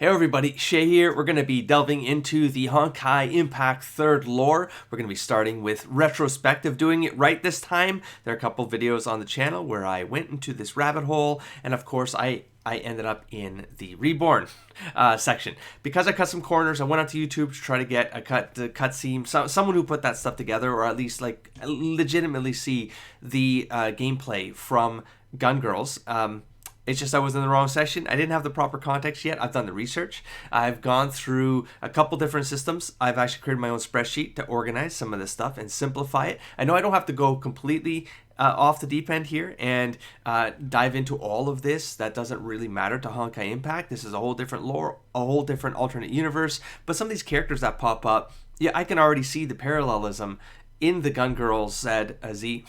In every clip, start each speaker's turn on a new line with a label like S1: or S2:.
S1: Hey everybody, Shay here. We're going to be delving into the Honkai Impact 3rd lore. We're going to be starting with Retrospective, doing it right this time. There are a couple videos on the channel where I went into this rabbit hole, and of course I ended up in the Reborn section. Because I cut some corners, I went onto YouTube to try to get a cutscene, someone who put that stuff together, or at least like legitimately see the gameplay from Gun Girls. It's just I was in the wrong section. I didn't have the proper context yet. I've done the research. I've gone through a couple different systems. I've actually created my own spreadsheet to organize some of this stuff and simplify it. I know I don't have to go completely off the deep end here and dive into all of this. That doesn't really matter to Honkai Impact. This is a whole different lore, a whole different alternate universe. But some of these characters that pop up, yeah, I can already see the parallelism in the Gun Girls Z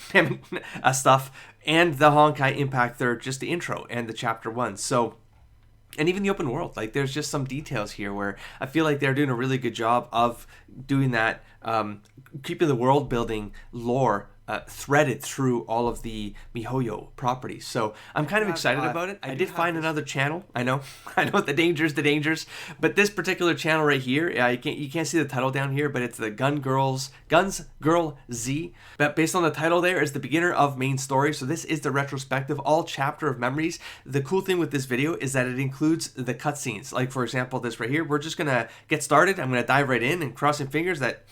S1: stuff and the Honkai Impact 3rd, just the intro and the chapter 1. So, and even the open world, like there's just some details here where I feel like they're doing a really good job of doing that, keeping the world building lore threaded through all of the miHoYo properties. So I'm kind of excited about it. I did find another channel. I know the dangers. But this particular channel right here, you can't see the title down here, but it's the GirlZ. But based on the title there, is the beginner of main story. So this is the retrospective, all chapter of memories. The cool thing with this video is that it includes the cutscenes. Like for example, this right here, we're just gonna get started. I'm gonna dive right in and crossing fingers that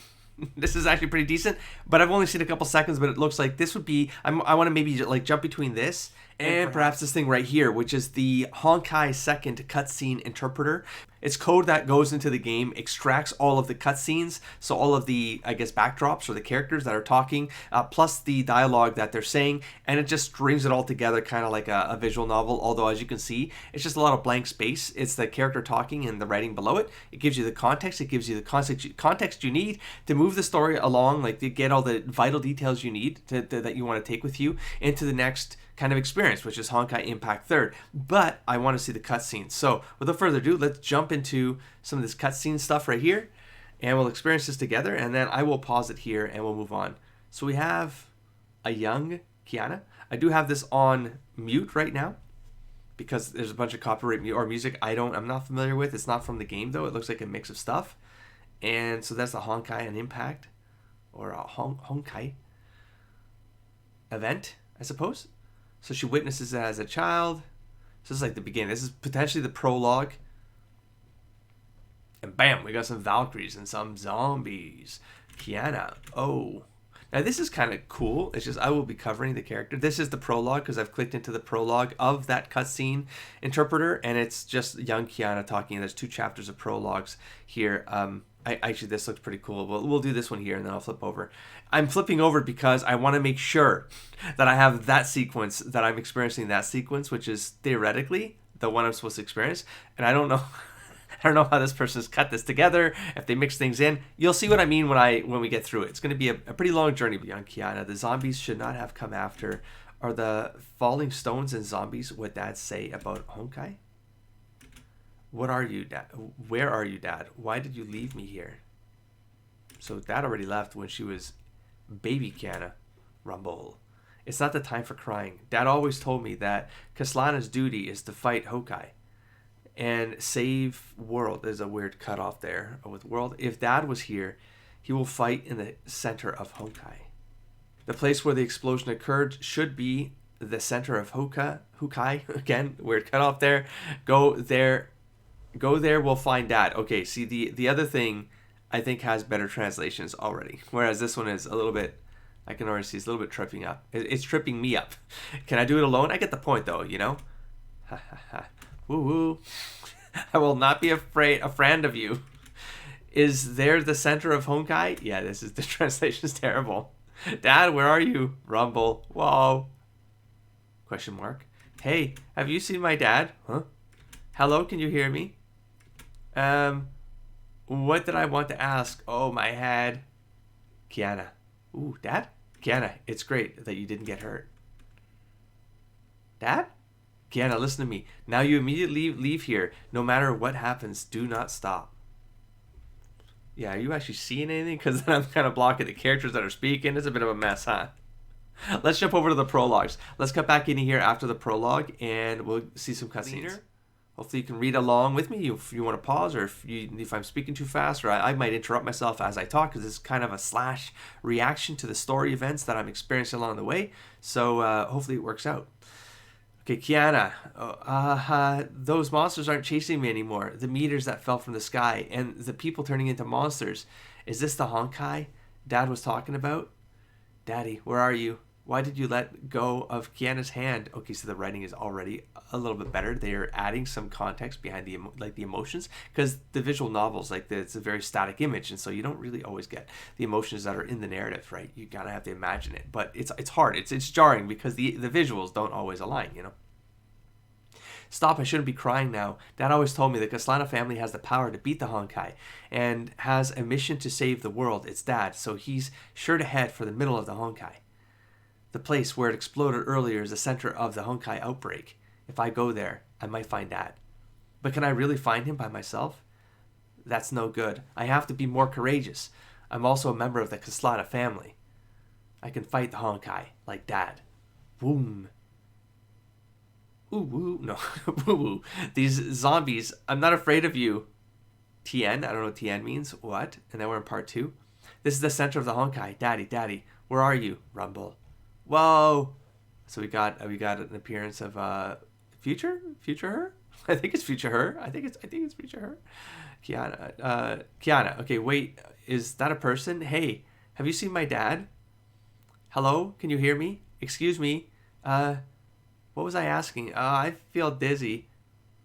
S1: this is actually pretty decent, but I've only seen a couple seconds, but it looks like this would be, I want to maybe like jump between this and perhaps this thing right here, which is the Honkai 2nd cutscene interpreter. It's code that goes into the game, extracts all of the cutscenes, so all of the, I guess, backdrops or the characters that are talking, plus the dialogue that they're saying, and it just strings it all together, kind of like a visual novel, although as you can see, it's just a lot of blank space. It's the character talking and the writing below it. It gives you the context, it gives you the context you need to move the story along, like to get all the vital details you need that you want to take with you into the next kind of experience, which is Honkai Impact 3rd. But I want to see the cutscenes. So without further ado, let's jump into some of this cutscene stuff right here, and we'll experience this together, and then I will pause it here and we'll move on. So we have a young Kiana. I do have this on mute right now because there's a bunch of copyright music I'm not familiar with. It's not from the game though. It looks like a mix of stuff. And so that's the Honkai and Impact, or a Honkai event, I suppose. So she witnesses it as a child. So this is like the beginning. This is potentially the prologue. And bam, we got some Valkyries and some zombies. Kiana. Oh. Now this is kind of cool. It's just I will be covering the character. This is the prologue because I've clicked into the prologue of that cutscene interpreter. And it's just young Kiana talking. There's 2 chapters of prologues here. Actually, this looks pretty cool. We'll do this one here, and then I'll flip over. I'm flipping over because I want to make sure that I have that sequence, that I'm experiencing that sequence, which is theoretically the one I'm supposed to experience. And I don't know, I don't know how this person's cut this together. If they mix things in, you'll see what I mean when we get through it. It's going to be a pretty long journey. Young Kiana, the zombies should not have come after. Are the falling stones and zombies what Dad say about Honkai? What are you, Dad? Where are you, Dad? Why did you leave me here? So Dad already left when she was baby Kiana. Rumble. It's not the time for crying. Dad always told me that Kaslana's duty is to fight Honkai and save world. There's a weird cutoff there with world. If Dad was here, he will fight in the center of Honkai. The place where the explosion occurred should be the center of Honkai. Again, weird cutoff there. Go there, we'll find Dad. Okay, see, the other thing I think has better translations already. Whereas this one is a little bit, I can already see it's a little bit tripping up. It's tripping me up. Can I do it alone? I get the point though, you know? Ha ha ha. Woo woo. I will not be a friend of you. Is there the center of Honkai? Yeah, the translation's terrible. Dad, where are you? Rumble. Whoa. Question mark. Hey, have you seen my dad? Huh? Hello, can you hear me? What did I want to ask? Oh, my head. Kiana. Ooh, Dad? Kiana, it's great that you didn't get hurt. Dad? Kiana, listen to me. Now you immediately leave here. No matter what happens, do not stop. Yeah, are you actually seeing anything? Because then I'm kind of blocking the characters that are speaking. It's a bit of a mess, huh? Let's jump over to the prologues. Let's cut back in here after the prologue, and we'll see some cutscenes. Hopefully you can read along with me if you want to pause, or if I'm speaking too fast, or I might interrupt myself as I talk, because it's kind of a slash reaction to the story events that I'm experiencing along the way. So hopefully it works out. Okay, Kiana, those monsters aren't chasing me anymore. The meters that fell from the sky and the people turning into monsters. Is this the Honkai Dad was talking about? Daddy, where are you? Why did you let go of Kiana's hand? Okay, so the writing is already a little bit better. They're adding some context behind the emotions, because the visual novels, it's a very static image, and so you don't really always get the emotions that are in the narrative, right? You gotta have to imagine it, but it's hard. It's jarring because the visuals don't always align, you know. Stop, I shouldn't be crying now. Dad always told me the Kaslana family has the power to beat the Honkai and has a mission to save the world. It's Dad, so he's sure to head for the middle of the Honkai. The place where it exploded earlier is the center of the Honkai outbreak. If I go there, I might find Dad. But can I really find him by myself? That's no good. I have to be more courageous. I'm also a member of the Kaslana family. I can fight the Honkai, like Dad. Boom. Ooh, woo. No, woo, woo. These zombies, I'm not afraid of you. Tien, I don't know what Tien means. What? And then we're in part 2. This is the center of the Honkai. Daddy, where are you? Rumble. Whoa. So we got an appearance of future her. I think it's future her. I think it's future her. Kiana. Okay, wait. Is that a person? Hey, have you seen my dad? Hello? Can you hear me? Excuse me. What was I asking? I feel dizzy.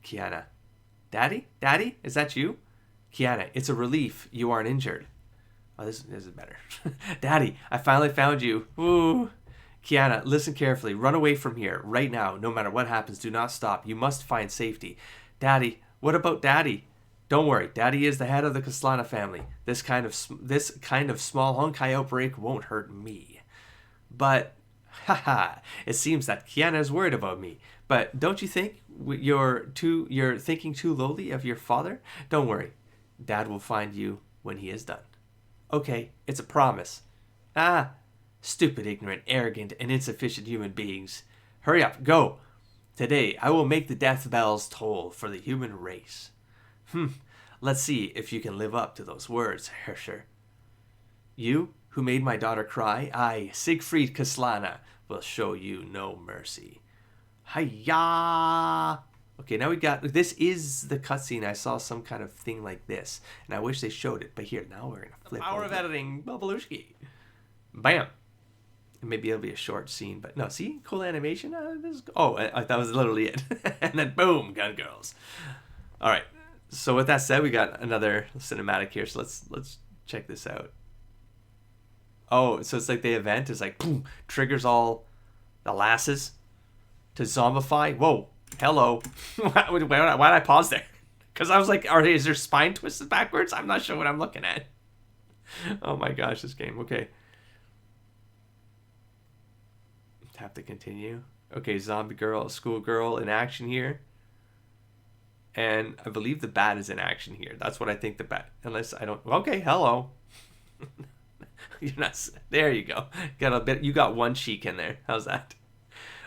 S1: Kiana. Daddy? Is that you? Kiana, it's a relief you aren't injured. Oh, this is better. Daddy, I finally found you. Woo. Kiana, listen carefully. Run away from here right now. No matter what happens, do not stop. You must find safety. Daddy, what about Daddy? Don't worry. Daddy is the head of the Kaslana family. This kind of small Honkai outbreak won't hurt me. But, it seems that Kiana is worried about me. But don't you think you're thinking too lowly of your father? Don't worry. Dad will find you when he is done. Okay, it's a promise. Stupid, ignorant, arrogant, and insufficient human beings. Hurry up, go. Today, I will make the death bells toll for the human race. Let's see if you can live up to those words, Herrscher. You, who made my daughter cry, I, Siegfried Kaslana, will show you no mercy. Hiya! Okay, now we got... This is the cutscene. I saw some kind of thing like this, and I wish they showed it. But here, now we're going to flip. The power of editing. Babalushki. Bam. Maybe it'll be a short scene, but no, see? Cool animation. That was literally it. And then boom, gun girls. All right. So with that said, we got another cinematic here. So let's check this out. Oh, so it's like the event is like, boom, triggers all the lasses to zombify. Whoa, hello. Why did I pause there? Because I was like, is their spine twisted backwards? I'm not sure what I'm looking at. Oh my gosh, this game. Okay. Have to continue. Okay, zombie girl, schoolgirl in action here. And I believe the bat is in action here. That's what I think the bat. Unless I don't. Okay, hello. You're not. There you go. You got one cheek in there. How's that?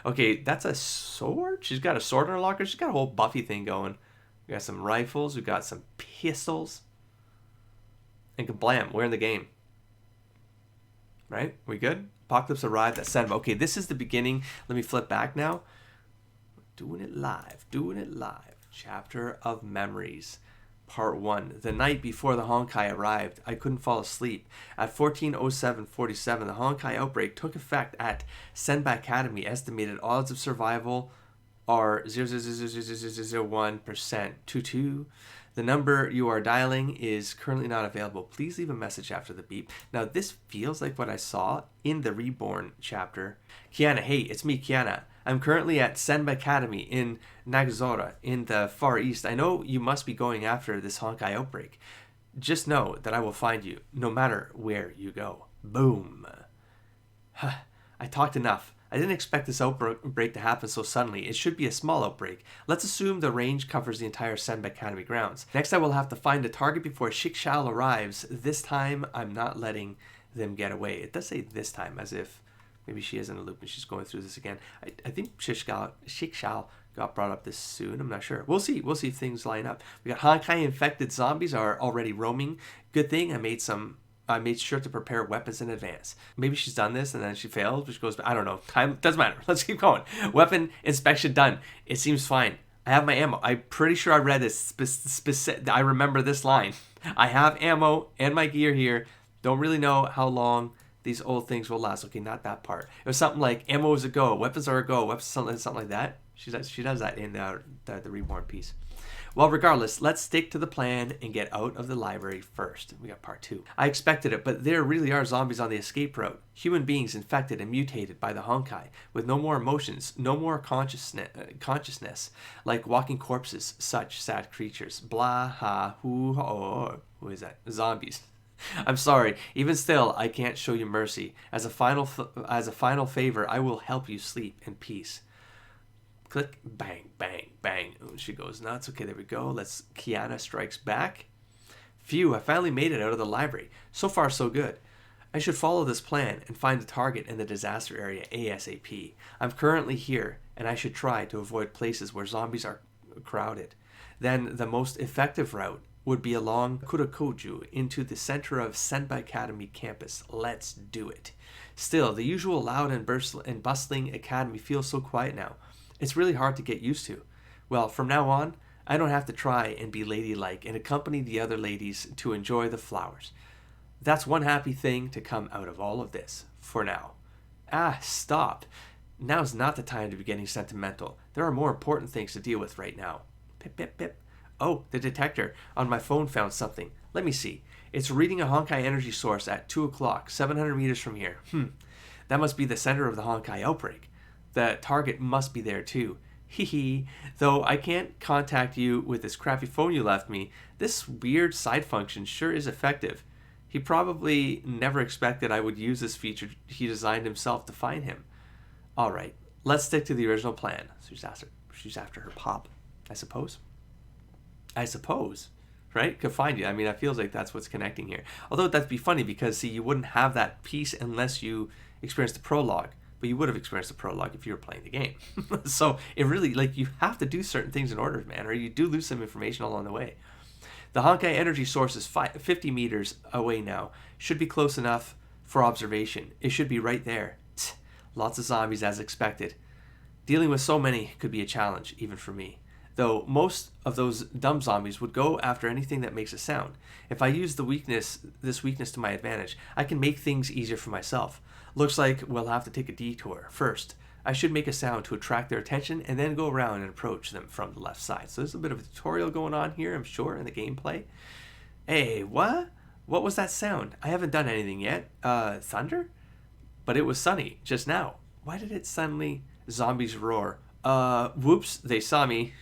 S1: Okay, that's a sword. She's got a sword in her locker. She's got a whole Buffy thing going. We got some rifles. We got some pistols. And kablam, we're in the game. Right? We good? Apocalypse arrived at Senba. Okay, this is the beginning. Let me flip back now. Doing it live. Chapter of Memories. Part 1. The night before the Honkai arrived, I couldn't fall asleep. At 14:07:47, the Honkai outbreak took effect at Senba Academy. Estimated odds of survival are 0.00001%. 22. The number you are dialing is currently not available. Please leave a message after the beep. Now, this feels like what I saw in the Reborn chapter. Kiana, hey, it's me, Kiana. I'm currently at Senba Academy in Nagazora in the Far East. I know you must be going after this Honkai outbreak. Just know that I will find you, no matter where you go. Boom. I talked enough. I didn't expect this outbreak to happen so suddenly. It should be a small outbreak. Let's assume the range covers the entire Senba Academy grounds. Next, I will have to find a target before Shikshal arrives. This time, I'm not letting them get away. It does say this time, as if maybe she is in a loop and she's going through this again. I think Shikshal got brought up this soon. I'm not sure. We'll see. We'll see if things line up. We got Honkai infected zombies are already roaming. Good thing I made sure to prepare weapons in advance. Maybe she's done this and then she failed, which goes, I don't know. Time doesn't matter. Let's keep going. Weapon inspection done. It seems fine. I have my ammo. I'm pretty sure I read this. I remember this line. I have ammo and my gear here. Don't really know how long these old things will last. Okay, not that part. It was something like ammo is a go, weapons are a go, weapons something like that. She does that in the Reborn piece. Well, regardless, let's stick to the plan and get out of the library first. We got part 2. I expected it, but there really are zombies on the escape route. Human beings infected and mutated by the Honkai, with no more emotions, no more consciousness, like walking corpses, such sad creatures. Blah, ha, hoo, ho. Who is that? Zombies. I'm sorry. Even still, I can't show you mercy. As a final favor, I will help you sleep in peace. Click, bang, bang, bang. Ooh, she goes nuts. Okay, there we go. Kiana strikes back. Phew, I finally made it out of the library. So far, so good. I should follow this plan and find the target in the disaster area ASAP. I'm currently here, and I should try to avoid places where zombies are crowded. Then the most effective route would be along Kurakoju into the center of Senpai Academy campus. Let's do it. Still, the usual loud and bustling academy feels so quiet now. It's really hard to get used to. Well, from now on, I don't have to try and be ladylike and accompany the other ladies to enjoy the flowers. That's one happy thing to come out of all of this, for now. Ah, stop. Now's not the time to be getting sentimental. There are more important things to deal with right now. Pip, pip, pip. Oh, the detector on my phone found something. Let me see. It's reading a Honkai energy source at 2 o'clock, 700 meters from here. That must be the center of the Honkai outbreak. The target must be there too. Hee. Though I can't contact you with this crappy phone you left me, this weird side function sure is effective. He probably never expected I would use this feature he designed himself to find him. Alright, let's stick to the original plan. So she's after her pop, I suppose. Right? Could find you. I mean, it feels like that's what's connecting here. Although that'd be funny because, see, you wouldn't have that piece unless you experienced the prologue. But you would have experienced the prologue if you were playing the game. So it really, you have to do certain things in order, man, or you do lose some information along the way. The Honkai energy source is 50 meters away now. Should be close enough for observation. It should be right there. Tch, lots of zombies as expected. Dealing with so many could be a challenge, even for me. Though most of those dumb zombies would go after anything that makes a sound. If I use this weakness to my advantage, I can make things easier for myself. Looks like we'll have to take a detour. First, I should make a sound to attract their attention and then go around and approach them from the left side. So there's a bit of a tutorial going on here, I'm sure, in the gameplay. Hey, what? What was that sound? I haven't done anything yet. Thunder? But it was sunny just now. Why did it suddenly zombies roar? Whoops, they saw me.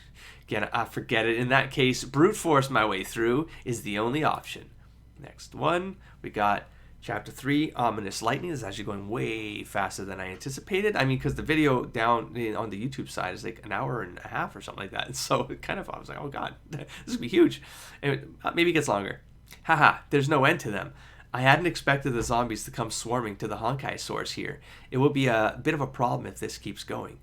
S1: Again, I forget it. In that case, brute force my way through is the only option. Next one, we got Chapter 3, Ominous Lightning. This is actually going way faster than I anticipated. I mean, because the video down on the YouTube side is like an hour and a half or something like that. And so it kind of, I was like, oh God, this is going to be huge. And maybe it gets longer. Haha, there's no end to them. I hadn't expected the zombies to come swarming to the Honkai source here. It will be a bit of a problem if this keeps going.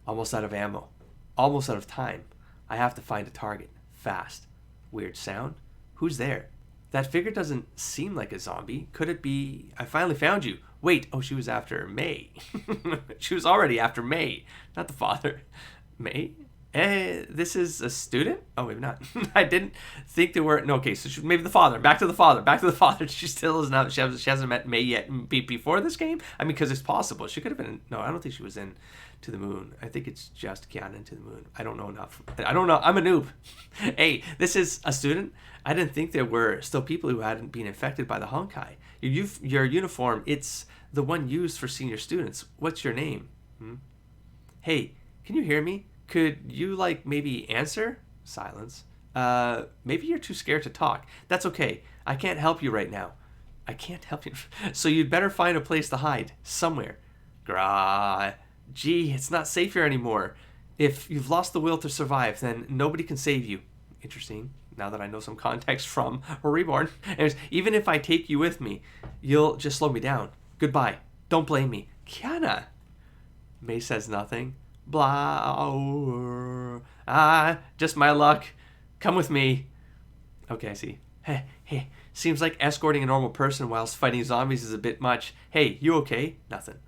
S1: Almost out of ammo. Almost out of time. I have to find a target. Fast. Weird sound. Who's there? That figure doesn't seem like a zombie. Could it be... I finally found you. Wait. Oh, she was after Mei. She was already after Mei. Not the father. Mei? This is a student? Oh, maybe not. I didn't think there were... No, okay, so maybe the father. Back to the father. She still is not... She hasn't met Mei yet before this game? I mean, because it's possible. She could have been... No, I don't think she was in To the Moon. I think it's just Kiana and To the Moon. I don't know enough. I don't know. I'm a noob. Hey, this is a student? I didn't think there were still people who hadn't been infected by the Honkai. Your uniform, it's the one used for senior students. What's your name? Hey, can you hear me? Could you, maybe answer? Silence. Maybe you're too scared to talk. That's okay. I can't help you right now. I can't help you. So you'd better find a place to hide. Somewhere. Grah. Gee, it's not safe here anymore. If you've lost the will to survive, then nobody can save you. Interesting. Now that I know some context from Reborn. Anyways, even if I take you with me, you'll just slow me down. Goodbye. Don't blame me. Kiana. Mei says nothing. Blah. Just my luck. Come with me. Okay, I see. Hey, seems like escorting a normal person whilst fighting zombies is a bit much. Hey, you okay? Nothing.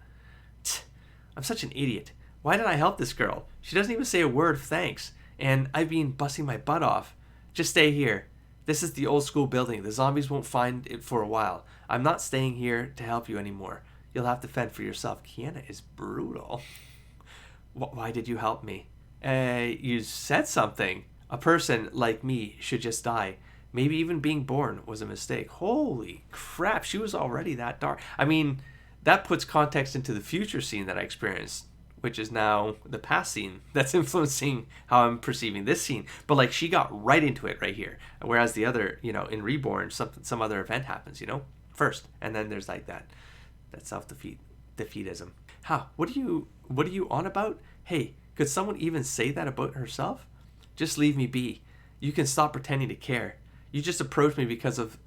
S1: I'm such an idiot. Why did I help this girl? She doesn't even say a word of thanks. And I've been busting my butt off. Just stay here. This is the old school building. The zombies won't find it for a while. I'm not staying here to help you anymore. You'll have to fend for yourself. Kiana is brutal. Why did you help me? You said something. A person like me should just die. Maybe even being born was a mistake. Holy crap, she was already that dark. I mean, that puts context into the future scene that I experienced, which is now the past scene that's influencing how I'm perceiving this scene. But like, she got right into it right here. Whereas the other, in Reborn, some other event happens, first. And then there's like that defeatism. What are you on about? Hey, could someone even say that about herself? Just leave me be. You can stop pretending to care. You just approached me because of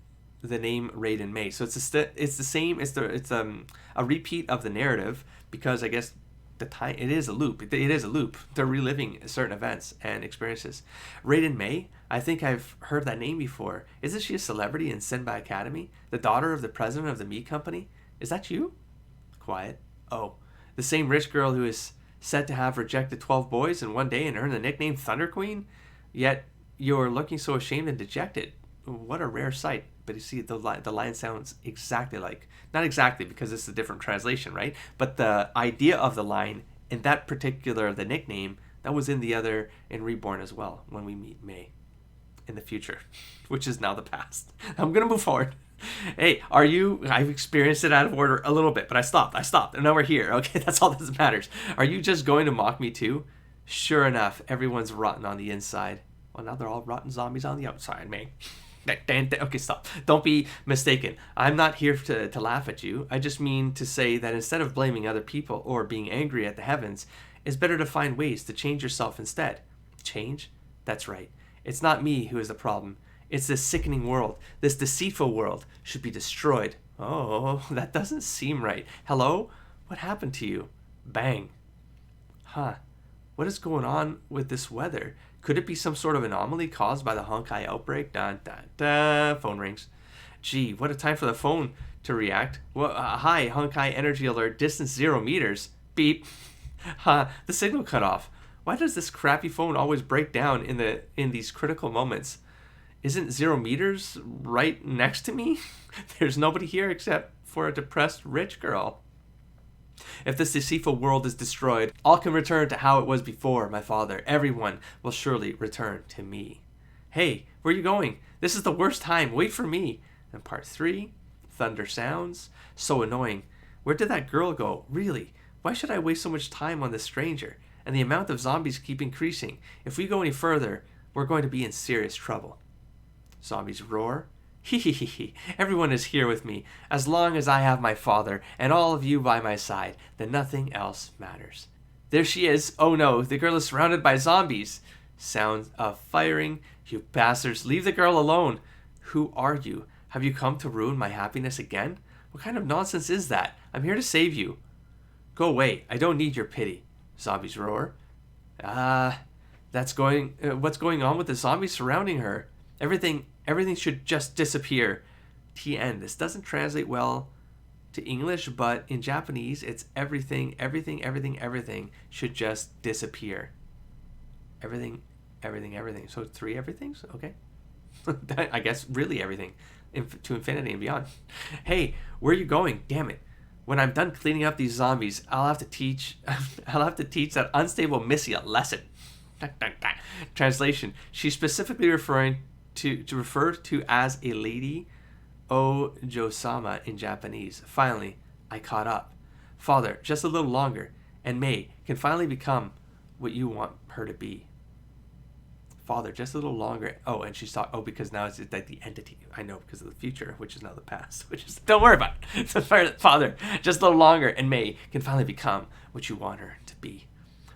S1: the name Raiden Mei. So it's the same. It's a repeat of the narrative, because I guess it is a loop. It is a loop. They're reliving certain events and experiences. Raiden Mei, I think I've heard that name before. Isn't she a celebrity in Senbai Academy? The daughter of the president of the meat company? Is that you? Quiet. Oh, the same rich girl who is said to have rejected 12 boys in one day and earned the nickname Thunder Queen? Yet you're looking so ashamed and dejected. What a rare sight. But you see, the line sounds exactly like, not exactly because it's a different translation, right? But the idea of the line in that particular, the nickname, that was in Reborn as well, when we meet Mei in the future, which is now the past. I'm going to move forward. Hey, I've experienced it out of order a little bit, but I stopped, and now we're here. Okay, that's all that matters. Are you just going to mock me too? Sure enough, everyone's rotten on the inside. Well, now they're all rotten zombies on the outside, Mei. Okay, stop. Don't be mistaken. I'm not here to laugh at you. I just mean to say that instead of blaming other people or being angry at the heavens, it's better to find ways to change yourself instead. Change? That's right. It's not me who is the problem. It's this sickening world. This deceitful world should be destroyed. Oh, that doesn't seem right. Hello? What happened to you? Bang. What is going on with this weather? Could it be some sort of anomaly caused by the Honkai outbreak? Dun, dun, dun. Phone rings. Gee, what a time for the phone to react. Well, hi, Honkai energy alert, distance 0 meters. Beep. The signal cut off. Why does this crappy phone always break down in these critical moments? Isn't 0 meters right next to me? There's nobody here except for a depressed rich girl. If this deceitful world is destroyed, all can return to how it was before, my father. Everyone will surely return to me. Hey, where are you going? This is the worst time. Wait for me. And part 3, thunder sounds. So annoying. Where did that girl go? Really? Why should I waste so much time on this stranger? And the amount of zombies keep increasing. If we go any further, we're going to be in serious trouble. Zombies roar. Hee. Everyone is here with me. As long as I have my father and all of you by my side, then nothing else matters. There she is. Oh no, the girl is surrounded by zombies. Sounds of firing. You bastards, leave the girl alone. Who are you? Have you come to ruin my happiness again? What kind of nonsense is that? I'm here to save you. Go away. I don't need your pity. Zombies roar. What's going on with the zombies surrounding her? Everything should just disappear. TN. This doesn't translate well to English, but in Japanese, it's everything should just disappear. Everything. So 3 everythings? Okay. I guess really everything. To infinity and beyond. Hey, where are you going? Damn it. When I'm done cleaning up these zombies, I'll have to teach that unstable Missy a lesson. Translation. She's specifically referred to as a lady Ojo-sama in Japanese. Finally, I caught up. Father, just a little longer, and Mei can finally become what you want her to be. Father, just a little longer. Oh, and she's talking. Oh, because now it's like the entity. I know, because of the future, which is now the past. Which is, don't worry about it. So, Father, just a little longer, and Mei can finally become what you want her to be.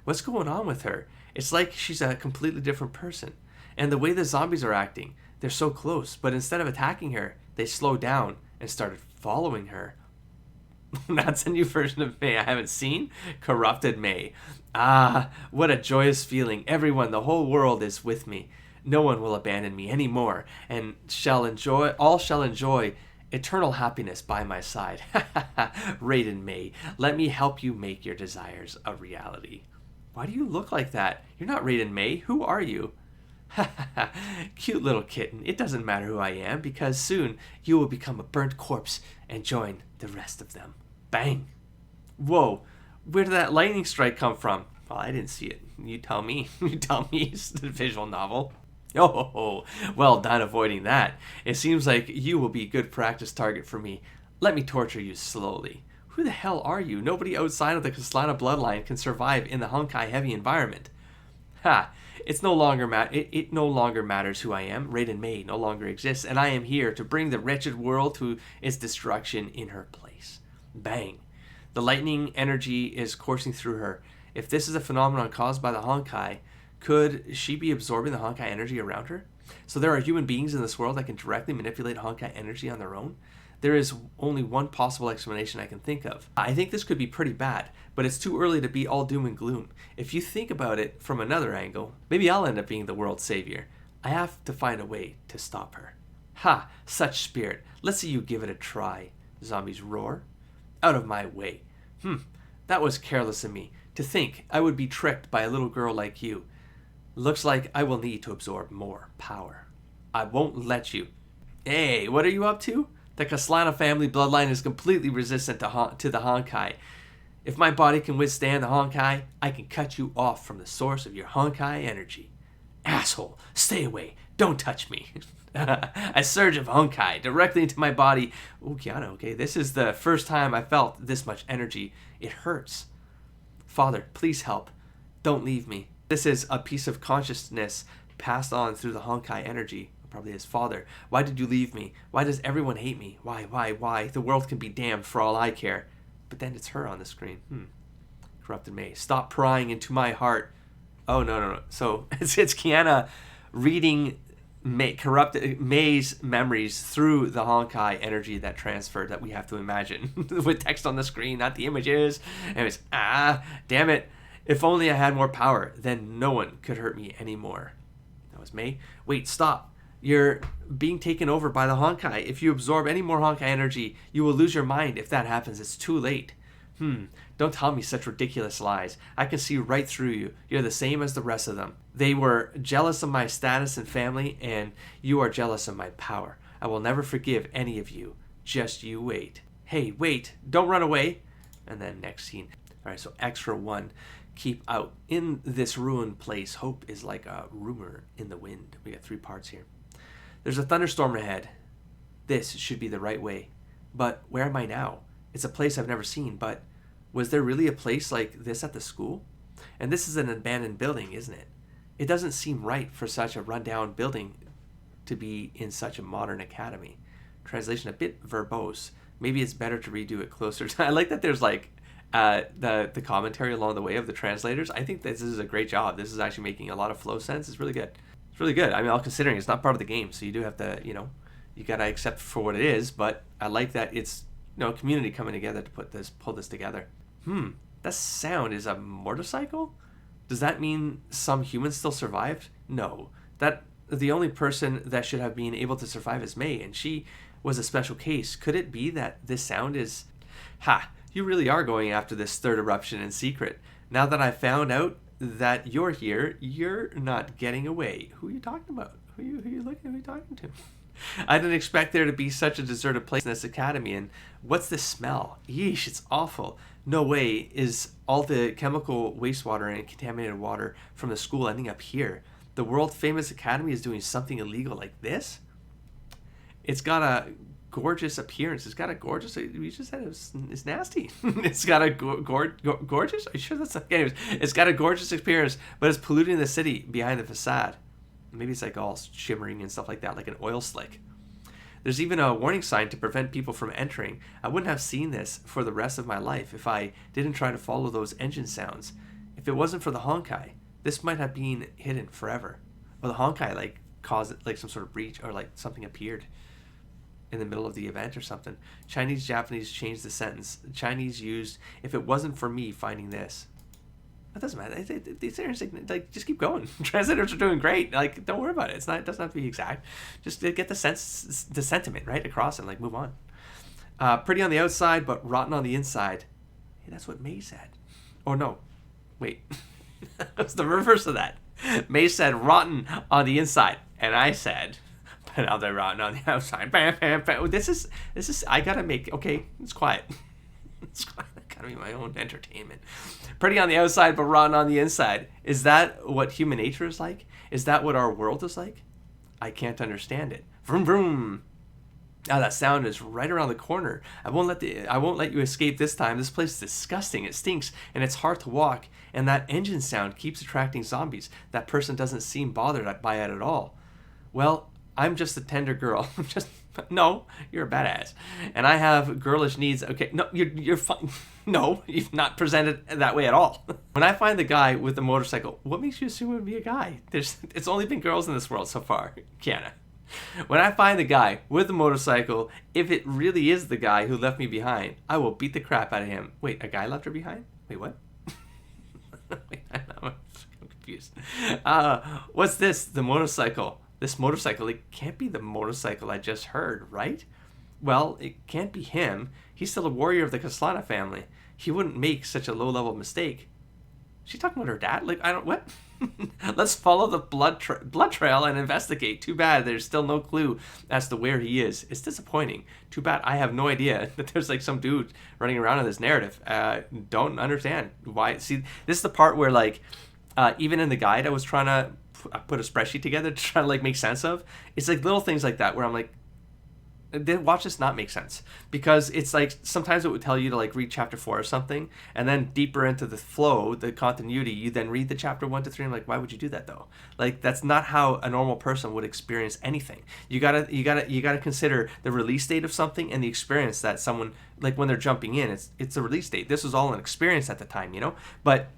S1: What's going on with her? It's like she's a completely different person. And the way the zombies are acting, they're so close, but instead of attacking her, they slow down and started following her. That's a new version of Mei I haven't seen. Corrupted Mei. Ah, what a joyous feeling. Everyone, the whole world is with me. No one will abandon me anymore, and all shall enjoy eternal happiness by my side. Raiden Mei, let me help you make your desires a reality. Why do you look like that? You're not Raiden Mei. Who are you? Cute little kitten. It doesn't matter who I am, because soon you will become a burnt corpse and join the rest of them. Bang. Whoa. Where did that lightning strike come from? Well, I didn't see it. You tell me. You tell me. It's a visual novel. Oh, well done avoiding that. It seems like you will be a good practice target for me. Let me torture you slowly. Who the hell are you? Nobody outside of the Kaslana bloodline can survive in the Honkai heavy environment. Ha! It no longer matters who I am. Raiden Mei no longer exists, and I am here to bring the wretched world to its destruction in her place. Bang! The lightning energy is coursing through her. If this is a phenomenon caused by the Honkai, could she be absorbing the Honkai energy around her? So there are human beings in this world that can directly manipulate Honkai energy on their own? There is only one possible explanation I can think of. I think this could be pretty bad, but it's too early to be all doom and gloom. If you think about it from another angle, maybe I'll end up being the world's savior. I have to find a way to stop her. Ha! Such spirit. Let's see you give it a try. Zombies roar. Out of my way. That was careless of me. To think I would be tricked by a little girl like you. Looks like I will need to absorb more power. I won't let you. Hey, what are you up to? The Kaslana family bloodline is completely resistant to the Honkai. If my body can withstand the Honkai, I can cut you off from the source of your Honkai energy. Asshole, stay away. Don't touch me. A surge of Honkai directly into my body. Oh, Kiana, okay, this is the first time I felt this much energy. It hurts. Father, please help. Don't leave me. This is a piece of consciousness passed on through the Honkai energy. Probably his father. Why did you leave me? Why does everyone hate me? Why? The world can be damned for all I care. But then it's her on the screen. Corrupted Mei. Stop prying into my heart. Oh, no. So it's Kiana reading corrupted Mei's memories through the Honkai energy that transferred that we have to imagine. With text on the screen, not the images. Anyways, damn it. If only I had more power, then no one could hurt me anymore. That was Mei. Wait, stop. You're being taken over by the Honkai. If you absorb any more Honkai energy, you will lose your mind. If that happens, it's too late. Don't tell me such ridiculous lies. I can see right through you. You're the same as the rest of them. They were jealous of my status and family, and you are jealous of my power. I will never forgive any of you. Just you wait. Hey, wait. Don't run away. And then next scene. All right, so extra one. Keep out. In this ruined place, hope is like a rumor in the wind. We got 3 parts here. There's a thunderstorm ahead. This should be the right way. But where am I now? It's a place I've never seen, but was there really a place like this at the school? And this is an abandoned building, isn't it? It doesn't seem right for such a rundown building to be in such a modern academy. Translation a bit verbose. Maybe it's better to redo it closer. I like that there's like the commentary along the way of the translators. I think this is a great job. This is actually making a lot of flow sense. It's really good. Really good. I mean, all considering it's not part of the game, so you do have to, you gotta accept for what it is. But I like that it's, a community coming together to pull this together. That sound is a motorcycle. Does that mean some humans still survived? No. That the only person that should have been able to survive is Mei, and she was a special case. Could it be that this sound is? You really are going after this third eruption in secret. Now that I found out that you're here, you're not getting away. Who are you talking about? Who are you talking to? I didn't expect there to be such a deserted place in this academy. And what's this smell? Yeesh, it's awful. No way is all the chemical wastewater and contaminated water from the school ending up here. The world famous academy is doing something illegal like this? It's got a gorgeous appearance. It's got a gorgeous. We just said it's nasty. It's got a gorgeous. Are you sure that's? Anyways, it's got a gorgeous appearance, but it's polluting the city behind the facade. Maybe it's like all shimmering and stuff like that, like an oil slick. There's even a warning sign to prevent people from entering. I wouldn't have seen this for the rest of my life if I didn't try to follow those engine sounds. If it wasn't for the Honkai, this might have been hidden forever. Or the Honkai caused like some sort of breach or like something appeared. in the middle of the event or something. Chinese, Japanese changed the sentence. The Chinese used, if it wasn't for me finding this. That doesn't matter. These like, just keep going. Translators are doing great. Like, don't worry about it. It doesn't have to be exact. Just get the sentiment right across and like move on. Pretty on the outside, but rotten on the inside. Hey, that's what Mei said. Oh no, wait. That's the reverse of that. Mei said rotten on the inside, and I said, but now they're rotten on the outside. Bam, bam, bam. This is. I gotta make. Okay, it's quiet. It's quiet. Gotta be my own entertainment. Pretty on the outside, but rotten on the inside. Is that what human nature is like? Is that what our world is like? I can't understand it. Vroom vroom. Now that sound is right around the corner. I won't let you escape this time. This place is disgusting. It stinks, and it's hard to walk. And that engine sound keeps attracting zombies. That person doesn't seem bothered by it at all. Well, I'm just a tender girl. No, you're a badass, and I have girlish needs. Okay, no, you're fine. No, you've not presented that way at all. When I find the guy with the motorcycle, what makes you assume it would be a guy? It's only been girls in this world so far, Kiana. When I find the guy with the motorcycle, if it really is the guy who left me behind, I will beat the crap out of him. Wait, a guy left her behind? Wait, what? Wait, I'm confused. What's this? The motorcycle. This motorcycle, it can't be the motorcycle I just heard, right? Well, it can't be him. He's still a warrior of the Kaslana family. He wouldn't make such a low-level mistake. She talking about her dad? Like, I don't... What? Let's follow the blood trail and investigate. Too bad there's still no clue as to where he is. It's disappointing. Too bad I have no idea that there's like some dude running around in this narrative. Don't understand why. See, this is the part where like even in the guide I was trying to put a spreadsheet together to try to like make sense of. It's like little things like that where I'm like, watch this not make sense, because it's like sometimes it would tell you to like read chapter 4 or something, and then deeper into the flow, the continuity, you then read the chapter 1 to 3. I'm like, why would you do that though? Like, that's not how a normal person would experience anything. You gotta consider the release date of something and the experience that someone, like when they're jumping in, it's a release date. This was all an experience at the time, you know. But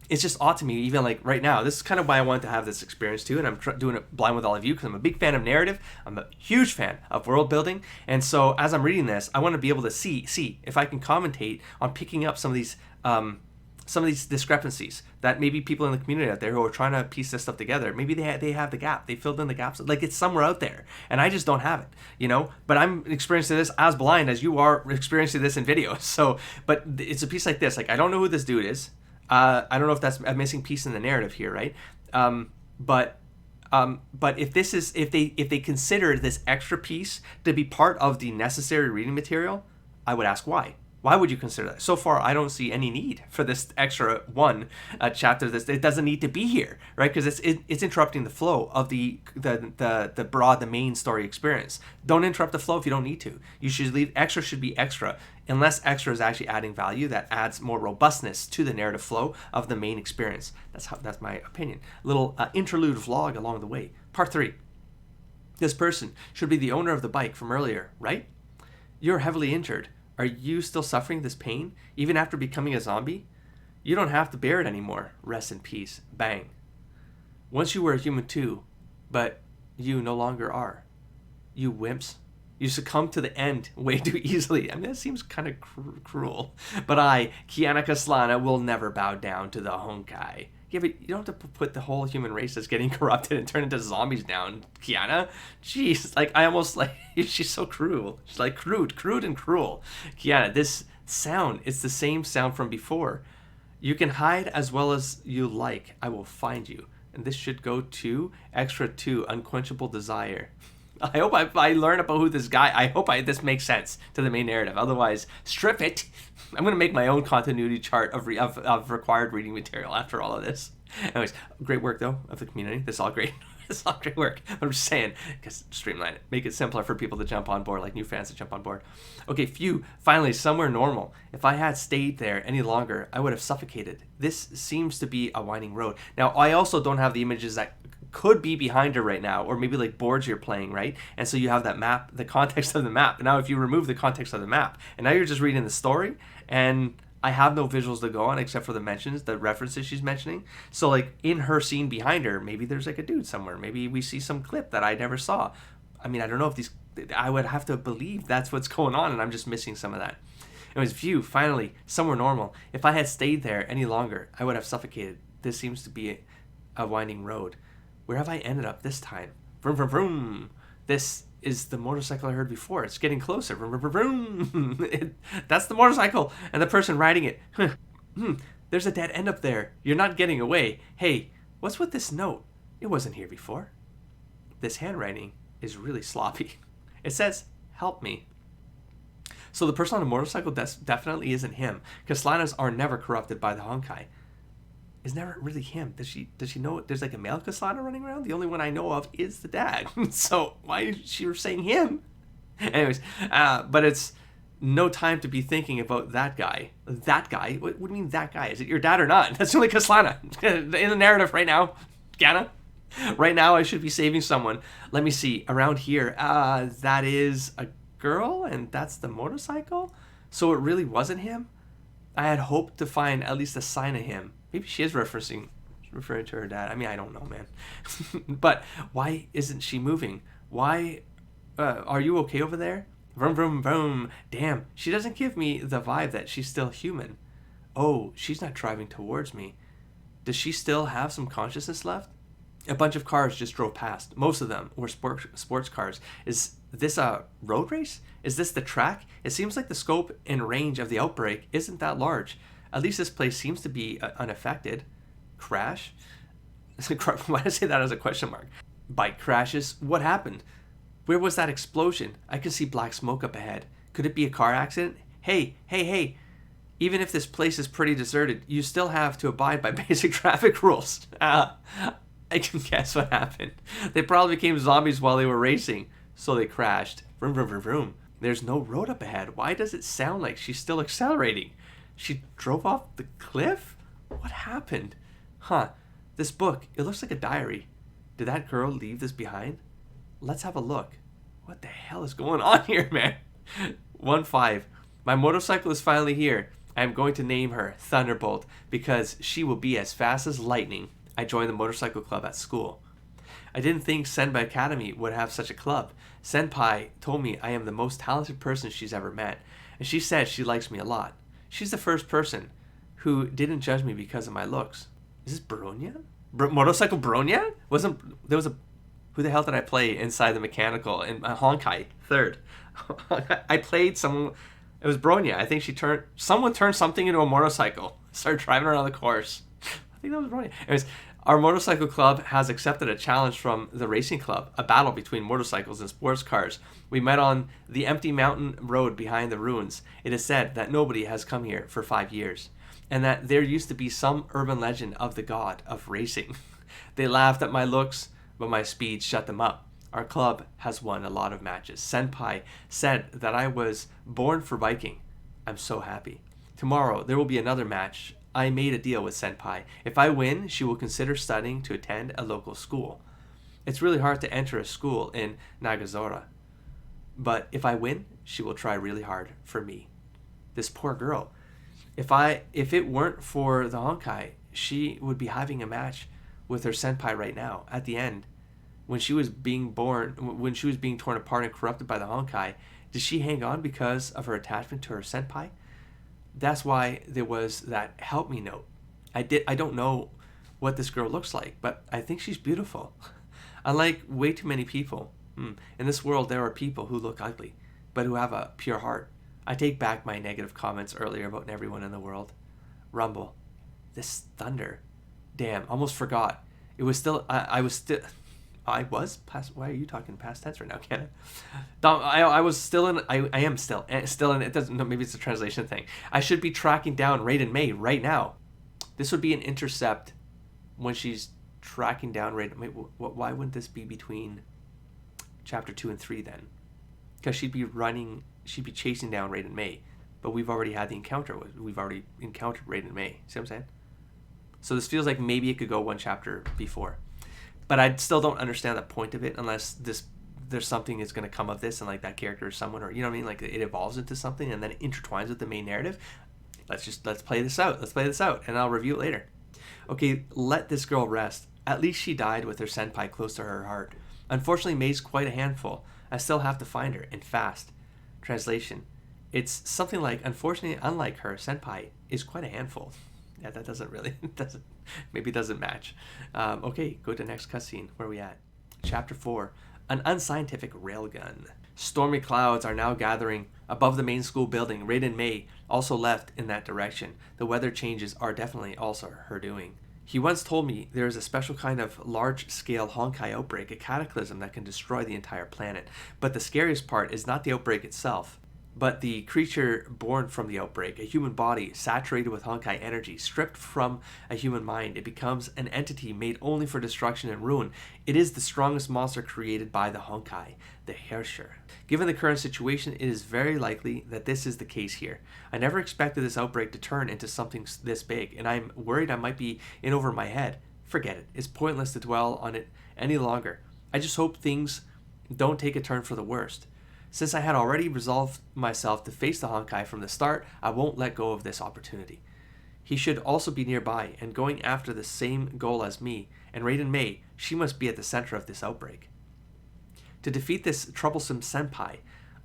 S1: it's just odd to me, even like right now. This is kind of why I wanted to have this experience too, and I'm doing it blind with all of you because I'm a big fan of narrative. I'm a huge fan of world building, and so as I'm reading this, I want to be able to see if I can commentate on picking up some of these discrepancies that maybe people in the community out there who are trying to piece this stuff together, maybe they have the gap, they filled in the gaps, like it's somewhere out there, and I just don't have it, you know. But I'm experiencing this as blind as you are experiencing this in video. So, but it's a piece like this. Like, I don't know who this dude is. I don't know if that's a missing piece in the narrative here, right? But if they consider this extra piece to be part of the necessary reading material, I would ask why. Why would you consider that? So far, I don't see any need for this extra one chapter. It doesn't need to be here, right? Because it's interrupting the flow of the main story experience. Don't interrupt the flow if you don't need to. You should leave. Extra should be extra, unless extra is actually adding value that adds more robustness to the narrative flow of the main experience. That's my opinion. Little interlude vlog along the way. Part 3. This person should be the owner of the bike from earlier, right? You're heavily injured. Are you still suffering this pain, even after becoming a zombie? You don't have to bear it anymore. Rest in peace. Bang. Once you were a human too, but you no longer are. You wimps. You succumb to the end way too easily. I mean, that seems kind of cruel. But I, Kiana Kaslana, will never bow down to the Honkai. Yeah, but you don't have to put the whole human race that's getting corrupted and turned into zombies down, Kiana. Jeez, like, I almost, like, she's so cruel. She's like, crude and cruel. Kiana, this sound, it's the same sound from before. You can hide as well as you like. I will find you. And this should go to extra 2, Unquenchable Desire. I hope I learn about who this guy. I hope this makes sense to the main narrative. Otherwise, strip it. I'm gonna make my own continuity chart of required reading material after all of this. Anyways, great work though of the community. This is all great. This is all great work. I'm just saying, because streamline it, make it simpler for people to jump on board, like new fans to jump on board. Okay, phew. Finally, somewhere normal. If I had stayed there any longer, I would have suffocated. This seems to be a winding road. Now, I also don't have the images that could be behind her right now, or maybe like boards you're playing, right? And so you have that map, the context of the map. Now if you remove the context of the map, and now you're just reading the story, and I have no visuals to go on except for the mentions, the references she's mentioning. So like in her scene behind her, maybe there's like a dude somewhere. Maybe we see some clip that I never saw. I mean, I don't know if these I would have to believe that's what's going on, and I'm just missing some of that. Anyways, view, finally, somewhere normal. If I had stayed there any longer, I would have suffocated. This seems to be a winding road. Where have I ended up this time? Vroom, vroom, vroom. This is the motorcycle I heard before. It's getting closer. Vroom, vroom, vroom, vroom. That's the motorcycle, and the person riding it. There's a dead end up there. You're not getting away. Hey, what's with this note? It wasn't here before. This handwriting is really sloppy. It says, help me. So the person on the motorcycle definitely isn't him, because Slanas are never corrupted by the Honkai. It's never really him. Does she know there's like a male Kaslana running around? The only one I know of is the dad. So why is she saying him? Anyways, but it's no time to be thinking about that guy. That guy? What do you mean that guy? Is it your dad or not? That's only Kaslana in the narrative right now. Kiana? Right now I should be saving someone. Let me see. Around here, that is a girl, and that's the motorcycle? So it really wasn't him? I had hoped to find at least a sign of him. Maybe she is referring to her dad. I mean, I don't know, man. But why isn't she moving? Why? Are you okay over there? Vroom, vroom, vroom. Damn, she doesn't give me the vibe that she's still human. Oh, she's not driving towards me. Does she still have some consciousness left? A bunch of cars just drove past. Most of them were sports cars. Is this a road race? Is this the track? It seems like the scope and range of the outbreak isn't that large. At least this place seems to be unaffected. Crash? Why did I say that as a question mark? Bike crashes? What happened? Where was that explosion? I can see black smoke up ahead. Could it be a car accident? Hey. Even if this place is pretty deserted, you still have to abide by basic traffic rules. I can guess what happened. They probably became zombies while they were racing, so they crashed. Vroom, vroom, vroom, vroom. There's no road up ahead. Why does it sound like she's still accelerating? She drove off the cliff? What happened? This book, it looks like a diary. Did that girl leave this behind? Let's have a look. What the hell is going on here, man? 1-5. My motorcycle is finally here. I am going to name her Thunderbolt because she will be as fast as lightning. I joined the motorcycle club at school. I didn't think Senpai Academy would have such a club. Senpai told me I am the most talented person she's ever met, and she said she likes me a lot. She's the first person who didn't judge me because of my looks. Is this Bronya? Motorcycle Bronya? Who the hell did I play inside the mechanical in Honkai? Third. I played someone. It was Bronya. I think someone turned something into a motorcycle. Started driving around the course. I think that was Bronya. Anyways, our motorcycle club has accepted a challenge from the racing club, a battle between motorcycles and sports cars. We met on the empty mountain road behind the ruins. It is said that nobody has come here for 5 years, and that there used to be some urban legend of the god of racing. They laughed at my looks, but my speed shut them up. Our club has won a lot of matches. Senpai said that I was born for biking. I'm so happy. Tomorrow there will be another match. I made a deal with Senpai. If I win, she will consider studying to attend a local school. It's really hard to enter a school in Nagazora. But if I win, she will try really hard for me. This poor girl. If it weren't for the Honkai, she would be having a match with her senpai right now. At the end, when she was being torn apart and corrupted by the Honkai, did she hang on because of her attachment to her senpai? That's why there was that help me note. I don't know what this girl looks like, but I think she's beautiful. Unlike way too many people. In this world, there are people who look ugly, but who have a pure heart. I take back my negative comments earlier about everyone in the world. Rumble. This thunder. Damn, almost forgot. It was still, I was past, why are you talking past tense right now, Ken? I was still in, I am still in, it doesn't, no, maybe it's a translation thing. I should be tracking down Raiden Mei right now. This would be an intercept when she's tracking down Raiden Mei. Why wouldn't this be between chapter 2 and 3 then? Because she'd be chasing down Raiden Mei, but we've already had the encounter. We've already encountered Raiden Mei. See what I'm saying? So this feels like maybe it could go one chapter before. But I still don't understand the point of it unless there's something that's going to come of this and like that character is someone, or you know what I mean? Like it evolves into something and then it intertwines with the main narrative. Let's play this out. Let's play this out and I'll review it later. Okay, let this girl rest. At least she died with her senpai close to her heart. Unfortunately, Mei's quite a handful. I still have to find her, and fast. Translation. It's something like, unfortunately, unlike her, senpai is quite a handful. Yeah, that doesn't really, maybe doesn't match. Okay, go to the next cutscene. Where are we at? Chapter 4, an unscientific railgun. Stormy clouds are now gathering above the main school building. Raiden Mei also left in that direction. The weather changes are definitely also her doing. He once told me there is a special kind of large-scale Honkai outbreak, a cataclysm that can destroy the entire planet. But the scariest part is not the outbreak itself, but the creature born from the outbreak, a human body saturated with Honkai energy, stripped from a human mind. It becomes an entity made only for destruction and ruin. It is the strongest monster created by the Honkai, the Herrscher. Given the current situation, it is very likely that this is the case here. I never expected this outbreak to turn into something this big, and I'm worried I might be in over my head. Forget it. It's pointless to dwell on it any longer. I just hope things don't take a turn for the worst. Since I had already resolved myself to face the Honkai from the start, I won't let go of this opportunity. He should also be nearby and going after the same goal as me, and Raiden Mei, she must be at the center of this outbreak. To defeat this troublesome senpai,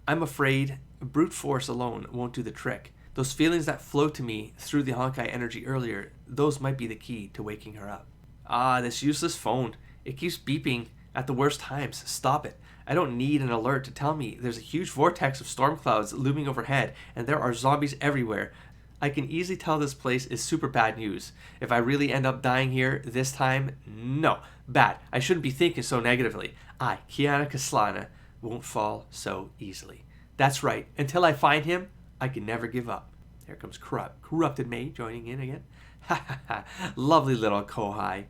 S1: I'm afraid brute force alone won't do the trick. Those feelings that flowed to me through the Honkai energy earlier, those might be the key to waking her up. Ah, this useless phone. It keeps beeping at the worst times. Stop it. I don't need an alert to tell me there's a huge vortex of storm clouds looming overhead and there are zombies everywhere. I can easily tell this place is super bad news. If I really end up dying here this time, no. Bad. I shouldn't be thinking so negatively. I, Kiana Kaslana, won't fall so easily. That's right. Until I find him, I can never give up. There comes Corrupted Mei joining in again. Ha ha ha. Lovely little Kohai.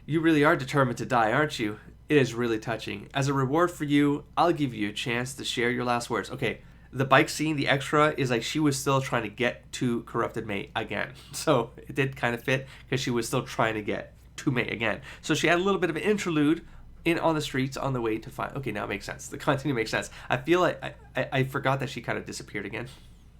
S1: You really are determined to die, aren't you? It is really touching. As a reward for you, I'll give you a chance to share your last words. Okay, the bike scene, the extra, is like she was still trying to get to Corrupted Mei again. So it did kind of fit because she was still trying to get to Mei again. So she had a little bit of an interlude on the streets on the way to find... Okay, now it makes sense. The continuity makes sense. I feel like I forgot that she kind of disappeared again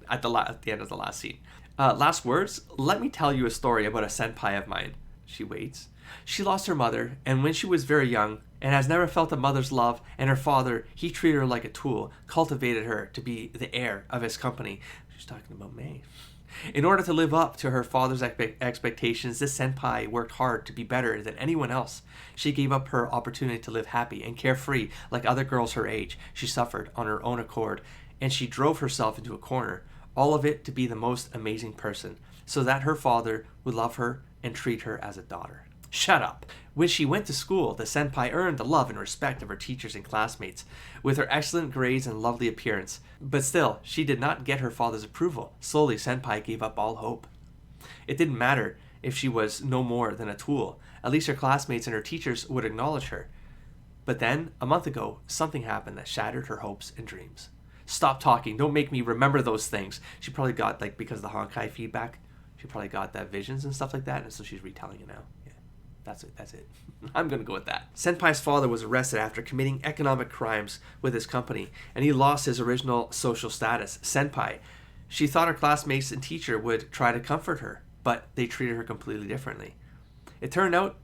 S1: at the end of the last scene. Last words, let me tell you a story about a senpai of mine. She waits. She lost her mother, and when she was very young, and has never felt a mother's love, and her father, he treated her like a tool, cultivated her to be the heir of his company. She's talking about Mei. In order to live up to her father's expectations, this senpai worked hard to be better than anyone else. She gave up her opportunity to live happy and carefree like other girls her age. She suffered on her own accord, and she drove herself into a corner, all of it to be the most amazing person, so that her father would love her and treat her as a daughter. Shut up. When she went to school, the senpai earned the love and respect of her teachers and classmates, with her excellent grades and lovely appearance. But still, she did not get her father's approval. Slowly, senpai gave up all hope. It didn't matter if she was no more than a tool. At least her classmates and her teachers would acknowledge her. But then, a month ago, something happened that shattered her hopes and dreams. Stop talking. Don't make me remember those things. She probably got, because of the Honkai feedback, she probably got that visions and stuff like that, and so she's retelling it now. That's it. I'm going to go with that. Senpai's father was arrested after committing economic crimes with his company, and he lost his original social status, senpai. She thought her classmates and teacher would try to comfort her, but they treated her completely differently. It turned out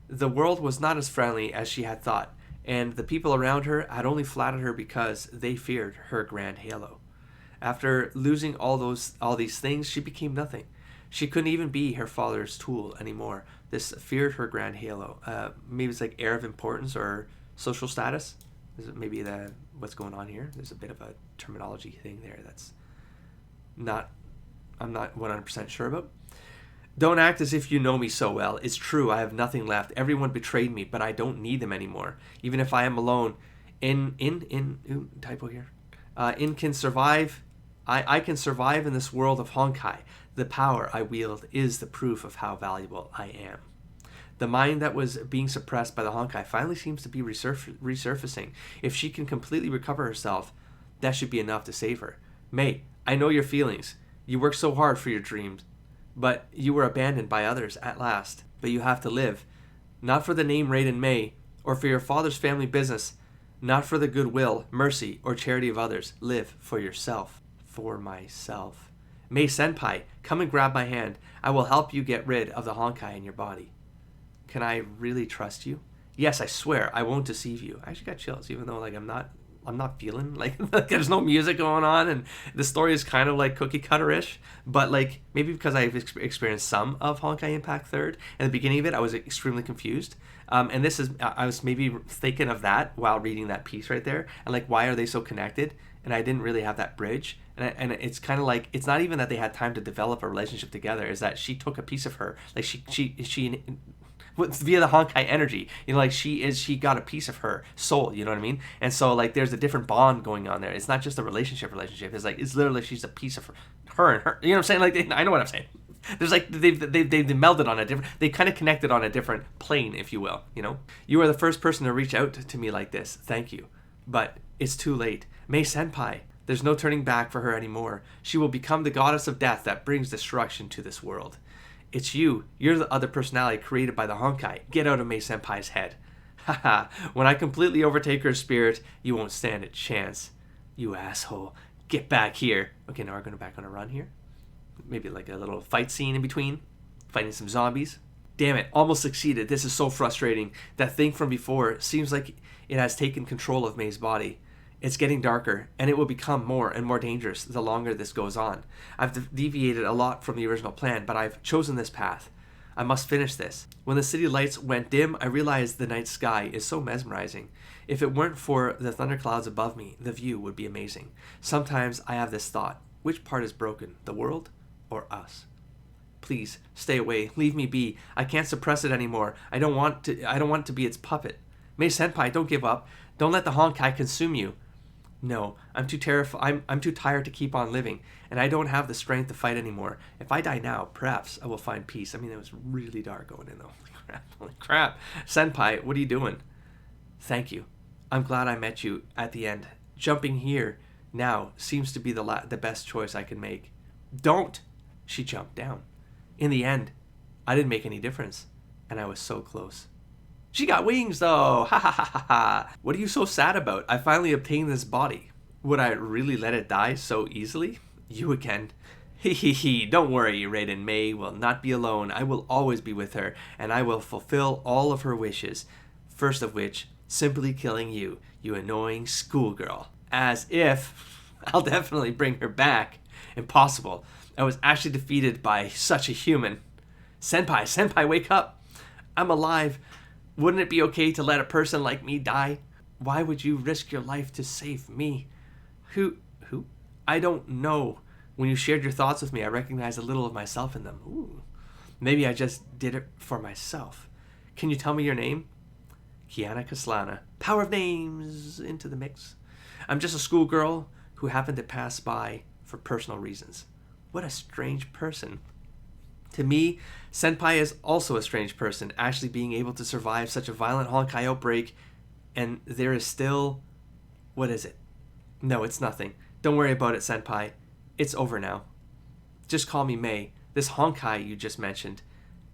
S1: the world was not as friendly as she had thought, and the people around her had only flattered her because they feared her grand halo. After losing all these things, she became nothing. She couldn't even be her father's tool anymore. This feared her grand halo. Maybe it's like air of importance or social status. Is it maybe what's going on here? There's a bit of a terminology thing there that's I'm not 100% sure about. Don't act as if you know me so well. It's true, I have nothing left. Everyone betrayed me, but I don't need them anymore. Even if I am alone, typo here. I can survive in this world of Honkai. The power I wield is the proof of how valuable I am. The mind that was being suppressed by the Honkai finally seems to be resurfacing. If she can completely recover herself, that should be enough to save her. Mei, I know your feelings. You worked so hard for your dreams, but you were abandoned by others at last. But you have to live, not for the name Raiden Mei, or for your father's family business, not for the goodwill, mercy, or charity of others. Live for yourself. For myself. Mei senpai, come and grab my hand. I will help you get rid of the Honkai in your body. Can I really trust you? Yes, I swear, I won't deceive you. I actually got chills, even though I'm not not feeling like there's no music going on, and the story is kind of like cookie cutter-ish. But like maybe because I've experienced some of Honkai Impact Third, and the beginning of it I was extremely confused. And this is I was maybe thinking of that while reading that piece right there, and like why are they so connected? And I didn't really have that bridge. And it's kind of like, it's not even that they had time to develop a relationship together, is that she took a piece of her, like she via the Honkai energy, you know, like she got a piece of her soul, you know what I mean? And so like there's a different bond going on there. It's not just a relationship. It's like, it's literally, she's a piece of her and her, you know what I'm saying? Like, I know what I'm saying. There's like, they've melded on a different, they kind of connected on a different plane, if you will, you know? You are the first person to reach out to me like this. Thank you. But it's too late. Mei Senpai, there's no turning back for her anymore. She will become the goddess of death that brings destruction to this world. It's you. You're the other personality created by the Honkai. Get out of Mei Senpai's head. Haha, when I completely overtake her spirit, you won't stand a chance. You asshole. Get back here. Okay, now we're going back on a run here. Maybe like a little fight scene in between. Fighting some zombies. Damn it, almost succeeded. This is so frustrating. That thing from before seems like it has taken control of Mei's body. It's getting darker, and it will become more and more dangerous the longer this goes on. I've deviated a lot from the original plan, but I've chosen this path. I must finish this. When the city lights went dim, I realized the night sky is so mesmerizing. If it weren't for the thunderclouds above me, the view would be amazing. Sometimes I have this thought. Which part is broken, the world or us? Please, stay away. Leave me be. I can't suppress it anymore. I don't want to be its puppet. Mei Senpai, don't give up. Don't let the Honkai consume you. No, I'm too tired to keep on living, and I don't have the strength to fight anymore. If I die now, perhaps I will find peace. I mean, it was really dark going in, though. Holy crap. Senpai, what are you doing? Thank you. I'm glad I met you at the end. Jumping here now seems to be the best choice I can make. Don't! She jumped down. In the end, I didn't make any difference, and I was so close. She got wings, though! Ha ha ha ha ha! What are you so sad about? I finally obtained this body. Would I really let it die so easily? You again. Hee hee hee, don't worry, Raiden. Mei will not be alone. I will always be with her, and I will fulfill all of her wishes. First of which, simply killing you, you annoying schoolgirl. As if I'll definitely bring her back. Impossible. I was actually defeated by such a human. Senpai, wake up. I'm alive. Wouldn't it be okay to let a person like me die? Why would you risk your life to save me? Who? I don't know. When you shared your thoughts with me, I recognized a little of myself in them. Ooh. Maybe I just did it for myself. Can you tell me your name? Kiana Kaslana. Power of names into the mix. I'm just a schoolgirl who happened to pass by for personal reasons. What a strange person. To me, Senpai is also a strange person, actually being able to survive such a violent Honkai outbreak, and there is still... What is it? No, it's nothing. Don't worry about it, Senpai. It's over now. Just call me Mei. This Honkai you just mentioned,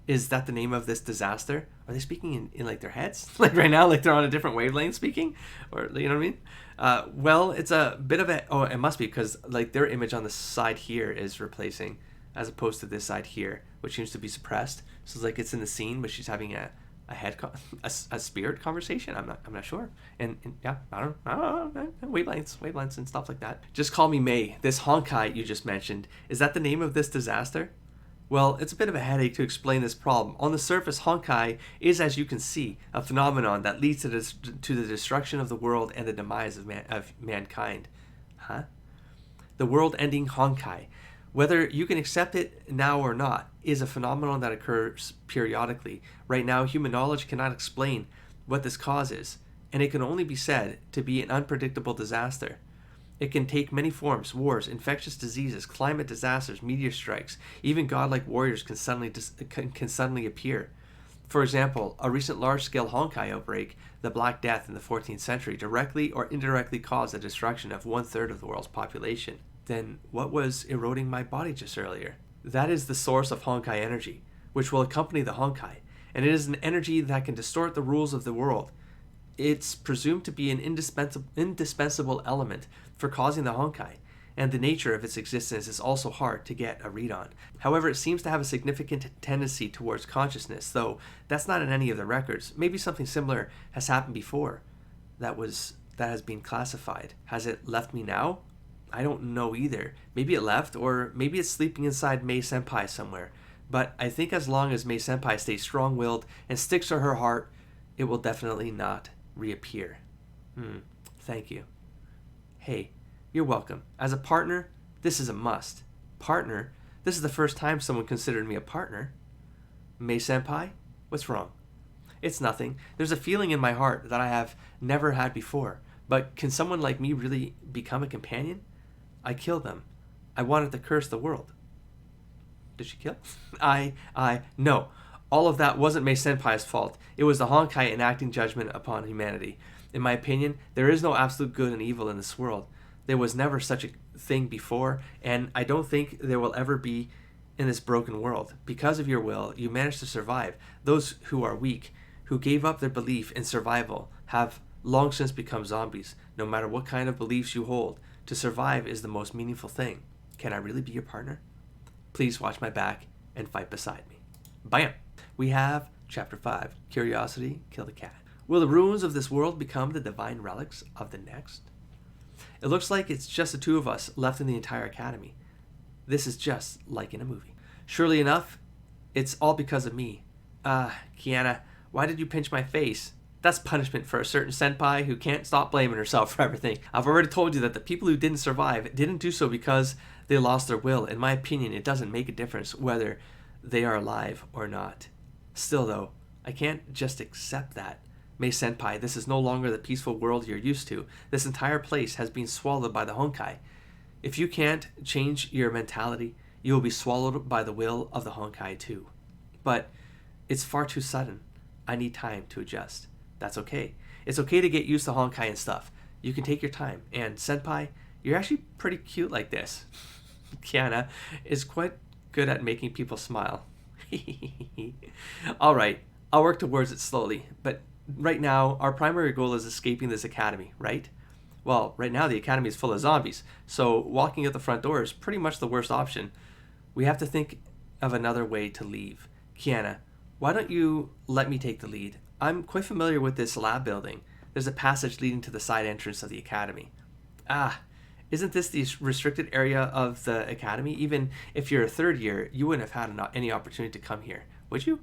S1: is that the name of this disaster? Are they speaking in like their heads? Like right now, like they're on a different wavelength speaking? Or, you know what I mean? Well, it's a bit of a... Oh, it must be, because like their image on the side here is replacing, as opposed to this side here, which seems to be suppressed. So it's like it's in the scene, but she's having a spirit conversation. I'm not sure. And yeah, I don't know. Wavelengths and stuff like that. Just call me Mei. This Honkai you just mentioned, is that the name of this disaster? Well, it's a bit of a headache to explain this problem. On the surface, Honkai is, as you can see, a phenomenon that leads to the destruction of the world and the demise of mankind. Huh? The world-ending Honkai, whether you can accept it now or not, is a phenomenon that occurs periodically. Right now, human knowledge cannot explain what this cause is, and it can only be said to be an unpredictable disaster. It can take many forms: wars, infectious diseases, climate disasters, meteor strikes. Even godlike warriors can suddenly appear. For example, a recent large-scale Honkai outbreak, the Black Death in the 14th century, directly or indirectly caused the destruction of 1/3 of the world's population. Then what was eroding my body just earlier? That is the source of Honkai energy, which will accompany the Honkai, and it is an energy that can distort the rules of the world. It's presumed to be an indispensable element for causing the Honkai, and the nature of its existence is also hard to get a read on. However, it seems to have a significant tendency towards consciousness, though that's not in any of the records. Maybe something similar has happened before that was that has been classified. Has it left me now? I don't know either. Maybe it left, or maybe it's sleeping inside Mei Senpai somewhere. But I think as long as Mei Senpai stays strong-willed and sticks to her heart, it will definitely not reappear. Thank you. Hey, you're welcome. As a partner, this is a must. Partner? This is the first time someone considered me a partner. Mei Senpai? What's wrong? It's nothing. There's a feeling in my heart that I have never had before. But can someone like me really become a companion? I killed them. I wanted to curse the world. Did she kill? No. All of that wasn't Mei Senpai's fault. It was the Honkai enacting judgment upon humanity. In my opinion, there is no absolute good and evil in this world. There was never such a thing before, and I don't think there will ever be in this broken world. Because of your will, you managed to survive. Those who are weak, who gave up their belief in survival, have long since become zombies. No matter what kind of beliefs you hold, to survive is the most meaningful thing. Can I really be your partner? Please watch my back and fight beside me. Bam! We have Chapter 5, Curiosity, Kill the Cat. Will the ruins of this world become the divine relics of the next? It looks like it's just the two of us left in the entire academy. This is just like in a movie. Surely enough, it's all because of me. Kiana, why did you pinch my face? That's punishment for a certain senpai who can't stop blaming herself for everything. I've already told you that the people who didn't survive didn't do so because they lost their will. In my opinion, it doesn't make a difference whether they are alive or not. Still though, I can't just accept that. Mei Senpai, this is no longer the peaceful world you're used to. This entire place has been swallowed by the Honkai. If you can't change your mentality, you will be swallowed by the will of the Honkai too. But it's far too sudden. I need time to adjust. That's okay. It's okay to get used to Honkai and stuff. You can take your time. And Senpai, you're actually pretty cute like this. Kiana is quite good at making people smile. Alright, I'll work towards it slowly, but right now, our primary goal is escaping this academy, right? Well, right now the academy is full of zombies, so walking out the front door is pretty much the worst option. We have to think of another way to leave. Kiana, why don't you let me take the lead? I'm quite familiar with this lab building. There's a passage leading to the side entrance of the academy. Isn't this the restricted area of the academy? Even if you're a third year, you wouldn't have had any opportunity to come here, would you?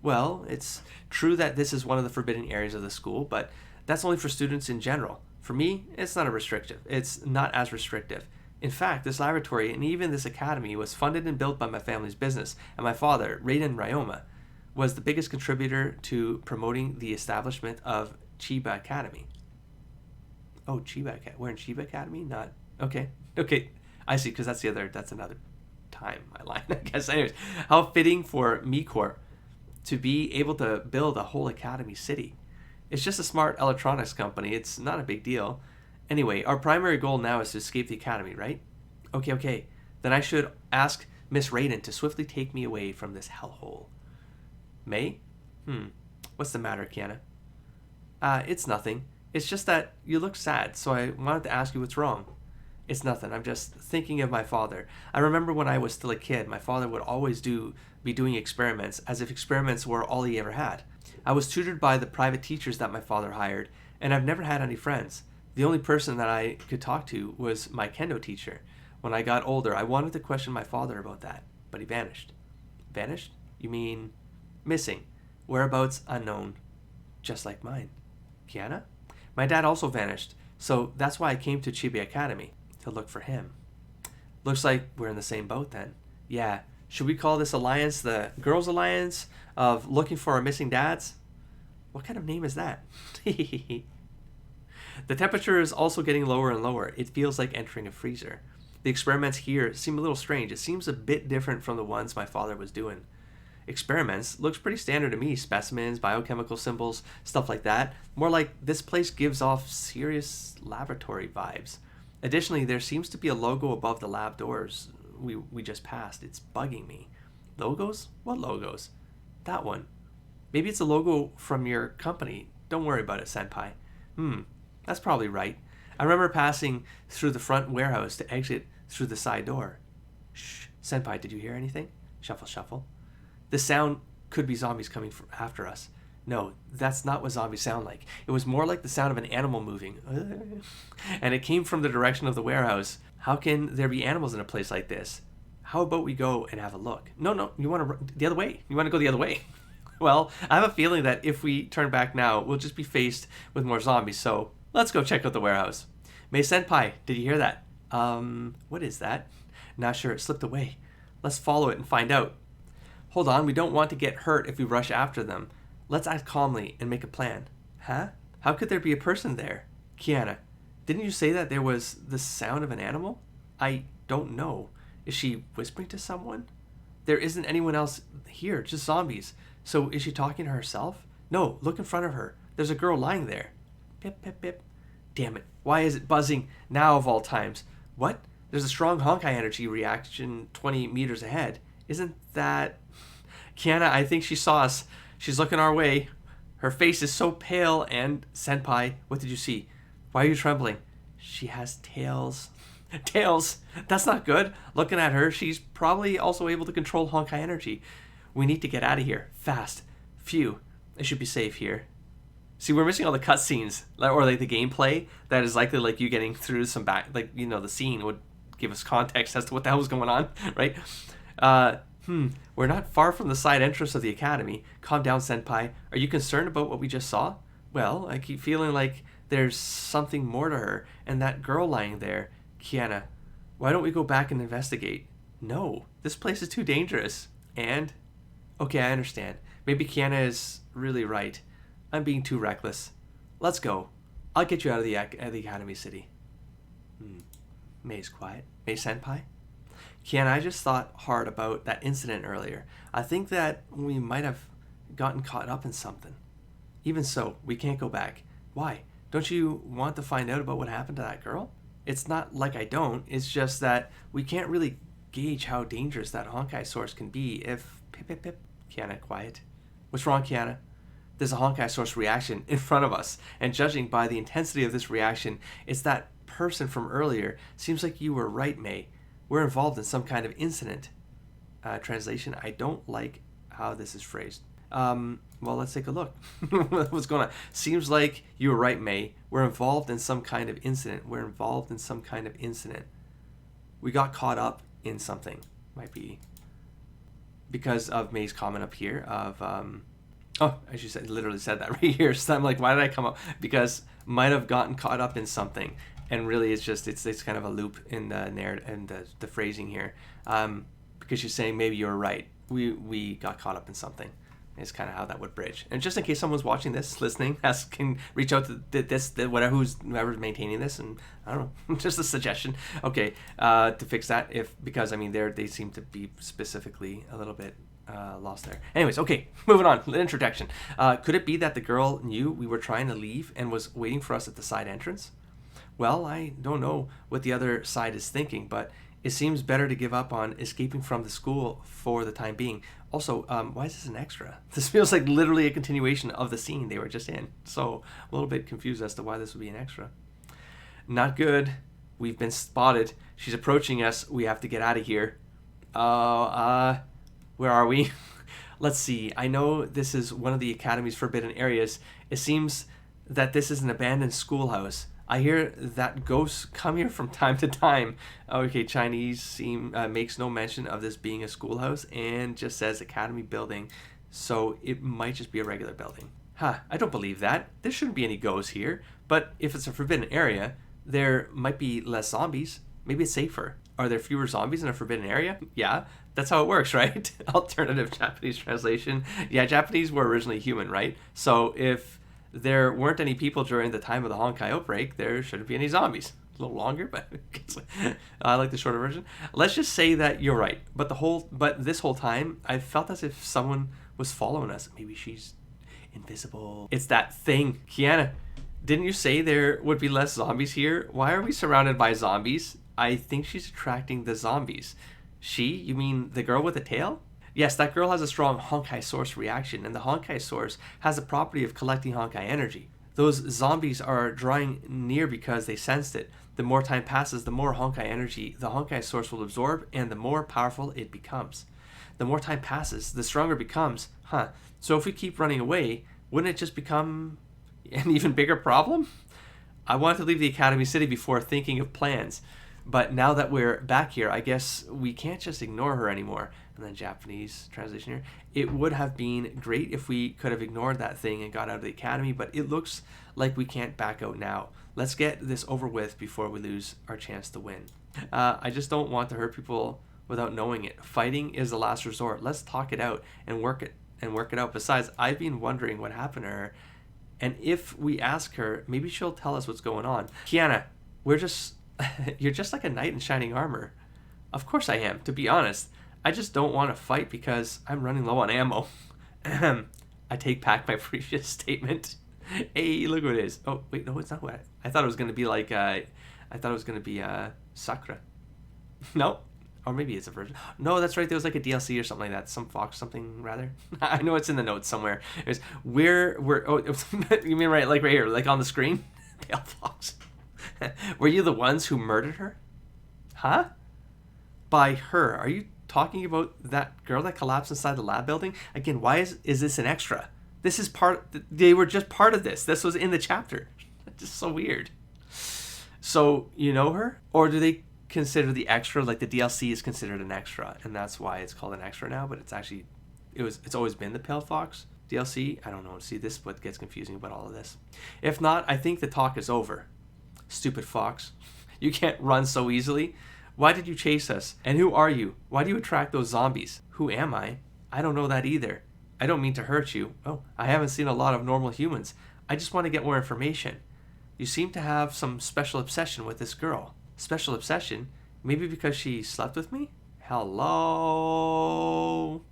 S1: Well, it's true that this is one of the forbidden areas of the school, but that's only for students in general. For me, it's not It's not as restrictive. In fact, this laboratory and even this academy was funded and built by my family's business, and my father, Raiden Ryoma, was the biggest contributor to promoting the establishment of Chiba Academy. Oh, Chiba Academy. We're in Chiba Academy? Not... Okay. I see, because that's another time, my line, I guess. Anyways, how fitting for MiCorp to be able to build a whole academy city. It's just a smart electronics company. It's not a big deal. Anyway, our primary goal now is to escape the academy, right? Okay. Then I should ask Miss Raiden to swiftly take me away from this hellhole. Mei? What's the matter, Kiana? It's nothing. It's just that you look sad, so I wanted to ask you what's wrong. It's nothing. I'm just thinking of my father. I remember when I was still a kid, my father would always be doing experiments, as if experiments were all he ever had. I was tutored by the private teachers that my father hired, and I've never had any friends. The only person that I could talk to was my kendo teacher. When I got older, I wanted to question my father about that, but he vanished. Vanished? You mean missing? Whereabouts unknown. Just like mine. Kiana? My dad also vanished, so that's why I came to Chiba Academy, to look for him. Looks like we're in the same boat then. Yeah. Should we call this alliance the Girls' Alliance of looking for our missing dads? What kind of name is that? The temperature is also getting lower and lower. It feels like entering a freezer. The experiments here seem a little strange. It seems a bit different from the ones my father was doing. Experiments looks pretty standard to me. Specimens, biochemical symbols, stuff like that. More like this place gives off serious laboratory vibes. Additionally, there seems to be a logo above the lab doors we just passed. It's bugging me. Logos? What logos? That one. Maybe it's a logo from your company. Don't worry about it, Senpai. That's probably right. I remember passing through the front warehouse to exit through the side door. Shh. Senpai, did you hear anything? Shuffle, shuffle. The sound could be zombies coming after us. No, that's not what zombies sound like. It was more like the sound of an animal moving. And it came from the direction of the warehouse. How can there be animals in a place like this? How about we go and have a look? No, you want to the other way. You want to go the other way. Well, I have a feeling that if we turn back now, we'll just be faced with more zombies. So let's go check out the warehouse. Mei Senpai, did you hear that? What is that? Not sure, it slipped away. Let's follow it and find out. Hold on, we don't want to get hurt if we rush after them. Let's act calmly and make a plan. Huh? How could there be a person there? Kiana, didn't you say that there was the sound of an animal? I don't know. Is she whispering to someone? There isn't anyone else here, just zombies. So is she talking to herself? No, look in front of her. There's a girl lying there. Pip, pip, pip. Damn it. Why is it buzzing now of all times? What? There's a strong Honkai energy reaction 20 meters ahead. Isn't that... Kiana, I think she saw us. She's looking our way. Her face is so pale and... Senpai, what did you see? Why are you trembling? She has tails. Tails! That's not good. Looking at her, she's probably also able to control Honkai energy. We need to get out of here. Fast. Phew. I should be safe here. See, we're missing all the cutscenes, or like the gameplay that is likely like you getting through some back, like, you know, the scene would give us context as to what the hell was going on, right? We're not far from the side entrance of the academy. Calm down, Senpai. Are you concerned about what we just saw? Well, I keep feeling like there's something more to her, and that girl lying there. Kiana, why don't we go back and investigate? No, this place is too dangerous. And? Okay, I understand. Maybe Kiana is really right. I'm being too reckless. Let's go. I'll get you out of the Academy City. Mei's quiet. Mei Senpai? Kiana, I just thought hard about that incident earlier. I think that we might have gotten caught up in something. Even so, we can't go back. Why? Don't you want to find out about what happened to that girl? It's not like I don't. It's just that we can't really gauge how dangerous that Honkai source can be if... Pip, pip, pip. Kiana, quiet. What's wrong, Kiana? There's a Honkai source reaction in front of us, and judging by the intensity of this reaction, it's that person from earlier. Seems like you were right, Mei. We're involved in some kind of incident. Translation, I don't like how this is phrased. Well, let's take a look. What's going on? Seems like you were right, Mei. We're involved in some kind of incident. We're involved in some kind of incident. We got caught up in something. Might be because of Mei's comment up here of... Oh, as you said, literally said that right here. So I'm like, why did I come up? Because might have gotten caught up in something, and really it's just it's kind of a loop in the narrative and the phrasing here, because she's saying maybe you're right. We got caught up in something. Is kind of how that would bridge. And just in case someone's watching this, listening, can reach out to whoever's maintaining this, and I don't know, just a suggestion. Okay, to fix that because I mean they seem to be specifically a little bit. Lost there. Anyways, okay, moving on. Introduction. Could it be that the girl knew we were trying to leave and was waiting for us at the side entrance? Well, I don't know what the other side is thinking, but it seems better to give up on escaping from the school for the time being. Also, why is this an extra? This feels like literally a continuation of the scene they were just in. So, a little bit confused as to why this would be an extra. Not good. We've been spotted. She's approaching us. We have to get out of here. Where are we? Let's see. I know this is one of the Academy's forbidden areas. It seems that this is an abandoned schoolhouse. I hear that ghosts come here from time to time. Okay, Chinese makes no mention of this being a schoolhouse and just says Academy building, so it might just be a regular building. I don't believe that. There shouldn't be any ghosts here, but if it's a forbidden area, there might be less zombies. Maybe it's safer. Are there fewer zombies in a forbidden area? Yeah, that's how it works, right? Alternative Japanese translation. Yeah, Japanese were originally human, right? So if there weren't any people during the time of the Honkai outbreak, there shouldn't be any zombies. A little longer, but I like the shorter version. Let's just say that you're right. But this whole time, I felt as if someone was following us. Maybe she's invisible. It's that thing. Kiana, didn't you say there would be less zombies here? Why are we surrounded by zombies? I think she's attracting the zombies. She? You mean the girl with the tail? Yes, that girl has a strong Honkai source reaction, and the Honkai source has the property of collecting Honkai energy. Those zombies are drawing near because they sensed it. The more time passes, the more Honkai energy the Honkai source will absorb, and the more powerful it becomes. The more time passes, the stronger it becomes. So if we keep running away, wouldn't it just become an even bigger problem? I wanted to leave the Academy City before thinking of plans, but now that we're back here, I guess we can't just ignore her anymore. And then Japanese translation here. It would have been great if we could have ignored that thing and got out of the Academy, but it looks like we can't back out now. Let's get this over with before we lose our chance to win. I just don't want to hurt people without knowing it. Fighting is the last resort. Let's talk it out and work it out. Besides, I've been wondering what happened to her, and if we ask her, maybe she'll tell us what's going on. Kiana, you're just like a knight in shining armor. Of course I am, to be honest. I just don't want to fight because I'm running low on ammo. I take back my previous statement. Hey, look what it is. Oh, wait, no, it's not what I thought it was going to be like, Sakura. No? Or maybe it's a version. No, that's right. There was like a DLC or something like that. Some fox something, rather. I know it's in the notes somewhere. It was, oh, you mean right here, like on the screen? Pale fox. Were you the ones who murdered her? Huh? By her. Are you talking about that girl that collapsed inside the lab building? Again, why is this an extra? This is they were just part of this. This was in the chapter. It's just so weird. So, you know her? Or do they consider the extra, like the DLC is considered an extra, and that's why it's called an extra now, but it's always been the Pale Fox DLC? I don't know. See, this is what gets confusing about all of this. If not, I think the talk is over. Stupid fox. You can't run so easily. Why did you chase us? And who are you? Why do you attract those zombies? Who am I? I don't know that either. I don't mean to hurt you. Oh, I haven't seen a lot of normal humans. I just want to get more information. You seem to have some special obsession with this girl. Special obsession? Maybe because she slept with me? Hello?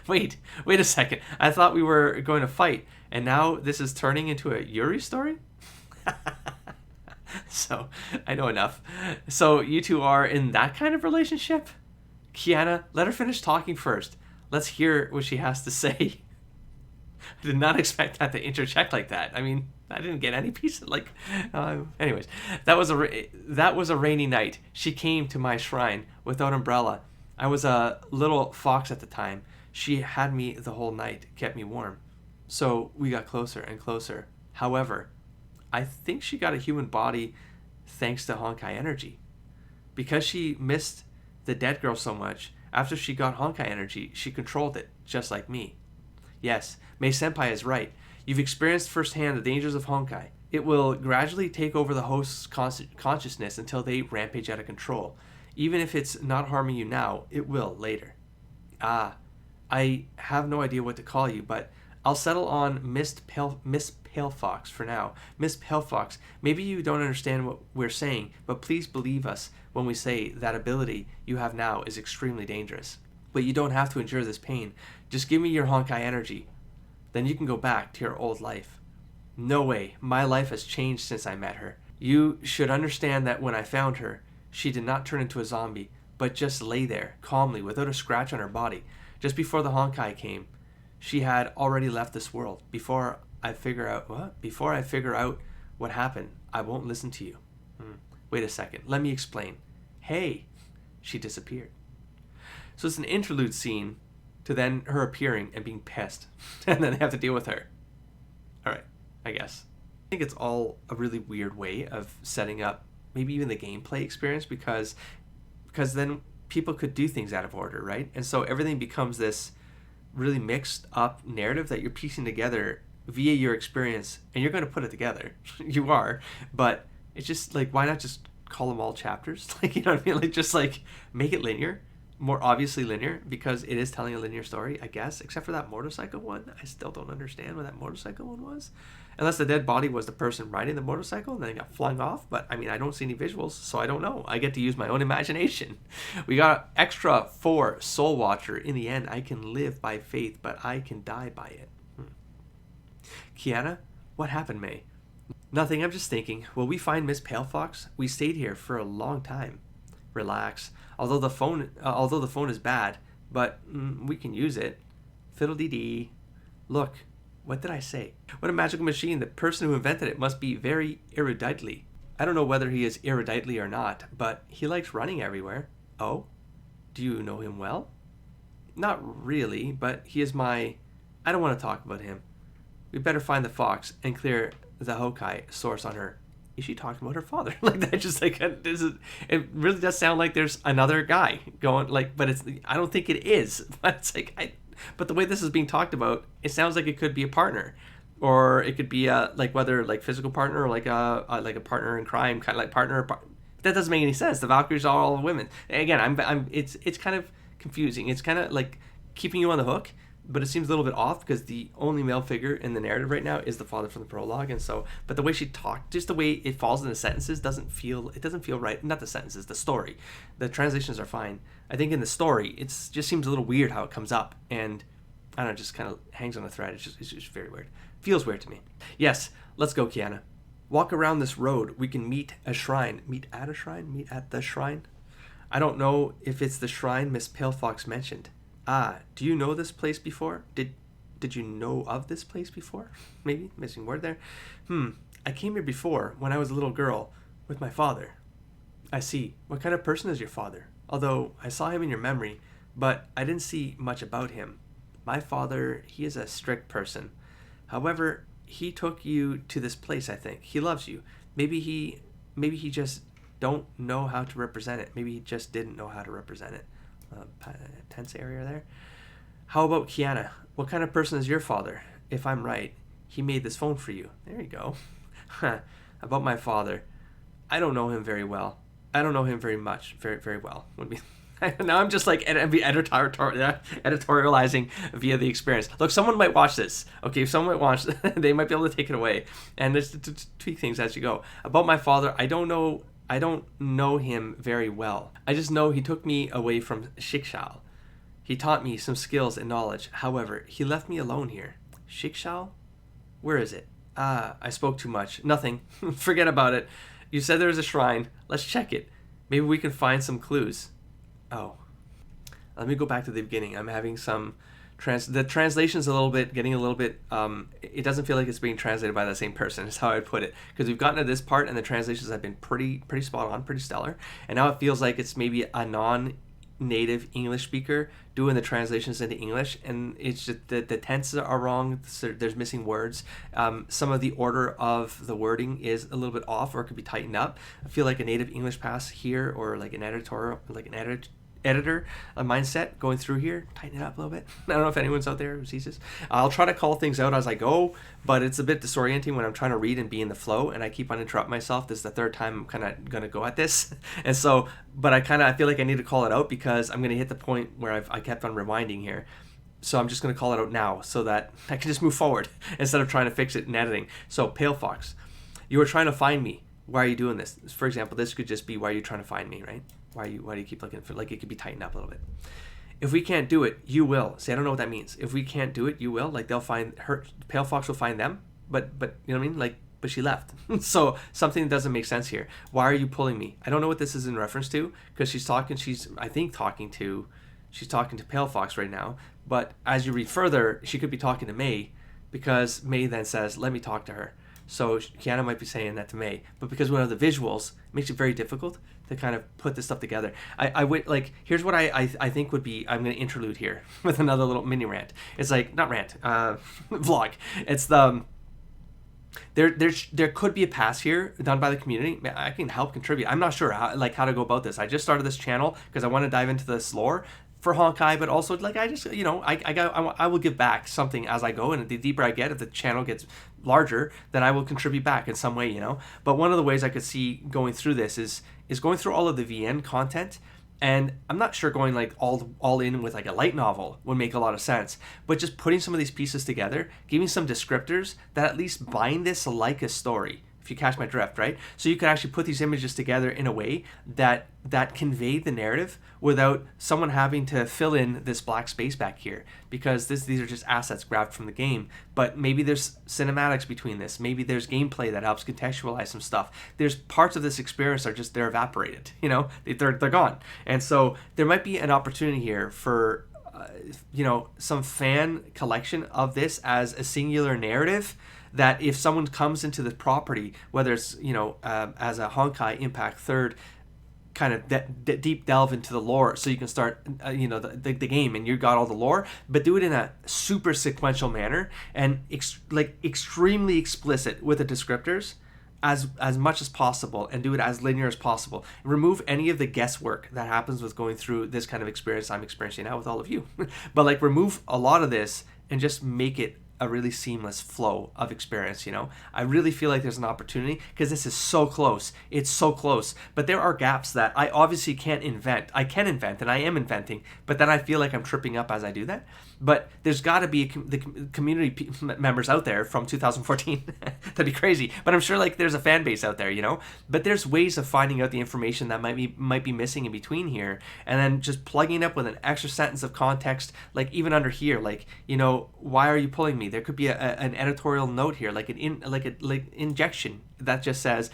S1: Wait a second. I thought we were going to fight, and now this is turning into a Yuri story? So, I know enough. So, you two are in that kind of relationship? Kiana, let her finish talking first. Let's hear what she has to say. I did not expect that to interject like that. I mean, I didn't get any piece of, anyways. That was a rainy night. She came to my shrine without umbrella. I was a little fox at the time. She had me the whole night, kept me warm. So we got closer and closer. However, I think she got a human body thanks to Honkai energy. Because she missed the dead girl so much, after she got Honkai energy, she controlled it, just like me. Yes, Mei Senpai is right. You've experienced firsthand the dangers of Honkai. It will gradually take over the host's consciousness until they rampage out of control. Even if it's not harming you now, it will later. I have no idea what to call you, but I'll settle on Miss Pale Fox for now. Miss Pale Fox, maybe you don't understand what we're saying, but please believe us when we say that ability you have now is extremely dangerous. But you don't have to endure this pain. Just give me your Honkai energy. Then you can go back to your old life. No way. My life has changed since I met her. You should understand that when I found her, she did not turn into a zombie, but just lay there, calmly, without a scratch on her body. Just before the Honkai came, she had already left this world. Before I figure out what happened, I won't listen to you. Wait a second. Let me explain. Hey, she disappeared. So it's an interlude scene to then her appearing and being pissed. And then they have to deal with her. Alright, I guess. I think it's all a really weird way of setting up maybe even the gameplay experience because then people could do things out of order, right? And so everything becomes this really mixed up narrative that you're piecing together via your experience, and you're going to put it together. You are, but it's just like, why not just call them all chapters? Like, you know what I mean? Like, just like make it linear, more obviously linear, because it is telling a linear story, I guess, except for that motorcycle one. I still don't understand what that motorcycle one was, unless the dead body was the person riding the motorcycle and then it got flung off. But I mean, I don't see any visuals, so I don't know. I get to use my own imagination. We got extra 4 Soul Watcher. In the end, I can live by faith, but I can die by it. Kiana, what happened, Mei? Nothing, I'm just thinking. Will we find Miss Pale Fox? We stayed here for a long time. Relax. Although the phone is bad, but we can use it. Fiddle-dee-dee. Look, what did I say? What a magical machine. The person who invented it must be very eruditely. I don't know whether he is eruditely or not, but he likes running everywhere. Oh? Do you know him well? Not really, but he is my I don't want to talk about him. We better find the fox and clear the Honkai source on her. Is she talking about her father? Like that, just like this is. It really does sound like there's another guy going like, but it's. I don't think it is. But it's like But the way this is being talked about, it sounds like it could be a partner, or it could be a like whether like physical partner or like a partner in crime, kind of like partner. That doesn't make any sense. The Valkyries are all women. And again, It's kind of confusing. It's kind of like keeping you on the hook, but it seems a little bit off because the only male figure in the narrative right now is the father from the prologue, and so. But the way she talked, just the way it falls in the sentences, doesn't feel right. Not the sentences, the story. The translations are fine. I think in the story, it just seems a little weird how it comes up, and I don't know, just kind of hangs on a thread. It's just very weird. Feels weird to me. Yes, let's go, Kiana. Walk around this road. We can meet a shrine. Meet at a shrine? Meet at the shrine? I don't know if it's the shrine Miss Palefox mentioned. Ah, do you know this place before? Did you know of this place before? Maybe, missing word there. I came here before when I was a little girl with my father. I see. What kind of person is your father? Although I saw him in your memory, but I didn't see much about him. My father, he is a strict person. However, he took you to this place, I think. He loves you. Maybe he just don't know how to represent it. Maybe he just didn't know how to represent it. Tense area there. How about Kiana? What kind of person is your father? If I'm right, he made this phone for you. There you go. About my father, I don't know him very well. I don't know him very much, very well. Now I'm just like editorializing via the experience. Look, someone might watch this. Okay, if someone might watch, they might be able to take it away and just to tweak things as you go. About my father, I don't know him very well. I just know he took me away from Shikshal. He taught me some skills and knowledge. However, he left me alone here. Shikshal? Where is it? I spoke too much. Nothing. Forget about it. You said there was a shrine. Let's check it. Maybe we can find some clues. Oh. Let me go back to the beginning. I'm having some... the translation's getting a little bit... it doesn't feel like it's being translated by the same person, is how I'd put it. Because we've gotten to this part and the translations have been pretty spot on, pretty stellar. And now it feels like it's maybe a non-native English speaker doing the translations into English. And it's just the tenses are wrong. So there's missing words. Some of the order of the wording is a little bit off, or it could be tightened up. I feel like a native English pass here, or like an editor a mindset going through here, tighten it up a little bit. I don't know if anyone's out there who sees this. I'll try to call things out as I go, but it's a bit disorienting when I'm trying to read and be in the flow, and I keep on interrupting myself. This is the third time I'm kind of going to go at this, and so, but I feel like I need to call it out because I'm going to hit the point where I kept on rewinding here. So I'm just going to call it out now so that I can just move forward instead of trying to fix it in editing. So Pale Fox, you were trying to find me. Why are you doing this? For example, this could just be, why are you trying to find me, right? Why do you keep looking for, like, it could be tightened up a little bit. If we can't do it, you will. See, I don't know what that means. If we can't do it, you will. Like, they'll find her, Pale Fox will find them, but you know what I mean? Like, but she left. So something doesn't make sense here. Why are you pulling me? I don't know what this is in reference to, because she's talking to Pale Fox right now, but as you read further, she could be talking to Mei, because Mei then says, let me talk to her. So Kiana might be saying that to Mei, but because we have the visuals, it makes it very difficult to kind of put this stuff together. I would like, here's what I think would be, I'm going to interlude here with another little mini rant. It's like, not rant, vlog. It's the, there could be a pass here done by the community. I can help contribute. I'm not sure how to go about this. I just started this channel because I want to dive into this lore for Honkai, but also like I will give back something as I go, and the deeper I get, if the channel gets larger, then I will contribute back in some way, But one of the ways I could see going through this is going through all of the VN content, and I'm not sure going like all in with like a light novel would make a lot of sense, but just putting some of these pieces together, giving some descriptors that at least bind this like a story. If you catch my drift, right? So you can actually put these images together in a way that convey the narrative without someone having to fill in this black space back here, because these are just assets grabbed from the game. But maybe there's cinematics between this. Maybe there's gameplay that helps contextualize some stuff. There's parts of this experience they're evaporated. They're gone. And so there might be an opportunity here for some fan collection of this as a singular narrative, that if someone comes into the property, whether it's as a Honkai Impact 3rd kind of deep delve into the lore so you can start the game and you got all the lore, but do it in a super sequential manner and extremely explicit with the descriptors as much as possible, and do it as linear as possible. Remove any of the guesswork that happens with going through this kind of experience I'm experiencing now with all of you. But like remove a lot of this and just make it a really seamless flow of experience, you know? I really feel like there's an opportunity because this is so close. It's so close. But there are gaps that I obviously can't invent. I can invent and I am inventing, but then I feel like I'm tripping up as I do that. But there's got to be the community members out there from 2014. That'd be crazy. But I'm sure like there's a fan base out there, you know? But there's ways of finding out the information that might be missing in between here, and then just plugging it up with an extra sentence of context, like even under here, like, you know, why are you pulling me? There could be an editorial note here, like an injection that just says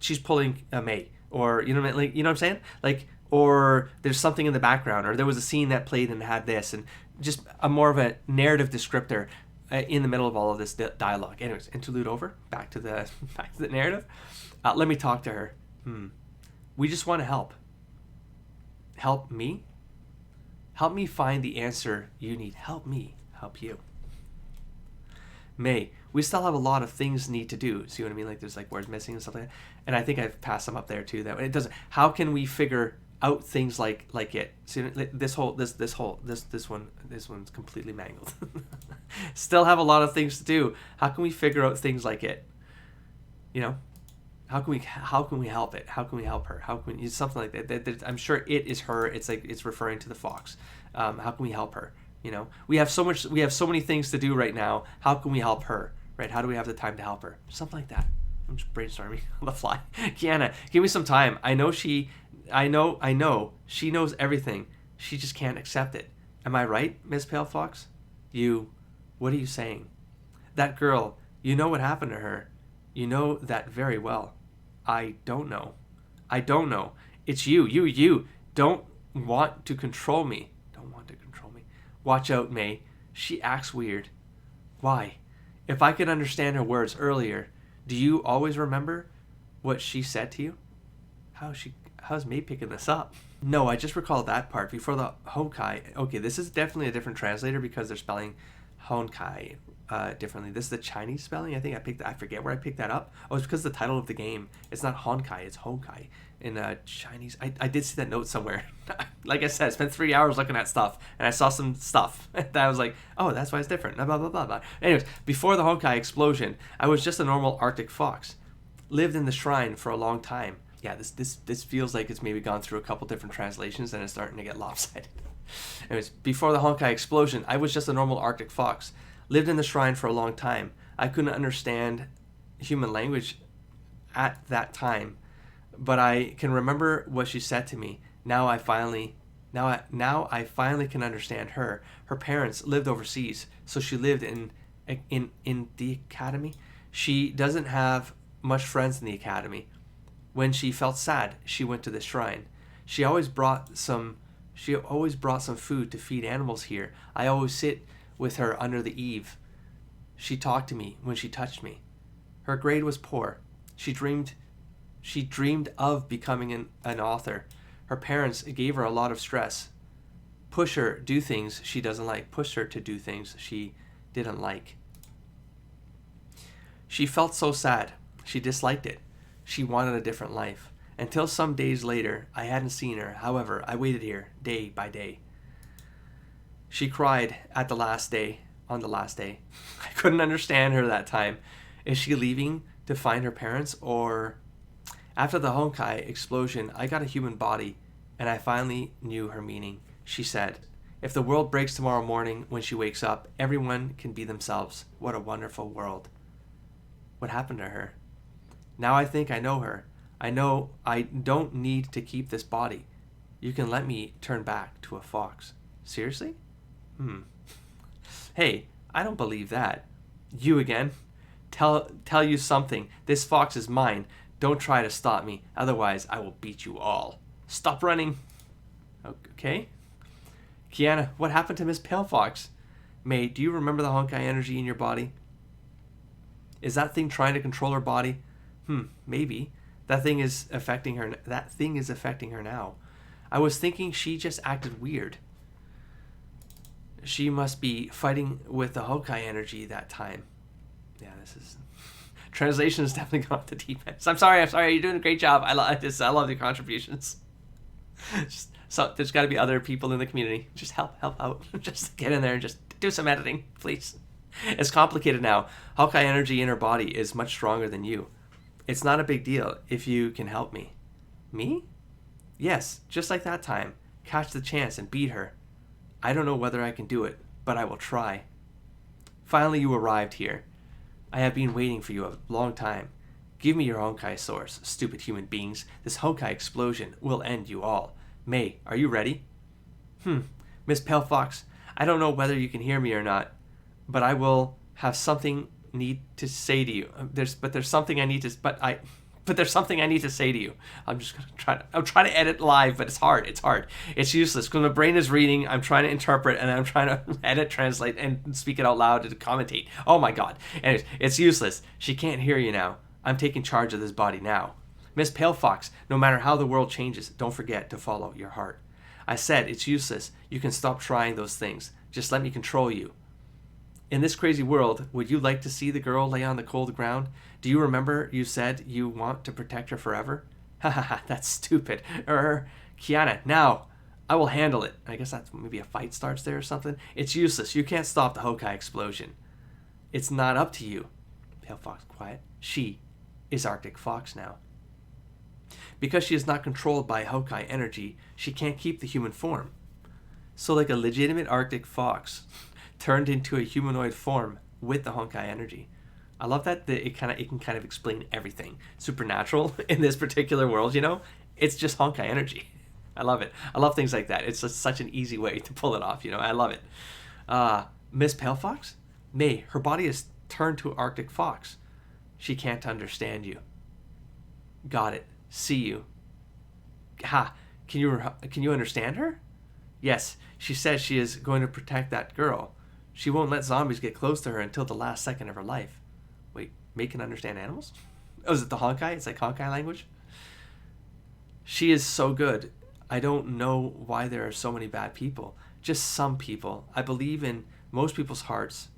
S1: she's pulling Mei, or you know what I'm saying, like, or there's something in the background, or there was a scene that played and had this, and just a more of a narrative descriptor in the middle of all of this dialogue. Anyways, interlude over. Back to the narrative. Let me talk to her. We just want to help. Help me? Help me find the answer you need. Help me help you. Mei, we still have a lot of things need to do. See what I mean? Like there's like words missing and stuff like that. And I think I've passed them up there too. That it doesn't. How can we figure out things like it? See, this one's completely mangled. Still have a lot of things to do. How can we figure out things like it? You know, how can we help it? How can we help her? How can we, something like that? I'm sure it is her. It's like it's referring to the fox. How can we help her? You know, we have so many things to do right now. How can we help her? Right? How do we have the time to help her? Something like that. I'm just brainstorming on the fly. Kiana, give me some time. I know she knows everything. She just can't accept it. Am I right, Miss Pale Fox? What are you saying? That girl, you know what happened to her. You know that very well. I don't know. It's you. Don't want to control me. Watch out, Mei. She acts weird. Why? If I could understand her words earlier, do you always remember what she said to you? How's Mei picking this up? No, I just recall that part before the Honkai. Okay, this is definitely a different translator because they're spelling Honkai differently. This is the Chinese spelling. I think I forget where I picked that up. Oh, it's because the title of the game. It's not Honkai, it's Honkai in Chinese. I did see that note somewhere. Like I said, I spent 3 hours looking at stuff, and I saw some stuff that I was like, oh, that's why it's different. Blah, blah, blah, blah. Anyways, before the Honkai explosion, I was just a normal Arctic fox. Lived in the shrine for a long time. Yeah, this feels like it's maybe gone through a couple different translations and it's starting to get lopsided. Anyways, before the Honkai explosion, I was just a normal Arctic fox. Lived in the shrine for a long time. I couldn't understand human language at that time, but I can remember what she said to me. Now I finally can understand her. Her parents lived overseas, so she lived in the academy. She doesn't have much friends in the academy. When she felt sad, she went to the shrine. She always brought some food to feed animals here. I always sit with her under the eave. She talked to me when she touched me. Her grade was poor. She dreamed of becoming an author. Her parents gave her a lot of stress. Push her do things she doesn't like. Push her to do things she didn't like. She felt so sad. She disliked it. She wanted a different life. Until some days later, I hadn't seen her. However, I waited here day by day. She cried on the last day. I couldn't understand her that time. Is she leaving to find her parents, or... After the Honkai explosion, I got a human body, and I finally knew her meaning. She said, if the world breaks tomorrow morning when she wakes up, everyone can be themselves. What a wonderful world. What happened to her? Now I think I know her. I know I don't need to keep this body. You can let me turn back to a fox. Seriously? Hey, I don't believe that. You again? Tell you something. This fox is mine. Don't try to stop me. Otherwise, I will beat you all. Stop running. Okay. Kiana, what happened to Miss Pale Fox? Mei, do you remember the Honkai energy in your body? Is that thing trying to control her body? Maybe. That thing is affecting her. That thing is affecting her now. I was thinking she just acted weird. She must be fighting with the Honkai energy that time. Yeah, this is... Translation is definitely gone off the deep end. I'm sorry. You're doing a great job. I love this. I love the contributions. So there's got to be other people in the community. Just help out. Just get in there and just do some editing, please. It's complicated now. Honkai energy in her body is much stronger than you. It's not a big deal if you can help me. Me? Yes, just like that time. Catch the chance and beat her. I don't know whether I can do it, but I will try. Finally, you arrived here. I have been waiting for you a long time. Give me your Honkai source, stupid human beings. This Honkai explosion will end you all. Mei, are you ready? Miss Pale Fox, I don't know whether you can hear me or not, but I will have something need to say to you. There's something I need to say to you. I'm trying to edit live, but it's hard. It's useless because my brain is reading. I'm trying to interpret, and I'm trying to edit, translate, and speak it out loud to commentate. Oh my god. Anyways, it's useless. She can't hear you now. I'm taking charge of this body now. Miss Pale Fox, no matter how the world changes, don't forget to follow your heart. I said it's useless. You can stop trying those things. Just let me control you. In this crazy world, would you like to see the girl lay on the cold ground? Do you remember you said you want to protect her forever? Ha, that's stupid. Kiana, now. I will handle it. I guess that's maybe a fight starts there or something. It's useless. You can't stop the Honkai explosion. It's not up to you. Pale Fox, quiet. She is Arctic Fox now. Because she is not controlled by Honkai energy, she can't keep the human form. So like a legitimate Arctic Fox turned into a humanoid form with the Honkai energy. I love that it can kind of explain everything supernatural in this particular world, you know? It's just Honkai energy. I love it. I love things like that. It's just such an easy way to pull it off, you know? I love it. Miss Pale Fox? Mei, her body is turned to Arctic Fox. She can't understand you. Got it. See you. Ha. Can you understand her? Yes. She says she is going to protect that girl. She won't let zombies get close to her until the last second of her life. Wait, Mei can understand animals? Oh, is it the Honkai? It's like Honkai language? She is so good. I don't know why there are so many bad people. Just some people. I believe in most people's hearts.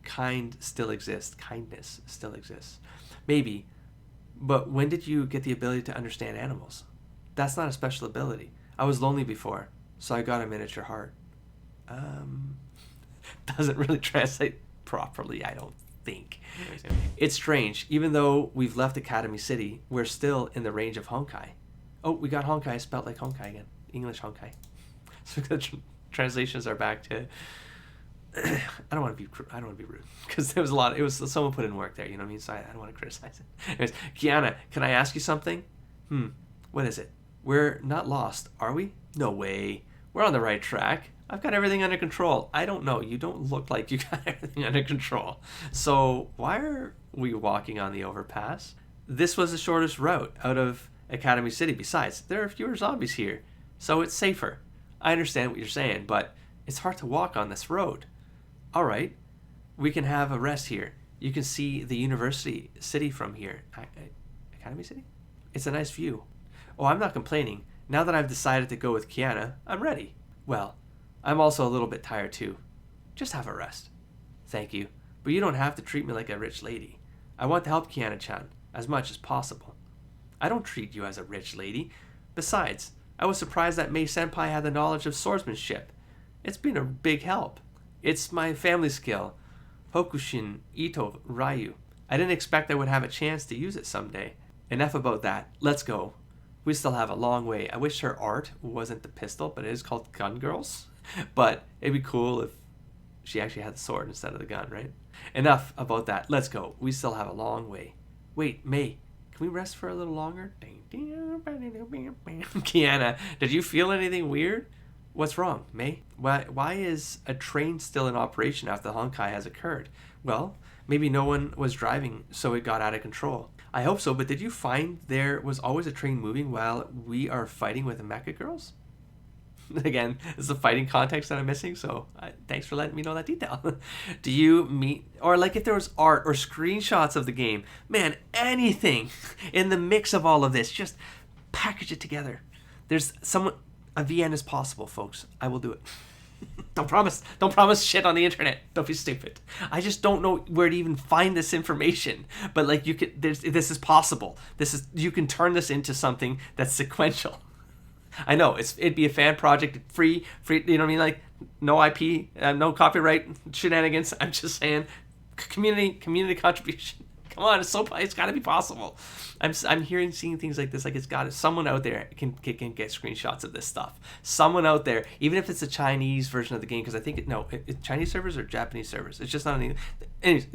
S1: Kindness still exists. Maybe. But when did you get the ability to understand animals? That's not a special ability. I was lonely before, so I got a miniature heart. Doesn't really translate properly, I don't think. It's strange. Even though we've left Academy City, we're still in the range of Honkai. Oh, we got Honkai spelled like Honkai again. English Honkai. So the translations are back to... I don't want to be rude because there was a lot. It was someone put in work there, you know what I mean? So I don't want to criticize it. Anyways, Kiana, can I ask you something? What is it? We're not lost, are we? No way. We're on the right track. I've got everything under control. I don't know. You don't look like you got everything under control. So why are we walking on the overpass? This was the shortest route out of Academy City. Besides, there are fewer zombies here, so it's safer. I understand what you're saying, but it's hard to walk on this road. All right, we can have a rest here. You can see the university city from here. Academy City? It's a nice view. Oh, I'm not complaining. Now that I've decided to go with Kiana, I'm ready. Well, I'm also a little bit tired too. Just have a rest. Thank you, but you don't have to treat me like a rich lady. I want to help Kiana-chan as much as possible. I don't treat you as a rich lady. Besides, I was surprised that Mei-senpai had the knowledge of swordsmanship. It's been a big help. It's my family skill. Hokushin Ito Ryu. I didn't expect I would have a chance to use it someday. Enough about that. Let's go. We still have a long way. I wish her art wasn't the pistol, but it is called Gun Girls. But it'd be cool if she actually had the sword instead of the gun, right? Enough about that. Let's go. We still have a long way. Wait, Mei, can we rest for a little longer? Kiana, did you feel anything weird? What's wrong, Mei? Why is a train still in operation after the Honkai has occurred? Well, maybe no one was driving, so it got out of control. I hope so, but did you find there was always a train moving while we are fighting with the mecha girls? Again, it's the fighting context that I'm missing, so thanks for letting me know that detail. Do you meet, or like if there was art or screenshots of the game, man, anything in the mix of all of this, just package it together. There's someone, a VN is possible, folks. I will do it. Don't promise shit on the internet. Don't be stupid. I just don't know where to even find this information. But like you could, this is possible. You can turn this into something that's sequential. I know it'd be a fan project, free. You know what I mean? Like no IP, no copyright shenanigans. I'm just saying, community contribution. Come on, it's got to be possible. I'm seeing things like this. Like someone out there can get screenshots of this stuff. Someone out there, even if it's a Chinese version of the game, because I think it's Chinese servers or Japanese servers. It's just not any. Anyways,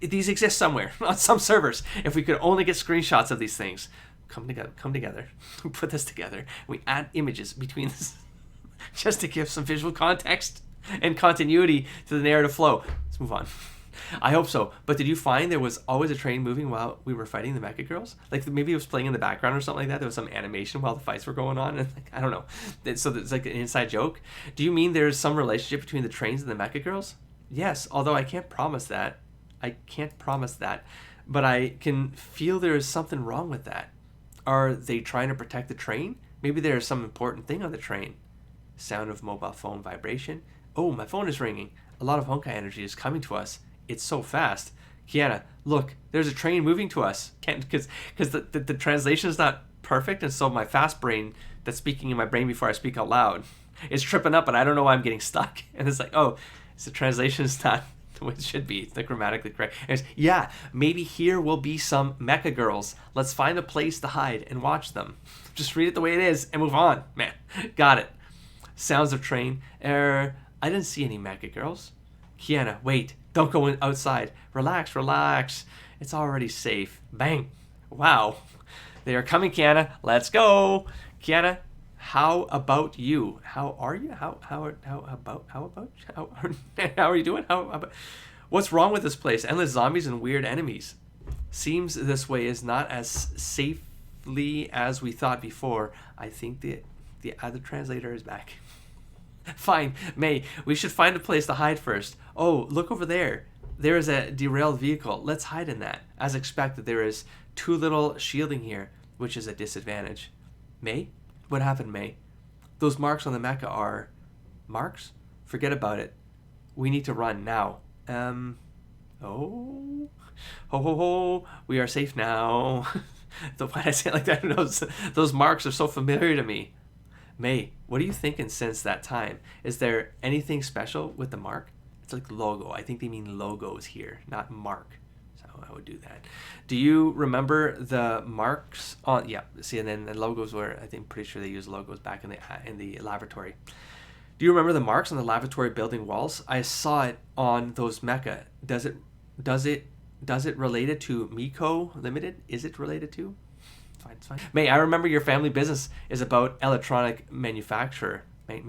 S1: these exist somewhere on some servers. If we could only get screenshots of these things. Come together, put this together. We add images between this just to give some visual context and continuity to the narrative flow. Let's move on. I hope so. But did you find there was always a train moving while we were fighting the mecha girls? Like maybe it was playing in the background or something like that. There was some animation while the fights were going on. And I don't know. So it's like an inside joke. Do you mean there's some relationship between the trains and the mecha girls? Yes, although I can't promise that. But I can feel there is something wrong with that. Are they trying to protect the train? Maybe there's some important thing on the train. Sound of mobile phone vibration. Oh, my phone is ringing. A lot of Honkai energy is coming to us. It's so fast. Kiana, look, there's a train moving to us. Because the translation is not perfect, and so my fast brain that's speaking in my brain before I speak out loud is tripping up, and I don't know why I'm getting stuck. And it's like, oh, the translation is not the way it should be. It's not grammatically correct. And yeah, maybe here will be some mecha girls. Let's find a place to hide and watch them. Just read it the way it is and move on. Man, got it. Sounds of train. I didn't see any mecha girls. Kiana, wait. Don't go outside. Relax. It's already safe. Bang. Wow. They are coming, Kiana. Let's go. Kiana, how about you? How are you? How are you doing? What's wrong with this place? Endless zombies and weird enemies. Seems this way is not as safely as we thought before. I think the other translator is back. Fine, Mei, we should find a place to hide first. Oh, look over there. There is a derailed vehicle. Let's hide in that. As expected, there is too little shielding here, which is a disadvantage. Mei? What happened, Mei? Those marks on the mecha are... Marks? Forget about it. We need to run now. Oh? Ho. We are safe now. Why did I say it like that? Those marks are so familiar to me. Mei, what are you thinking since that time? Is there anything special with the mark? It's like logo. I think they mean logos here, not mark. So I would do that. Do you remember the marks on? Yeah. See, and then the logos were. I think pretty sure they used logos back in the lavatory. Do you remember the marks on the lavatory building walls? I saw it on those mecha. Does it related to miHoYo Limited? Is it related to? It's fine. Mei, I remember your family business is about electronic manufacturing. I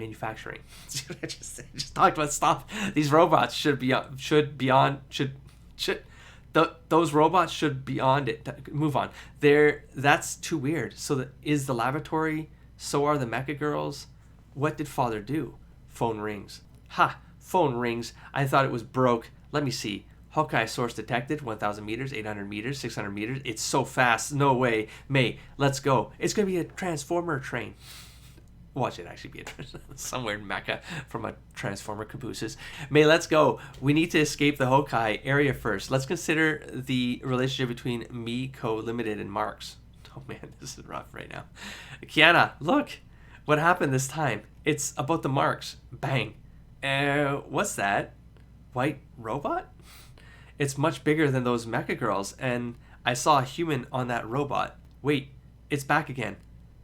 S1: just talked about stuff. These robots those robots should beyond it. Move on. That's too weird. So is the lavatory? So are the mecha girls. What did father do? Phone rings. Ha! Phone rings. I thought it was broke. Let me see. Honkai source detected, 1,000 meters, 800 meters, 600 meters. It's so fast. No way. Mei, let's go. It's going to be a transformer train. Watch it actually be somewhere in Mecha from a transformer cabooses. Mei, let's go. We need to escape the Honkai area first. Let's consider the relationship between miHoYo Limited and Marks. Oh man, this is rough right now. Kiana, look. What happened this time? It's about the marks. Bang. What's that? White robot? It's much bigger than those mecha girls, and I saw a human on that robot. Wait, it's back again.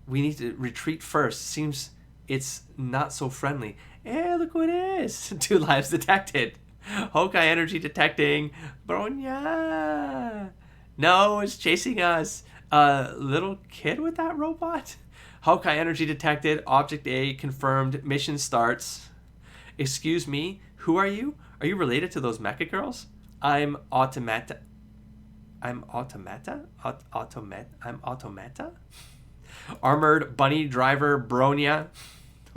S1: We need to retreat first. Seems it's not so friendly. Look who it is. 2 lives detected. Honkai energy detecting. Bronya. No, it's chasing us. Little kid with that robot? Honkai energy detected. Object A confirmed. Mission starts. Excuse me, who are you? Are you related to those mecha girls? I'm Automata. Armored bunny driver Bronya.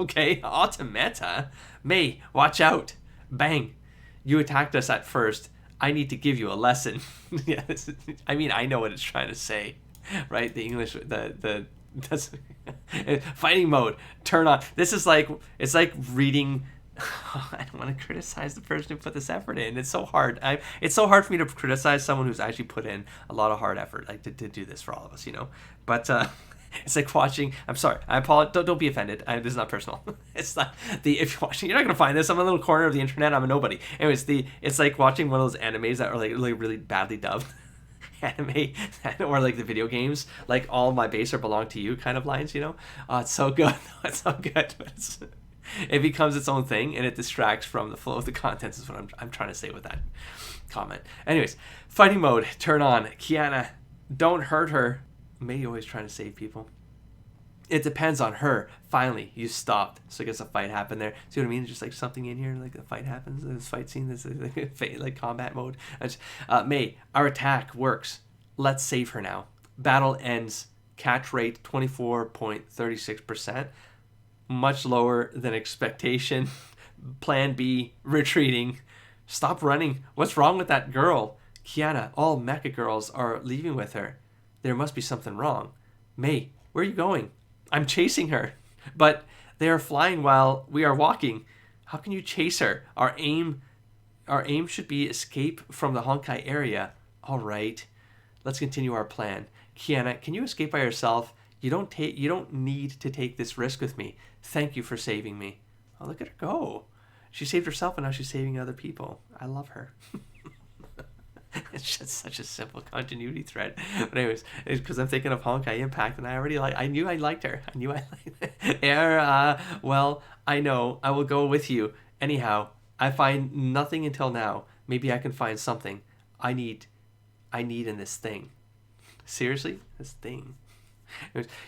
S1: Okay, automata. Mei, watch out. Bang. You attacked us at first. I need to give you a lesson. Yeah, I mean, I know what it's trying to say, right? The English, that's fighting mode. Turn on. This is like, it's like reading. I don't want to criticize the person who put this effort in. It's so hard. It's so hard for me to criticize someone who's actually put in a lot of hard effort, like to do this for all of us, you know. But it's like watching. I'm sorry. I apologize. Don't be offended. This is not personal. It's not if you're watching. You're not gonna find this. I'm in a little corner of the internet. I'm a nobody. Anyways, it's like watching one of those animes that are like really badly dubbed anime, or like the video games, like all my base are belong to you kind of lines. You know. It's so good. It's so good. But it becomes its own thing, and it distracts from the flow of the contents. Is what I'm trying to say with that comment. Anyways, fighting mode. Turn on. Kiana, don't hurt her. Mei always trying to save people. It depends on her. Finally, you stopped. So I guess a fight happened there. See what I mean? Just like something in here, like a fight happens. This fight scene, this like combat mode. Mei, our attack works. Let's save her now. Battle ends. Catch rate 24.36%. Much lower than expectation. Plan B, retreating. Stop running. What's wrong with that girl? Kiana, all mecha girls are leaving with her. There must be something wrong. Mei, where are you going? I'm chasing her. But they are flying while we are walking. How can you chase her? Our aim should be escape from the Honkai area. All right. Let's continue our plan. Kiana, can you escape by yourself? You don't need to take this risk with me. Thank you for saving me. Oh, look at her go. She saved herself and now she's saving other people. I love her. It's just such a simple continuity thread. But anyways, it's because I'm thinking of Honkai Impact, and I knew I liked her. I knew I liked her. Well, I know. I will go with you. Anyhow, I find nothing until now. Maybe I can find something I need in this thing. Seriously? This thing.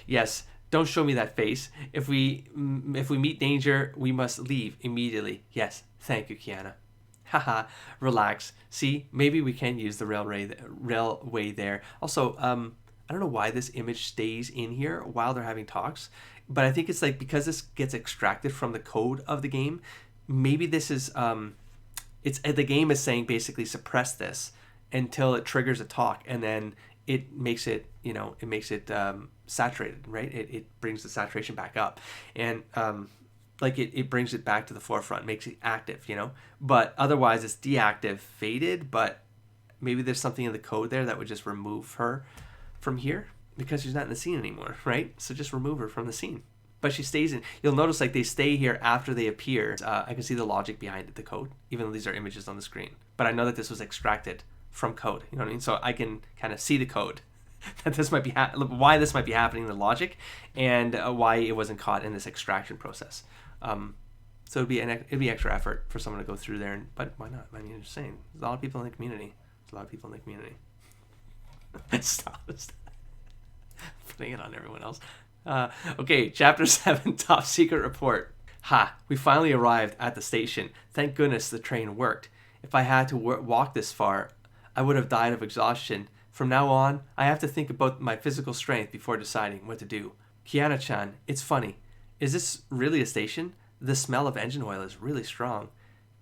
S1: Yes, don't show me that face. If we meet danger, we must leave immediately. Yes, thank you, Kiana. Haha, relax. See, maybe we can use the railway there. Also, I don't know why this image stays in here while they're having talks, but I think it's like because this gets extracted from the code of the game. Maybe this is the game is saying basically suppress this until it triggers a talk, and then it makes it saturated, right? It brings the saturation back up, and like it brings it back to the forefront, makes it active, but otherwise it's deactivated. But maybe there's something in the code there that would just remove her from here because she's not in the scene anymore, right? So just remove her from the scene. But she stays in. You'll notice like they stay here after they appear. I can see the logic behind it, the code, even though these are images on the screen. But I know that this was extracted from code, you know what I mean? So I can kind of see the code that this might be why this might be happening, the logic, and why it wasn't caught in this extraction process. So it'd be extra effort for someone to go through there, but why not? I mean, I'm just saying, there's a lot of people in the community. Stop putting it on everyone else. Okay, Chapter 7, Top Secret Report. Ha, we finally arrived at the station. Thank goodness the train worked. If I had to walk this far, I would have died of exhaustion. From now on, I have to think about my physical strength before deciding what to do. Kiana-chan, it's funny. Is this really a station? The smell of engine oil is really strong.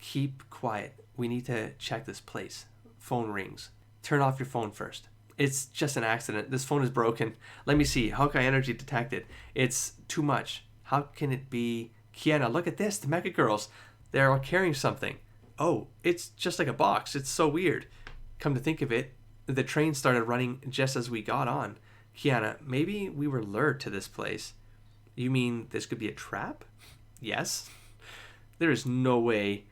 S1: Keep quiet. We need to check this place. Phone rings. Turn off your phone first. It's just an accident. This phone is broken. Let me see. Honkai energy detected. It's too much. How can it be? Kiana, look at this. The mecha girls. They're all carrying something. Oh, it's just like a box. It's so weird. Come to think of it, the train started running just as we got on. Kiana, maybe we were lured to this place. You mean this could be a trap? Yes. There is no way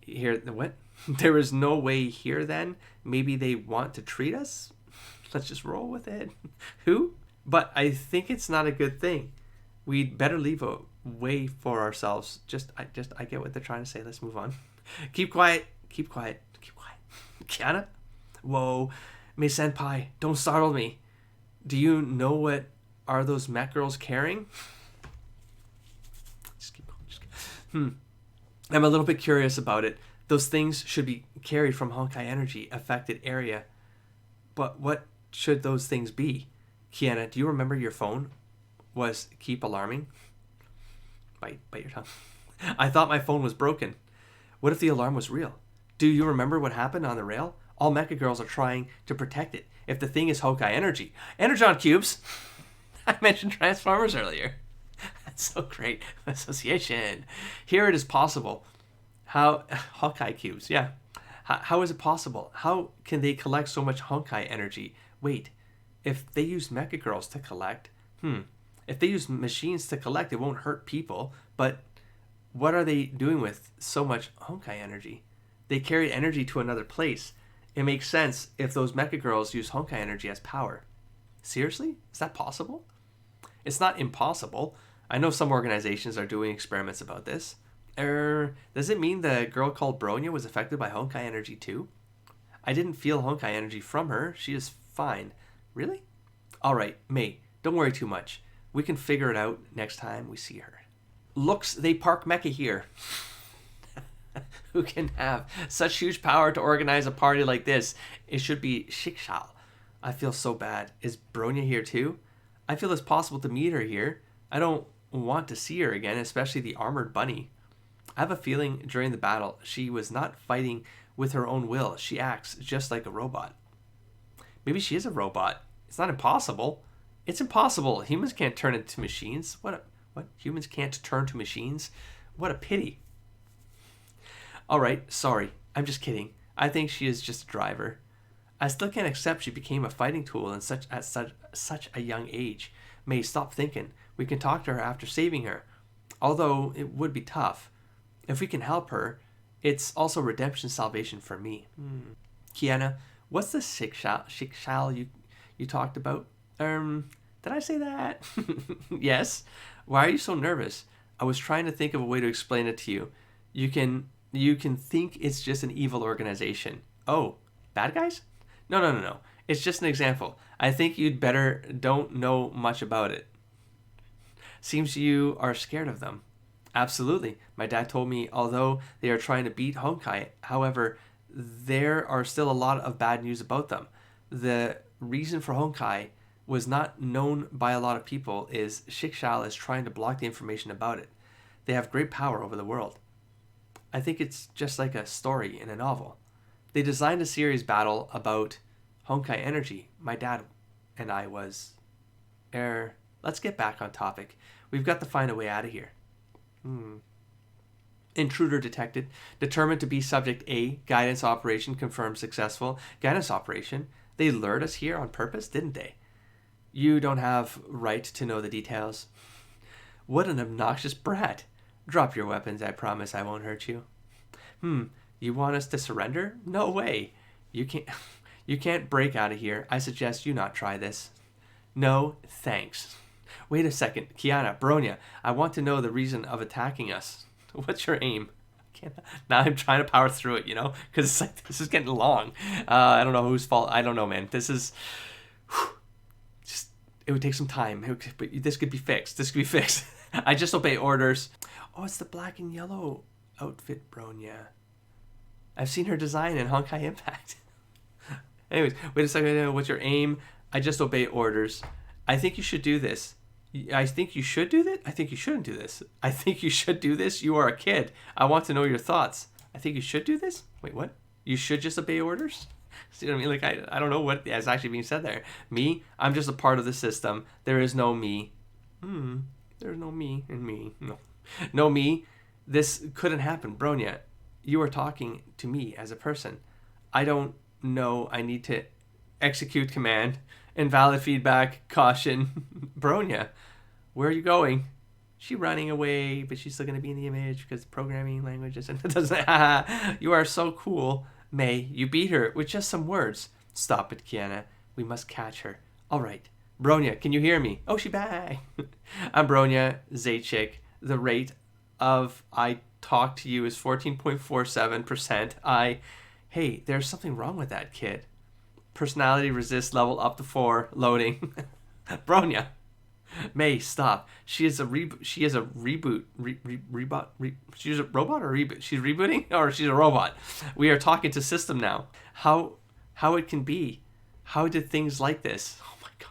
S1: here. What? There is no way here then? Maybe they want to treat us? Let's just roll with it. Who? But I think it's not a good thing. We'd better leave a way for ourselves. I get what they're trying to say. Let's move on. Keep quiet. Keep quiet. Keep quiet. Kiana? Whoa. Mei Senpai, don't startle me. Do you know what are those mech girls carrying? I'm a little bit curious about it. Those things should be carried from Honkai Energy affected area. But what should those things be? Kiana, do you remember your phone was keep alarming? Bite your tongue. I thought my phone was broken. What if the alarm was real? Do you remember what happened on the rail? All mecha girls are trying to protect it. If the thing is Honkai energy. Energon cubes! I mentioned Transformers earlier. That's so great. Association. Here it is possible. How... Honkai cubes, yeah. How is it possible? How can they collect so much Honkai energy? Wait, if they use mecha girls to collect... If they use machines to collect, it won't hurt people. But what are they doing with so much Honkai energy? They carry energy to another place. It makes sense if those mecha girls use Honkai energy as power. Seriously? Is that possible? It's not impossible. I know some organizations are doing experiments about this. Does it mean the girl called Bronya was affected by Honkai energy too? I didn't feel Honkai energy from her. She is fine. Really? Alright, Mei, don't worry too much. We can figure it out next time we see her. Looks, they park mecha here. Who can have such huge power to organize a party like this? It should be Shikshal. I feel so bad. Is Bronya here too? I feel it's possible to meet her here. I don't want to see her again, especially the armored bunny. I have a feeling during the battle, she was not fighting with her own will. She acts just like a robot. Maybe she is a robot. It's not impossible. It's impossible. Humans can't turn into machines. What? Humans can't turn to machines? What a pity. Alright, sorry. I'm just kidding. I think she is just a driver. I still can't accept she became a fighting tool at such a young age. Mei, stop thinking. We can talk to her after saving her. Although it would be tough. If we can help her, it's also redemption salvation for me. Kiana, what's the Shikshal you talked about? Did I say that? Yes. Why are you so nervous? I was trying to think of a way to explain it to you. You can think it's just an evil organization. Oh, bad guys? No. It's just an example. I think you'd better don't know much about it. Seems you are scared of them. Absolutely. My dad told me although they are trying to beat Honkai, however, there are still a lot of bad news about them. The reason for Honkai was not known by a lot of people is Shikshal is trying to block the information about it. They have great power over the world. I think it's just like a story in a novel. They designed a series battle about Honkai energy. My dad and I was... let's get back on topic. We've got to find a way out of here. Intruder detected. Determined to be subject A. Guidance operation confirmed successful. Guidance operation? They lured us here on purpose, didn't they? You don't have right to know the details. What an obnoxious brat. Drop your weapons, I promise I won't hurt you. You want us to surrender? No way. You can't break out of here. I suggest you not try this. No, thanks. Wait a second. Kiana, Bronya, I want to know the reason of attacking us. What's your aim? Now I'm trying to power through it, because it's like, this is getting long. I don't know whose fault. I don't know, man. This is... It would take some time, but this could be fixed. I just obey orders. Oh, it's the black and yellow outfit, Bronya. I've seen her design in Honkai Impact. Anyways, wait a second. What's your aim? I just obey orders. I think you should do this. I think you should do that? I think you shouldn't do this. I think you should do this? You are a kid. I want to know your thoughts. I think you should do this? Wait, what? You should just obey orders? See what I mean? Like, I don't know what is actually being said there. Me? I'm just a part of the system. There is no me. There's no me and me. No me. This couldn't happen. Bronya, you are talking to me as a person. I don't know. I need to execute command. Invalid feedback. Caution. Bronya, where are you going? She's running away, but she's still going to be in the image because programming languages and it doesn't. You are so cool. Mei, you beat her with just some words. Stop it, Kiana. We must catch her. All right. Bronya, can you hear me? Oh, she back. I'm Bronya, Zaychik. The rate of I talk to you is 14.47%. Hey, there's something wrong with that kid. Personality resist level up to 4. Loading. Bronya. Mei, stop. She is a reboot. She's a robot or reboot? She's rebooting or she's a robot. We are talking to system now. How it can be? How did things like this? Oh my god.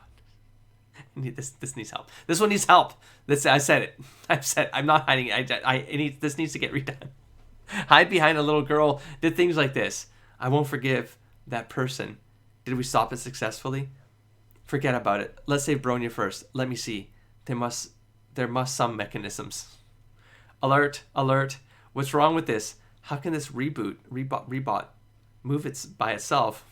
S1: This needs help. This one needs help. I said it. I'm not hiding it. This needs to get redone. Hide behind a little girl. Did things like this. I won't forgive that person. Did we stop it successfully? Forget about it. Let's save Bronya first. Let me see. There must some mechanisms. Alert. What's wrong with this? How can this rebot move it by itself?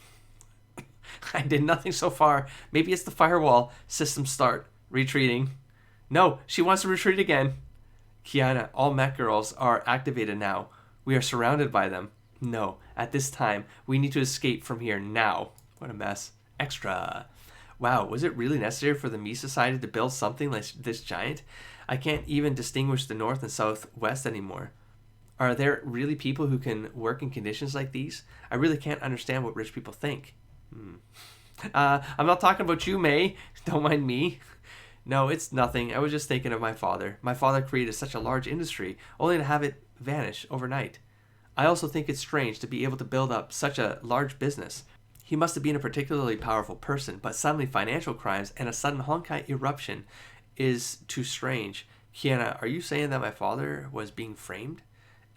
S1: I did nothing so far. Maybe it's the firewall. System start. Retreating. No, she wants to retreat again. Kiana, all mech girls are activated now. We are surrounded by them. No, at this time, we need to escape from here now. What a mess. Extra. Wow, was it really necessary for the Mei Society to build something like this giant? I can't even distinguish the north and southwest anymore. Are there really people who can work in conditions like these? I really can't understand what rich people think. I'm not talking about you, Mei. Don't mind me. No, it's nothing. I was just thinking of my father. My father created such a large industry, only to have it vanish overnight. I also think it's strange to be able to build up such a large business. He must have been a particularly powerful person, but suddenly financial crimes and a sudden Honkai eruption is too strange. Kiana, are you saying that my father was being framed?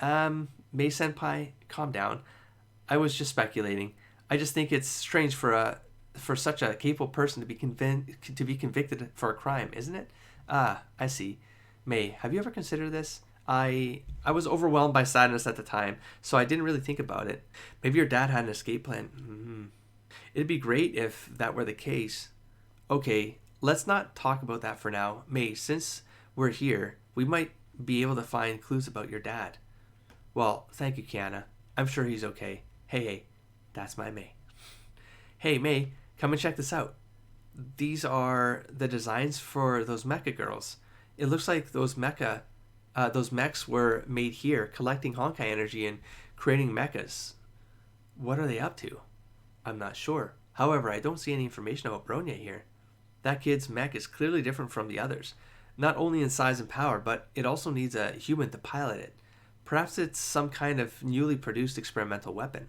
S1: Mei-senpai, calm down. I was just speculating. I just think it's strange for such a capable person to be convicted for a crime, isn't it? Ah, I see. Mei, have you ever considered this? I was overwhelmed by sadness at the time, so I didn't really think about it. Maybe your dad had an escape plan. It'd be great if that were the case. Okay, let's not talk about that for now. Mei, since we're here, we might be able to find clues about your dad. Well, thank you, Kiana. I'm sure he's okay. Hey, that's my Mei. Hey, Mei, come and check this out. These are the designs for those mecha girls. It looks like those mechs were made here, collecting Honkai energy and creating mechas. What are they up to? I'm not sure. However, I don't see any information about Bronya here. That kid's mech is clearly different from the others, not only in size and power, but it also needs a human to pilot it. Perhaps it's some kind of newly produced experimental weapon.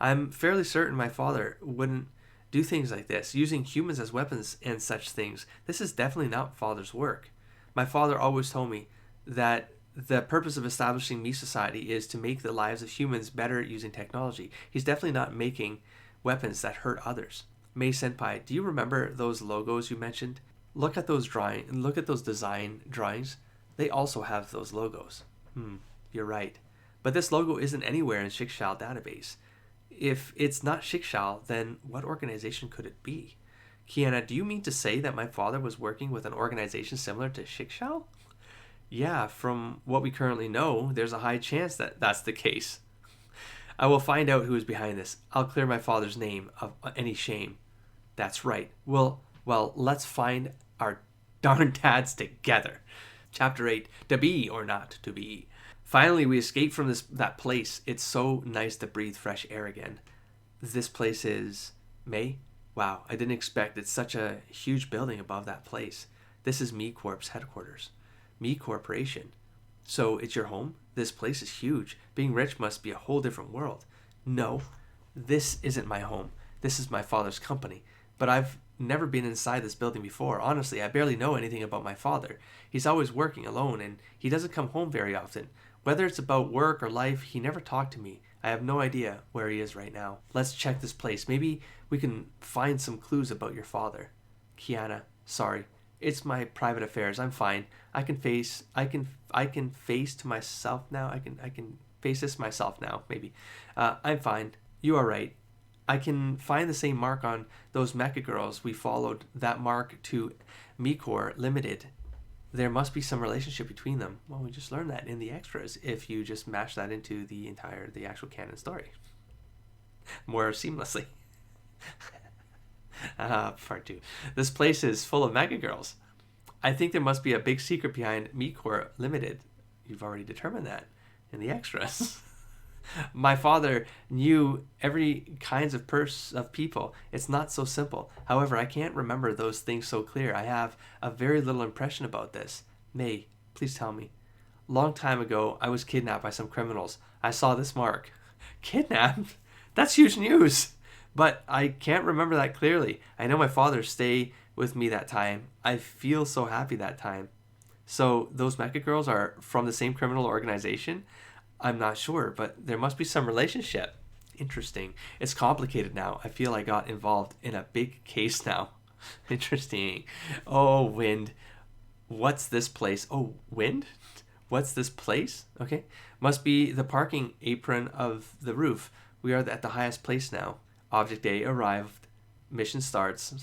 S1: I'm fairly certain my father wouldn't do things like this, using humans as weapons and such things. This is definitely not father's work. My father always told me that the purpose of establishing Mei Society is to make the lives of humans better at using technology. He's definitely not making weapons that hurt others. Mei-senpai, do you remember those logos you mentioned? Look at those design drawings. They also have those logos. You're right. But this logo isn't anywhere in Shikshal database. If it's not Shikshal, then what organization could it be? Kiana, do you mean to say that my father was working with an organization similar to Shikshal? Yeah, from what we currently know, there's a high chance that that's the case. I will find out who is behind this. I'll clear my father's name of any shame. That's right. Well, let's find our darn dads together. Chapter 8, to be or not to be. Finally, we escaped from that place. It's so nice to breathe fresh air again. This place is... Mei? Wow, I didn't expect it's such a huge building above that place. This is Mei Corp's headquarters. Mei Corporation. So it's your home? This place is huge. Being rich must be a whole different world. No, this isn't my home. This is my father's company. But I've never been inside this building before. Honestly, I barely know anything about my father. He's always working alone, and he doesn't come home very often. Whether it's about work or life, he never talked to me. I have no idea where he is right now. Let's check this place. Maybe we can find some clues about your father. Kiana, sorry. It's my private affairs. I'm fine. I can face to myself now. I can face this myself now, maybe. I'm fine. You are right. I can find the same mark on those mecha girls we followed, that mark to Mei-Corp Limited. There must be some relationship between them. Well, we just learned that in the extras if you just mash that into the actual canon story more seamlessly. Part 2. This place is full of mecha girls. I think there must be a big secret behind Mei-Corp Limited. You've already determined that in the extras. My father knew every kinds of people. It's not so simple. However, I can't remember those things so clear. I have a very little impression about this. Mei, please tell me. Long time ago, I was kidnapped by some criminals. I saw this mark. Kidnapped? That's huge news. But I can't remember that clearly. I know my father stayed with me that time. I feel so happy that time. So those mecha girls are from the same criminal organization? I'm not sure, but there must be some relationship. Interesting. It's complicated now. I feel I got involved in a big case now. Interesting. Oh, wind. What's this place? Oh, wind? What's this place? Okay. Must be the parking apron of the roof. We are at the highest place now. Object A arrived. Mission starts.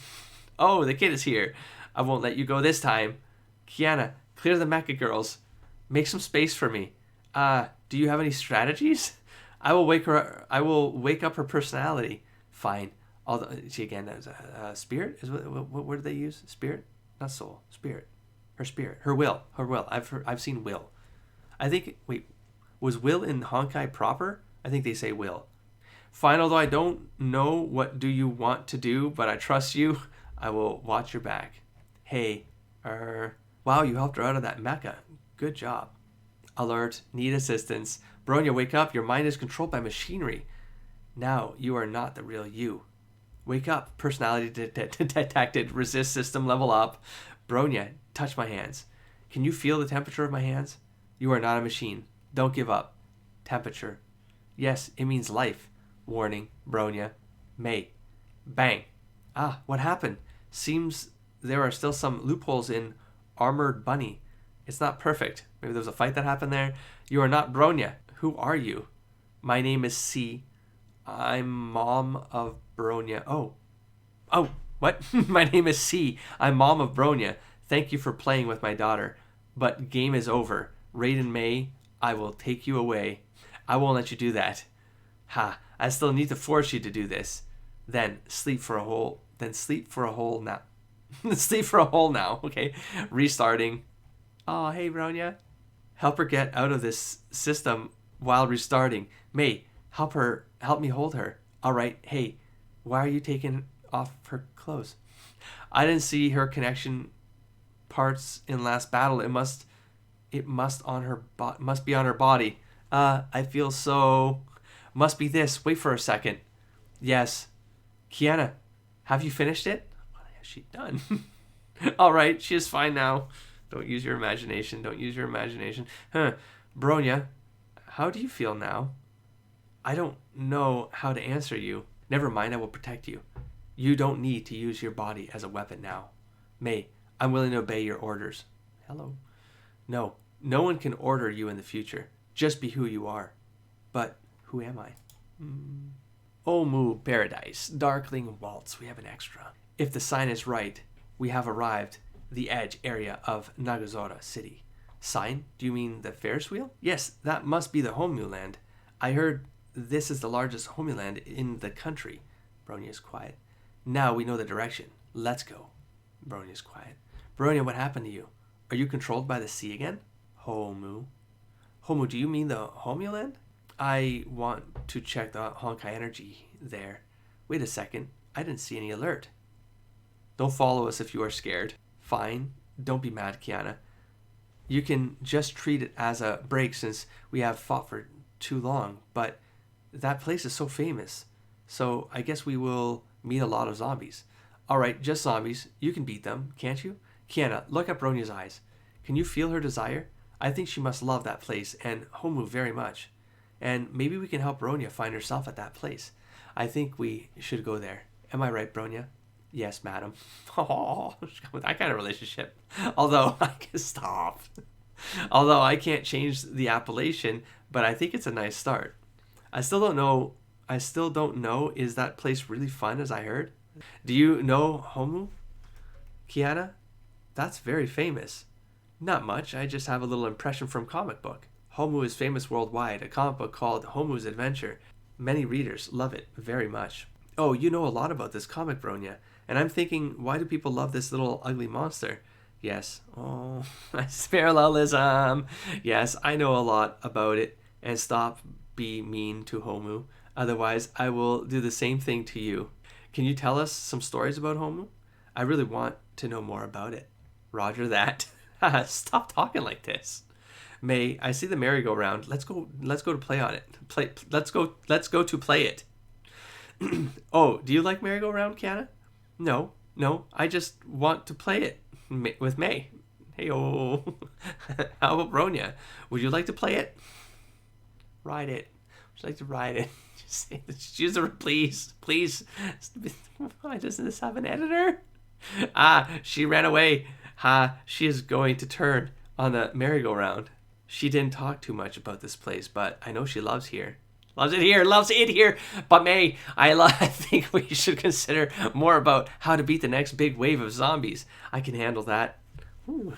S1: Oh, the kid is here. I won't let you go this time. Kiana, clear the mecha girls. Make some space for me. Do you have any strategies? I will wake up her personality. Fine. Although she again is spirit. Is what word do they use? Spirit, not soul. Spirit. Her spirit. Her will. Her will. I've seen will. I think. Wait, was will in Honkai proper? I think they say will. Fine. Although I don't know what do you want to do, but I trust you. I will watch your back. Hey. Wow, you helped her out of that mecha. Good job. Alert. Need assistance. Bronya, wake up. Your mind is controlled by machinery. Now, you are not the real you. Wake up. Personality detected. Resist system level up. Bronya, touch my hands. Can you feel the temperature of my hands? You are not a machine. Don't give up. Temperature. Yes, it means life. Warning. Bronya. Mei. Bang. What happened? Seems there are still some loopholes in Armored Bunny. It's not perfect. Maybe there was a fight that happened there. You are not Bronya. Who are you? My name is C. I'm mom of Bronya. Oh, what? My name is C. I'm mom of Bronya. Thank you for playing with my daughter. But game is over. Raiden Mei, I will take you away. I won't let you do that. I still need to force you to do this. Then sleep for a whole now. Sleep for a whole now. Okay. Restarting. Oh, hey, Bronya. Help her get out of this system while restarting. Mei, help me hold her. All right. Hey, why are you taking off her clothes? I didn't see her connection parts in last battle. It must be on her body. I feel so. Must be this. Wait for a second. Yes. Kiana, have you finished it? What has she done? All right. She is fine now. Don't use your imagination. Bronya, how do you feel now? I don't know how to answer you. Never mind, I will protect you. You don't need to use your body as a weapon now. Mei, I'm willing to obey your orders. Hello. No one can order you in the future. Just be who you are. But who am I? HOMU Paradise, Darkling Waltz. We have an extra. If the sign is right, we have arrived the edge area of Nagazora City. Sign? Do you mean the Ferris wheel? Yes, that must be the HOMU land. I heard this is the largest HOMU land in the country. Bronya is quiet. Now we know the direction. Let's go. Bronya is quiet. Bronya, what happened to you? Are you controlled by the sea again? HOMU. HOMU, do you mean the HOMU land? I want to check the Honkai energy there. Wait a second. I didn't see any alert. Don't follow us if you are scared. Fine. Don't be mad, Kiana. You can just treat it as a break since we have fought for too long, but that place is so famous. So I guess we will meet a lot of zombies. Alright, just zombies. You can beat them, can't you? Kiana, look at Bronya's eyes. Can you feel her desire? I think she must love that place and HOMU very much. And maybe we can help Bronya find herself at that place. I think we should go there. Am I right, Bronya? Yes, madam. Oh, that kind of relationship. Although I can stop. Although I can't change the appellation, but I think it's a nice start. I still don't know. Is that place really fun, as I heard? Do you know HOMU? Kiana? That's very famous. Not much. I just have a little impression from comic book. HOMU is famous worldwide. A comic book called HOMU's Adventure. Many readers love it very much. Oh, you know a lot about this comic, Bronya. And I'm thinking, why do people love this little ugly monster? Yes. Oh, nice parallelism. Yes, I know a lot about it. And stop be mean to HOMU. Otherwise, I will do the same thing to you. Can you tell us some stories about HOMU? I really want to know more about it. Roger that. Stop talking like this. Mei, I see the merry-go-round. Let's go to play on it. Let's go to play it. Oh, do you like merry-go-round, Kiana? No, No, I just want to play it with Mei. Hey, oh. How about Bronya? Would you like to play it? Ride it. Would you like to ride it? Just say this. Use the please. Please. Why doesn't this have an editor? She ran away. She is going to turn on the merry-go-round. She didn't talk too much about this place, but I know she loves here. Loves it here, loves it here. But Mei, I think we should consider more about how to beat the next big wave of zombies. I can handle that. Ooh.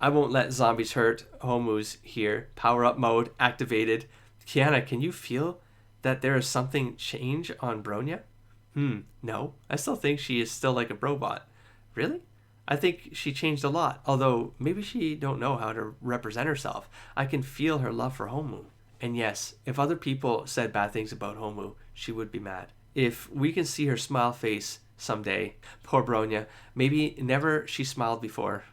S1: I won't let zombies hurt. HOMU's here. Power up mode activated. Kiana, can you feel that there is something change on Bronya? No. I still think she is still like a robot. Really? I think she changed a lot, although maybe she don't know how to represent herself. I can feel her love for HOMU. And yes, if other people said bad things about HOMU, she would be mad. If we can see her smile face someday, poor Bronya, maybe never she smiled before.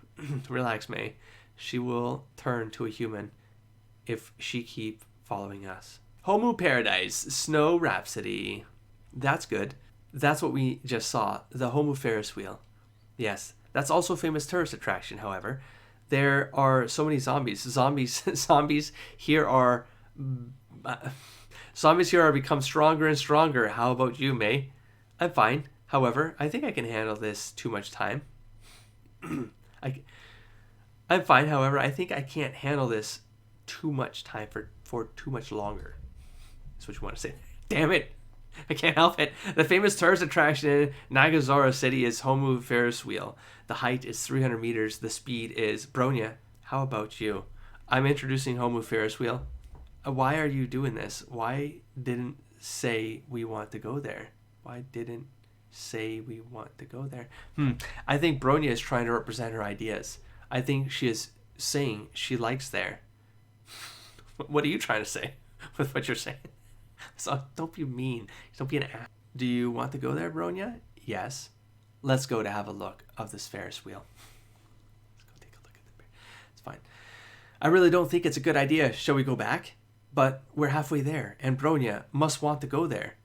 S1: Relax, Mei. She will turn to a human if she keep following us. HOMU Paradise, Snow Rhapsody. That's good. That's what we just saw, the HOMU Ferris wheel. Yes, that's also a famous tourist attraction, however. There are so many zombies. Zombies here are become stronger and stronger. How about you, Mei? I'm fine. However, I think I can handle this too much time. I'm fine. However, I think I can't handle this too much time for too much longer. That's what you want to say. Damn it. I can't help it. The famous tourist attraction in Nagazora City is HOMU Ferris wheel. The height is 300 meters. The speed is... Bronya, how about you? I'm introducing HOMU Ferris wheel. Why are you doing this? Why didn't say we want to go there? Why didn't say we want to go there? I think Bronya is trying to represent her ideas. I think she is saying she likes there. What are you trying to say with what you're saying? So don't be mean. Don't be an ass. Do you want to go there, Bronya? Yes. Let's go to have a look of this Ferris wheel. Let's go take a look at the bear. It's fine. I really don't think it's a good idea. Shall we go back? But we're halfway there, and Bronya must want to go there.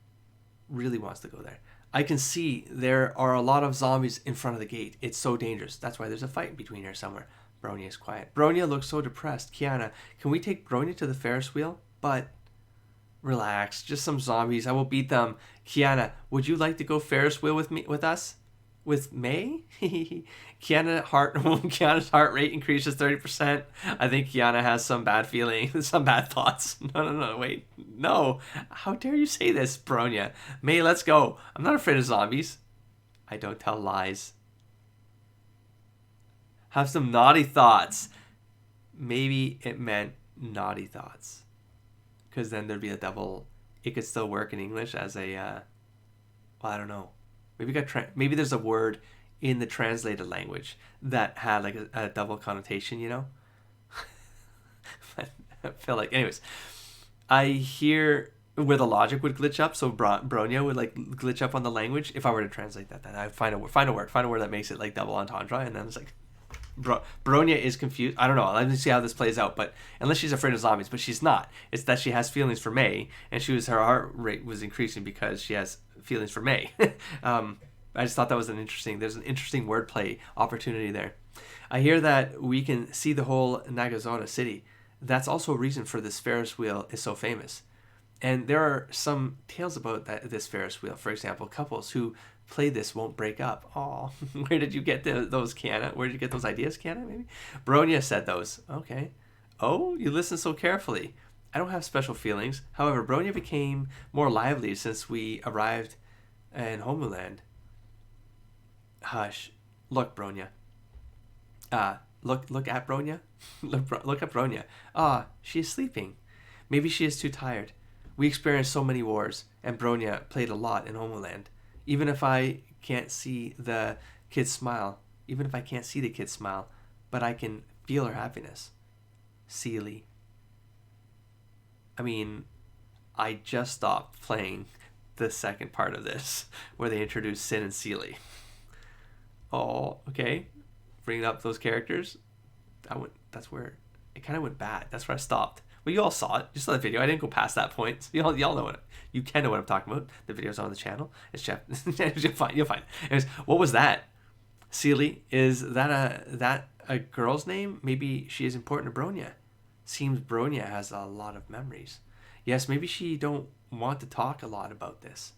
S1: Really wants to go there. I can see there are a lot of zombies in front of the gate. It's so dangerous. That's why there's a fight between here somewhere. Bronya is quiet. Bronya looks so depressed. Kiana, can we take Bronya to the Ferris wheel? But relax, just some zombies. I will beat them. Kiana, would you like to go Ferris wheel with us? With Mei? Kiana's heart rate increases 30%. I think Kiana has some bad feelings, some bad thoughts. No, wait. No. How dare you say this, Bronya? Mei, let's go. I'm not afraid of zombies. I don't tell lies. Have some naughty thoughts. Maybe it meant naughty thoughts. Because then there'd be a double... It could still work in English as a... well, I don't know. Maybe there's a word in the translated language that had like a double connotation, you know? I feel like... Anyways. I hear where the logic would glitch up, so Bronya would like glitch up on the language. If I were to translate that, then I'd find a word that makes it like double entendre, and then it's like... Bronya is confused. I don't know. Let me see how this plays out. But unless she's afraid of zombies, but she's not. It's that she has feelings for Mei, and her heart rate was increasing because she has feelings for Mei. I just thought that was there's an interesting wordplay opportunity there. I hear that we can see the whole Nagazora city. That's also a reason for this Ferris wheel is so famous. And there are some tales about this Ferris wheel. For example, couples who play this won't break up. Oh, where did you get those, Kiana? Where did you get those ideas, Kiana, maybe? Bronya said those. Okay. Oh, you listen so carefully. I don't have special feelings. However, Bronya became more lively since we arrived in Homeland. Hush. Look, Bronya. Look at Bronya. Look at Bronya. She is sleeping. Maybe she is too tired. We experienced so many wars, and Bronya played a lot in Homeland. Even if I can't see the kid's smile, but I can feel her happiness. Seely. I mean, I just stopped playing the second part of this, where they introduced Sin and Seely. Oh, okay. Bringing up those characters. That's where it kind of went bad. That's where I stopped. Well, you all saw it. You saw the video. I didn't go past that point. So y'all know you can know what I'm talking about. The video's on the channel. It's Jeff. You'll find it. Anyways, what was that? Seely, is that a girl's name? Maybe she is important to Bronya. Seems Bronya has a lot of memories. Yes, maybe she don't want to talk a lot about this.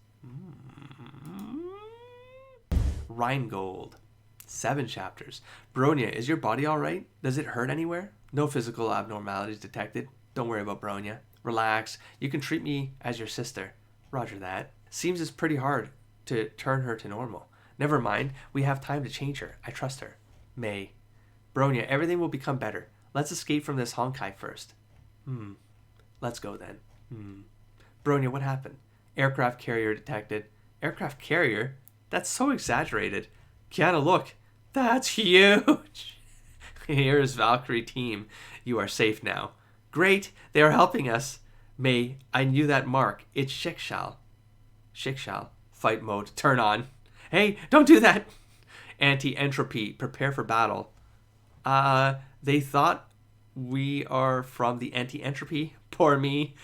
S1: Rheingold. 7 chapters. Bronya, is your body alright? Does it hurt anywhere? No physical abnormalities detected. Don't worry about Bronya. Relax. You can treat me as your sister. Roger that. Seems it's pretty hard to turn her to normal. Never mind. We have time to change her. I trust her. Mei. Bronya, everything will become better. Let's escape from this Honkai first. Let's go then. Bronya, what happened? Aircraft carrier detected. Aircraft carrier? That's so exaggerated. Kiana, look. That's huge. Here's Valkyrie team. You are safe now. Great. They are helping us. Mei, I knew that mark. It's Shikshal. Shikshal. Fight mode. Turn on. Hey, don't do that. Anti-entropy. Prepare for battle. They thought we are from the anti-entropy. Poor me.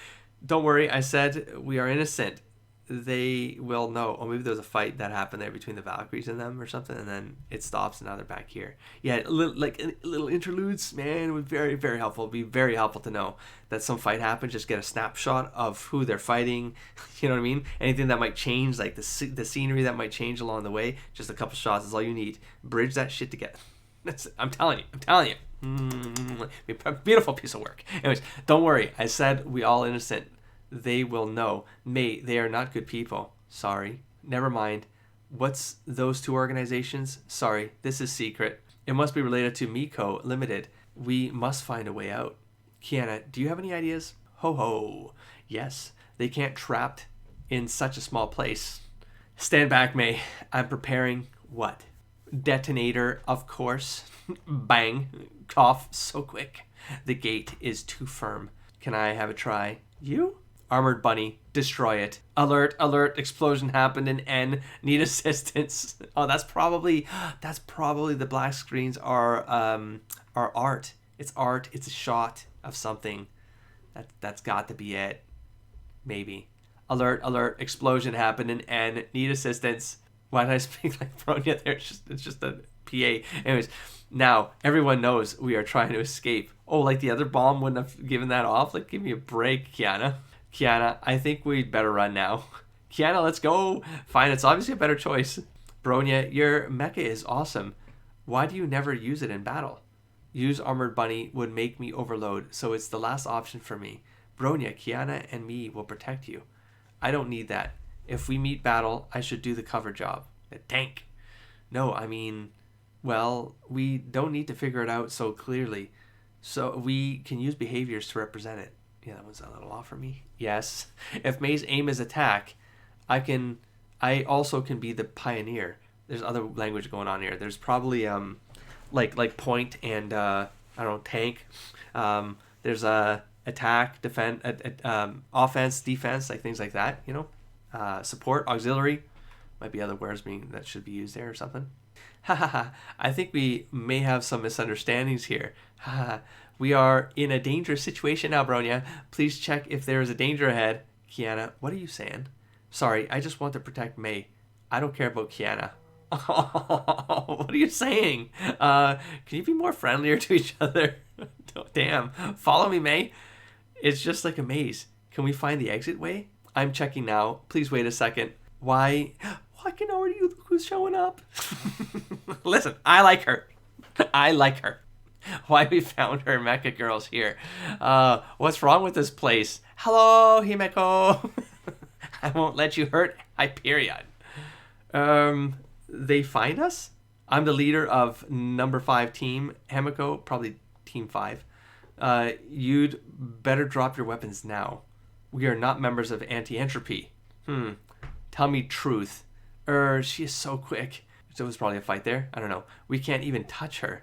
S1: Don't worry. I said we are innocent. They will know. Or maybe there's a fight that happened there between the Valkyries and them or something, and then it stops and now they're back here. Yeah, little interludes, man, would be very, very helpful. It'd be very helpful to know that some fight happened. Just get a snapshot of who they're fighting. You know what I mean? Anything that might change, like the scenery that might change along the way. Just a couple shots is all you need. Bridge that shit together. I'm telling you. Beautiful piece of work. Anyways, don't worry. I said we all innocent. They will know. Mei, they are not good people. Sorry. Never mind. What's those 2 organizations? Sorry, this is secret. It must be related to miHoYo Limited. We must find a way out. Kiana, do you have any ideas? Ho. Yes, they can't trapped in such a small place. Stand back, Mei. I'm preparing what? Detonator, of course. Bang. Cough so quick. The gate is too firm. Can I have a try? You? Armored bunny, destroy it. Alert, explosion happened in N. Need assistance. Oh, that's probably the black screens are art. It's art. It's a shot of something. That's got to be it. Maybe. Alert, explosion happened in N. Need assistance. Why did I speak like Bronya there? It's just a PA. Anyways, now everyone knows we are trying to escape. Oh, like the other bomb wouldn't have given that off? Like, give me a break, Kiana. Kiana, I think we'd better run now. Kiana, let's go. Fine, it's obviously a better choice. Bronya, your mecha is awesome. Why do you never use it in battle? Use Armored Bunny would make me overload, so it's the last option for me. Bronya, Kiana and me will protect you. I don't need that. If we meet battle, I should do the cover job. The tank. No, I mean, well, we don't need to figure it out so clearly. So we can use behaviors to represent it. Yeah, that was a little off for me. Yes. If Mei's aim is attack, I also can be the pioneer. There's other language going on here. There's probably like point and I don't know, tank. There's attack, defend, offense, defense, like things like that, you know. Support, auxiliary, might be other words that should be used there or something. I think we may have some misunderstandings here. We are in a dangerous situation now, Bronya. Please check if there is a danger ahead. Kiana, what are you saying? Sorry, I just want to protect Mei. I don't care about Kiana. What are you saying? Can you be more friendlier to each other? Damn. Follow me, Mei. It's just like a maze. Can we find the exit way? I'm checking now. Please wait a second. Why? I can already look who's showing up. Listen, I like her. Why we found her mecha girls here. What's wrong with this place? Hello, Himeko. I won't let you hurt Hyperion. They find us? I'm the leader of number 5 team. Himeko, probably team 5. You'd better drop your weapons now. We are not members of anti-entropy. Tell me truth. She is so quick. So it was probably a fight there. I don't know. We can't even touch her.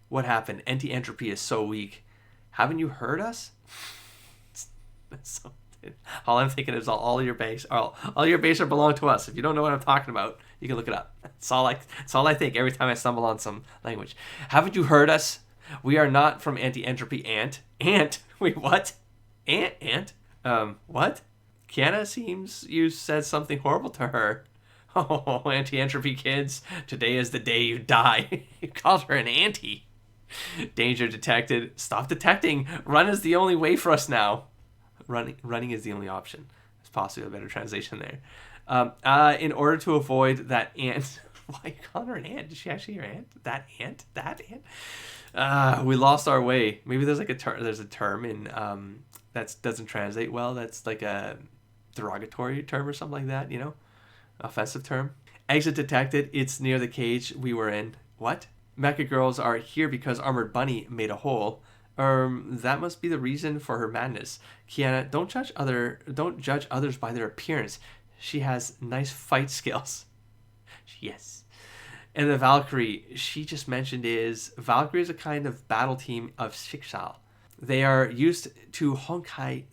S1: What happened? Anti-entropy is so weak. Haven't you heard us? All I'm thinking is all your base are belong to us. If you don't know what I'm talking about, you can look it up. That's all I think every time I stumble on some language. Haven't you heard us? We are not from anti-entropy. Ant? Wait, what? Ant? What? Kiana seems you said something horrible to her. Oh, anti-entropy kids, today is the day you die. You called her an anti. Danger detected. Stop detecting. Run is the only way for us now. Running is the only option. It's possibly a better translation there. In order to avoid that ant. Why you calling her an ant? Is she actually your aunt? That ant? That ant? We lost our way. Maybe there's like a term. There's a term in that doesn't translate well. That's like a derogatory term or something like that. You know, offensive term. Exit detected. It's near the cage we were in. What? Mecha girls are here because Armored Bunny made a hole. That must be the reason for her madness. Kiana, don't judge others by their appearance. She has nice fight skills. Yes. And the Valkyrie she just mentioned is Valkyrie is a kind of battle team of Schicksal. They are used to Honkai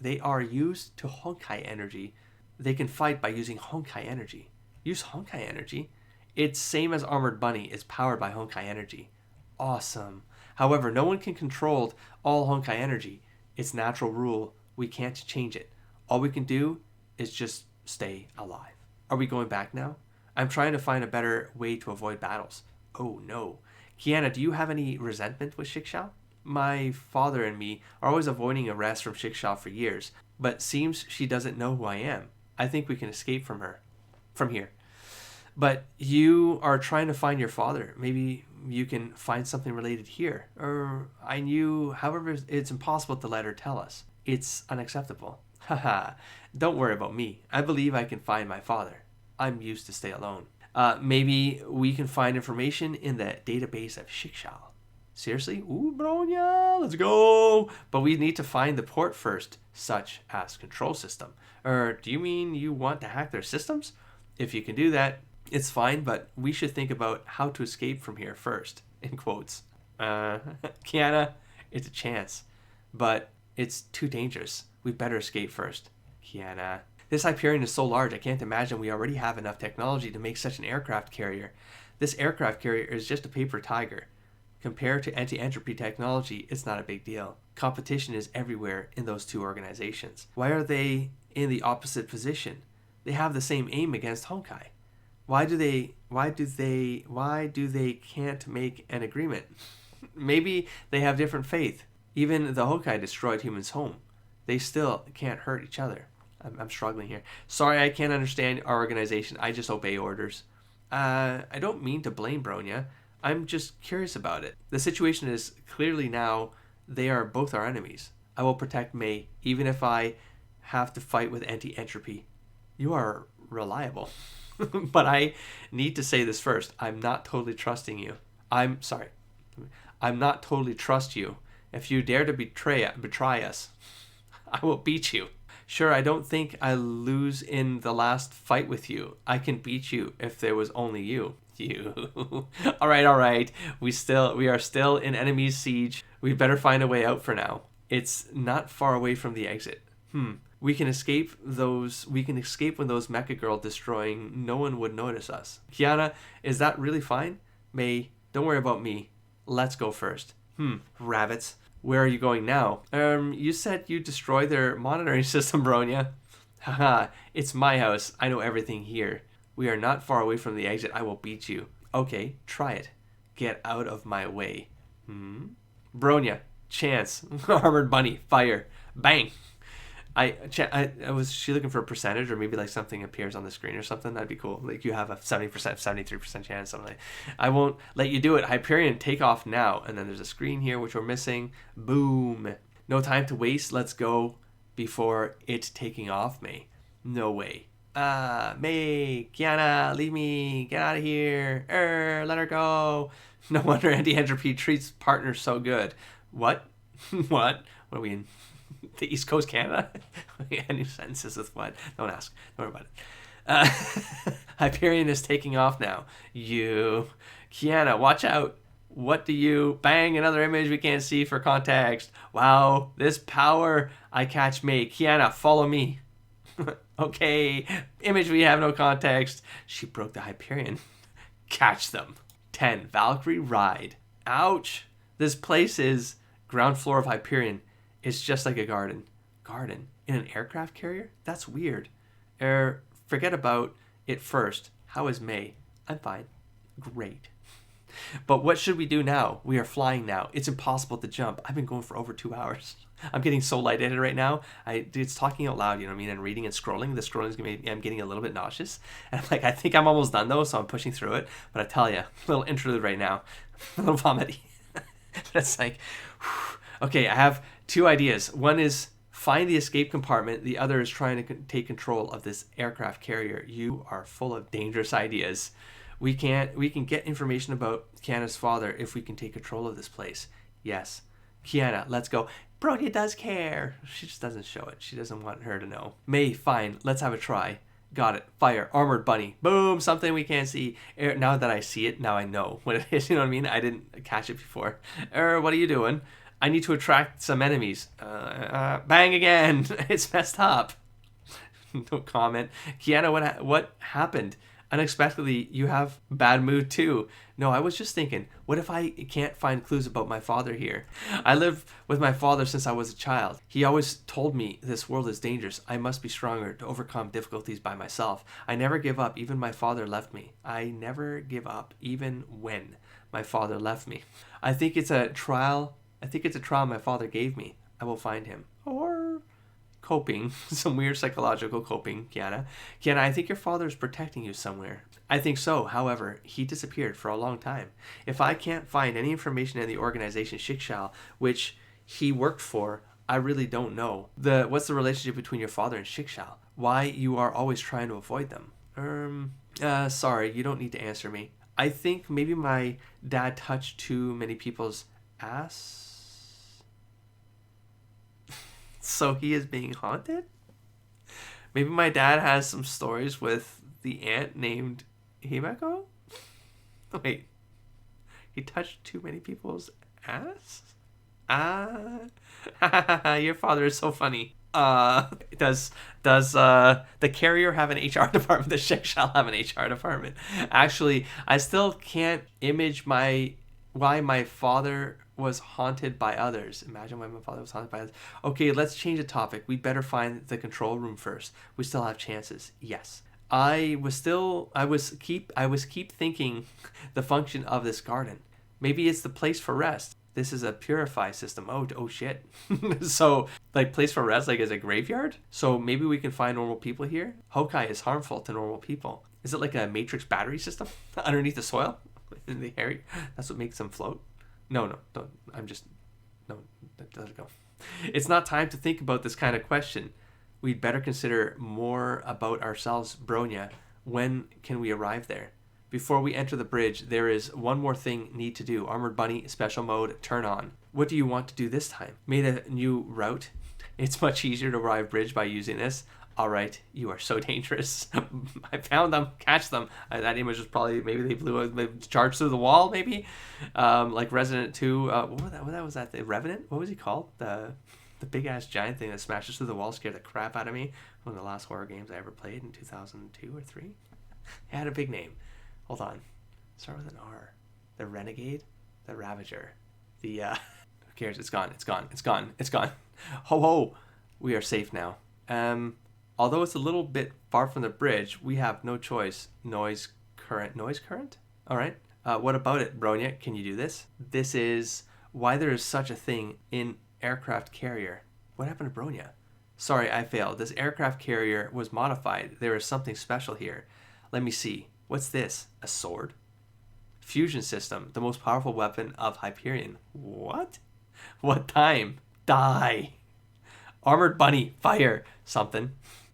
S1: energy. They can fight by using Honkai energy. Use Honkai energy? It's same as Armored Bunny is powered by Honkai energy. Awesome. However, no one can control all Honkai energy. It's natural rule. We can't change it. All we can do is just stay alive. Are we going back now? I'm trying to find a better way to avoid battles. Oh no. Kiana, do you have any resentment with Schicksal? My father and me are always avoiding arrest from Schicksal for years, but seems she doesn't know who I am. I think we can escape from here. But you are trying to find your father. Maybe you can find something related here. However, it's impossible to let her tell us. It's unacceptable. Haha, don't worry about me. I believe I can find my father. I'm used to stay alone. Maybe we can find information in the database of Schicksal. Seriously? Ooh, Bronya, let's go. But we need to find the port first, such as control system. Do you mean you want to hack their systems? If you can do that, it's fine, but we should think about how to escape from here first, in quotes. Kiana, it's a chance, but it's too dangerous. We better escape first. Kiana. This Hyperion is so large, I can't imagine we already have enough technology to make such an aircraft carrier. This aircraft carrier is just a paper tiger. Compared to anti-entropy technology, it's not a big deal. Competition is everywhere in those two organizations. Why are they in the opposite position? They have the same aim against Honkai. Why do they can't make an agreement? Maybe they have different faith. Even the Honkai destroyed humans' home. They still can't hurt each other. I'm struggling here. Sorry, I can't understand our organization. I just obey orders. I don't mean to blame Bronya. I'm just curious about it. The situation is clearly now they are both our enemies. I will protect Mei, even if I have to fight with anti-entropy. You are reliable. But I need to say this first. I'm not totally trusting you. I'm not totally trust you. If you dare to betray us, I will beat you. Sure, I don't think I'll lose in the last fight with you. I can beat you if there was only you. You. All right. We are still in enemy siege. We better find a way out for now. It's not far away from the exit. We can escape when those mecha girl destroying. No one would notice us. Kiana, is that really fine? Mei, don't worry about me. Let's go first. Rabbits. Where are you going now? You said you destroyed their monitoring system, Bronya. Haha, it's my house. I know everything here. We are not far away from the exit. I will beat you. Okay, try it. Get out of my way. Bronya, chance. Armored Bunny, fire. Bang. Was she looking for a percentage, or maybe like something appears on the screen or something? That'd be cool. Like you have a 70%, 73% chance, something like that. I won't let you do it. Hyperion, take off now. And then there's a screen here, which we're missing. Boom. No time to waste. Let's go before it taking off, Mei. No way. Mei, Kiana, leave me. Get out of here. Let her go. No wonder anti-entropy treats partners so good. What? What are we in? The East Coast Canada? Any sentences with what? Don't ask. Don't worry about it. Hyperion is taking off now. You. Kiana, watch out. What do you... Bang, another image we can't see for context. Wow, this power. I catch Mei. Kiana, follow me. Okay, image we have no context. She broke the Hyperion. Catch them. 10, Valkyrie ride. Ouch. This place is ground floor of Hyperion. It's just like a garden. Garden? In an aircraft carrier? That's weird. Forget about it first. How is Mei? I'm fine. Great. But what should we do now? We are flying now. It's impossible to jump. I've been going for over 2 hours. I'm getting so lightheaded right now. It's talking out loud, you know what I mean, and reading and scrolling. The scrolling is going to be, I'm getting a little bit nauseous. And I'm like, I think I'm almost done though, so I'm pushing through it. But I tell you, little interlude right now, a little vomity. That's like, whew. Okay, I have 2 ideas. One is find the escape compartment. The other is trying to take control of this aircraft carrier. You are full of dangerous ideas. We can get information about Kiana's father if we can take control of this place. Yes. Kiana, let's go. Bronya does care. She just doesn't show it. She doesn't want her to know. Mei, fine. Let's have a try. Got it. Fire. Armored bunny. Boom. Something we can't see. Now that I see it, now I know what it is. You know what I mean? I didn't catch it before. What are you doing? I need to attract some enemies. Bang again. It's messed up. No comment. Kiana, what happened? Unexpectedly, you have bad mood too. No, I was just thinking, what if I can't find clues about my father here? I lived with my father since I was a child. He always told me this world is dangerous. I must be stronger to overcome difficulties by myself. I never give up, even my father left me. I never give up, even when my father left me. I think it's a trial my father gave me. I will find him. Or coping, some weird psychological coping, Kiana. Kiana, I think your father is protecting you somewhere. I think so. However, he disappeared for a long time. If I can't find any information in the organization Shikshal, which he worked for, I really don't know. What's the relationship between your father and Shikshal? Why you are always trying to avoid them? Sorry, you don't need to answer me. I think maybe my dad touched too many people's ass. So he is being haunted? Maybe my dad has some stories with the aunt named Himeko? Wait. He touched too many people's ass? Your father is so funny. Does the carrier have an HR department? The Shek shall have an HR department. Actually, I still can't image why my father was haunted by others. Imagine why my father was haunted by others. Okay, let's change the topic. We better find the control room first. We still have chances. Yes. I was keep thinking the function of this garden. Maybe it's the place for rest. This is a purify system. Oh shit. So, like, place for rest, like, is a graveyard? So maybe we can find normal people here? Honkai is harmful to normal people. Is it like a matrix battery system underneath the soil? In the area? That's what makes them float? No, don't. No, let it go. It's not time to think about this kind of question. We'd better consider more about ourselves, Bronya. When can we arrive there? Before we enter the bridge, there is one more thing need to do. Armored Bunny, special mode, turn on. What do you want to do this time? Made a new route. It's much easier to arrive bridge by using this. All right, you are so dangerous. I found them, catch them. That image was probably, maybe they charged through the wall, maybe. Like Resident 2, what was that? The Revenant? What was he called? The big ass giant thing that smashes through the wall, scared the crap out of me. One of the last horror games I ever played in 2002 or 3. It had a big name. Hold on. Start with an R. The Renegade? The Ravager. Who cares? It's gone. Ho. We are safe now. Although it's a little bit far from the bridge, we have no choice. Noise current? All right. What about it, Bronya? Can you do this? This is why there is such a thing in aircraft carrier. What happened to Bronya? Sorry, I failed. This aircraft carrier was modified. There is something special here. Let me see. What's this? A sword? Fusion system. The most powerful weapon of Hyperion. What? What time? Die. Armored Bunny. Fire. Something.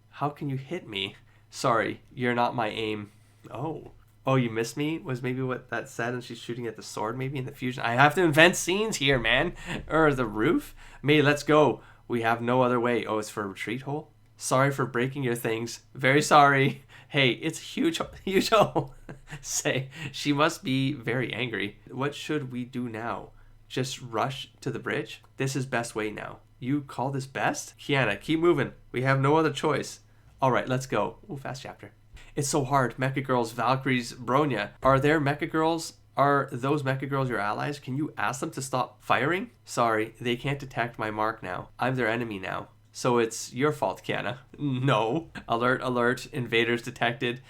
S1: How can you hit me? Sorry, you're not my aim. Oh, you missed me? Was maybe what that said, and she's shooting at the sword maybe in the fusion. I have to invent scenes here, man. Or the roof? Mei, let's go. We have no other way. Oh, it's for a retreat hole? Sorry for breaking your things. Very sorry. Hey, it's huge hole. Say, she must be very angry. What should we do now? Just rush to the bridge? This is best way now. You call this best? Kiana, keep moving. We have no other choice. All right, let's go. Ooh, fast chapter. It's so hard. Mecha Girls, Valkyries, Bronya. Are there Mecha Girls? Are those Mecha Girls your allies? Can you ask them to stop firing? Sorry, they can't detect my mark now. I'm their enemy now. So it's your fault, Kiana. No. Alert, invaders detected.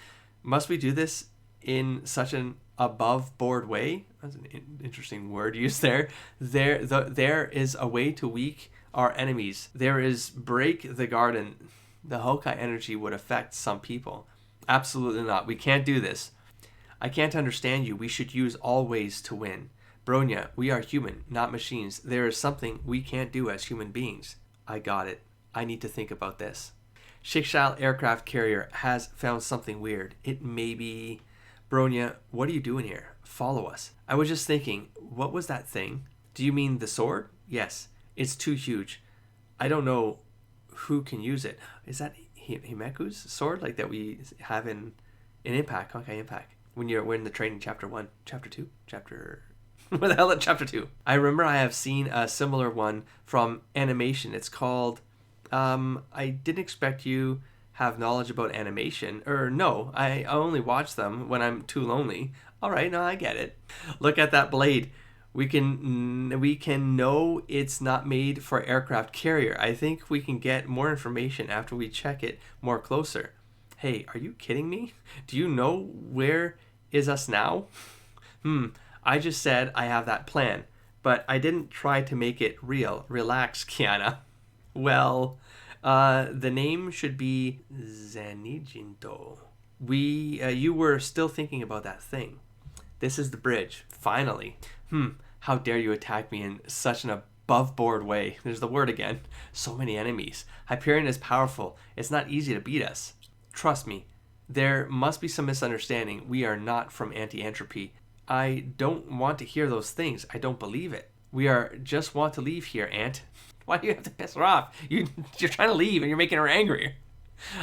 S1: Must we do this in such an above board way? That's an interesting word used there. There is a way to weak our enemies. There is break the garden. The Honkai energy would affect some people. Absolutely not. We can't do this. I can't understand you. We should use all ways to win. Bronya, we are human, not machines. There is something we can't do as human beings. I got it. I need to think about this. Shikshal aircraft carrier has found something weird. It may be... Bronya, what are you doing here? Follow us. I was just thinking, what was that thing? Do you mean the sword? Yes. It's too huge. I don't know who can use it. Is that Himeku's sword? Like that we have in Impact, Honkai Impact. When we're in the training chapter 1, chapter 2, chapter... what the hell is chapter 2? I remember I have seen a similar one from animation. It's called... I didn't expect you have knowledge about animation. Or no, I only watch them when I'm too lonely. Alright, no, I get it. Look at that blade. We can know it's not made for aircraft carrier. I think we can get more information after we check it more closer. Hey, are you kidding me? Do you know where is us now? I just said I have that plan, but I didn't try to make it real. Relax, Kiana. Well, the name should be Zenijinto. You were still thinking about that thing. This is the bridge. Finally. How dare you attack me in such an above-board way. There's the word again. So many enemies. Hyperion is powerful. It's not easy to beat us. Trust me. There must be some misunderstanding. We are not from anti-entropy. I don't want to hear those things. I don't believe it. We just want to leave here, Ant. Why do you have to piss her off? You're trying to leave and you're making her angry.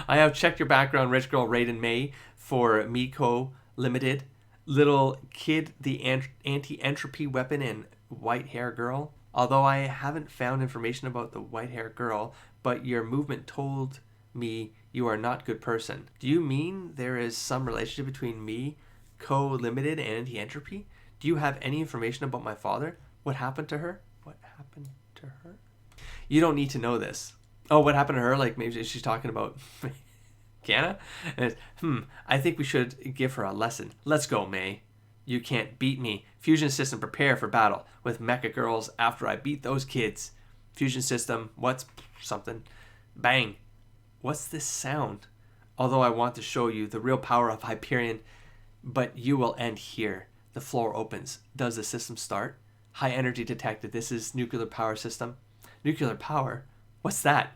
S1: I have checked your background, Rich Girl Raiden Mei, for miHoYo Limited. Little kid, the anti-entropy weapon, and white hair girl. Although I haven't found information about the white hair girl, but your movement told me you are not a good person. Do you mean there is some relationship between miHoYo Limited and anti-entropy? Do you have any information about my father? What happened to her? What happened to her? You don't need to know this. Oh, what happened to her? Like maybe she's talking about Kiana? I think we should give her a lesson. Let's go, Mei. You can't beat me. Fusion system, prepare for battle with mecha girls after I beat those kids. Fusion system, what's something? Bang. What's this sound? Although I want to show you the real power of Hyperion, but you will end here. The floor opens. Does the system start? High energy detected. This is nuclear power system. Nuclear power? What's that?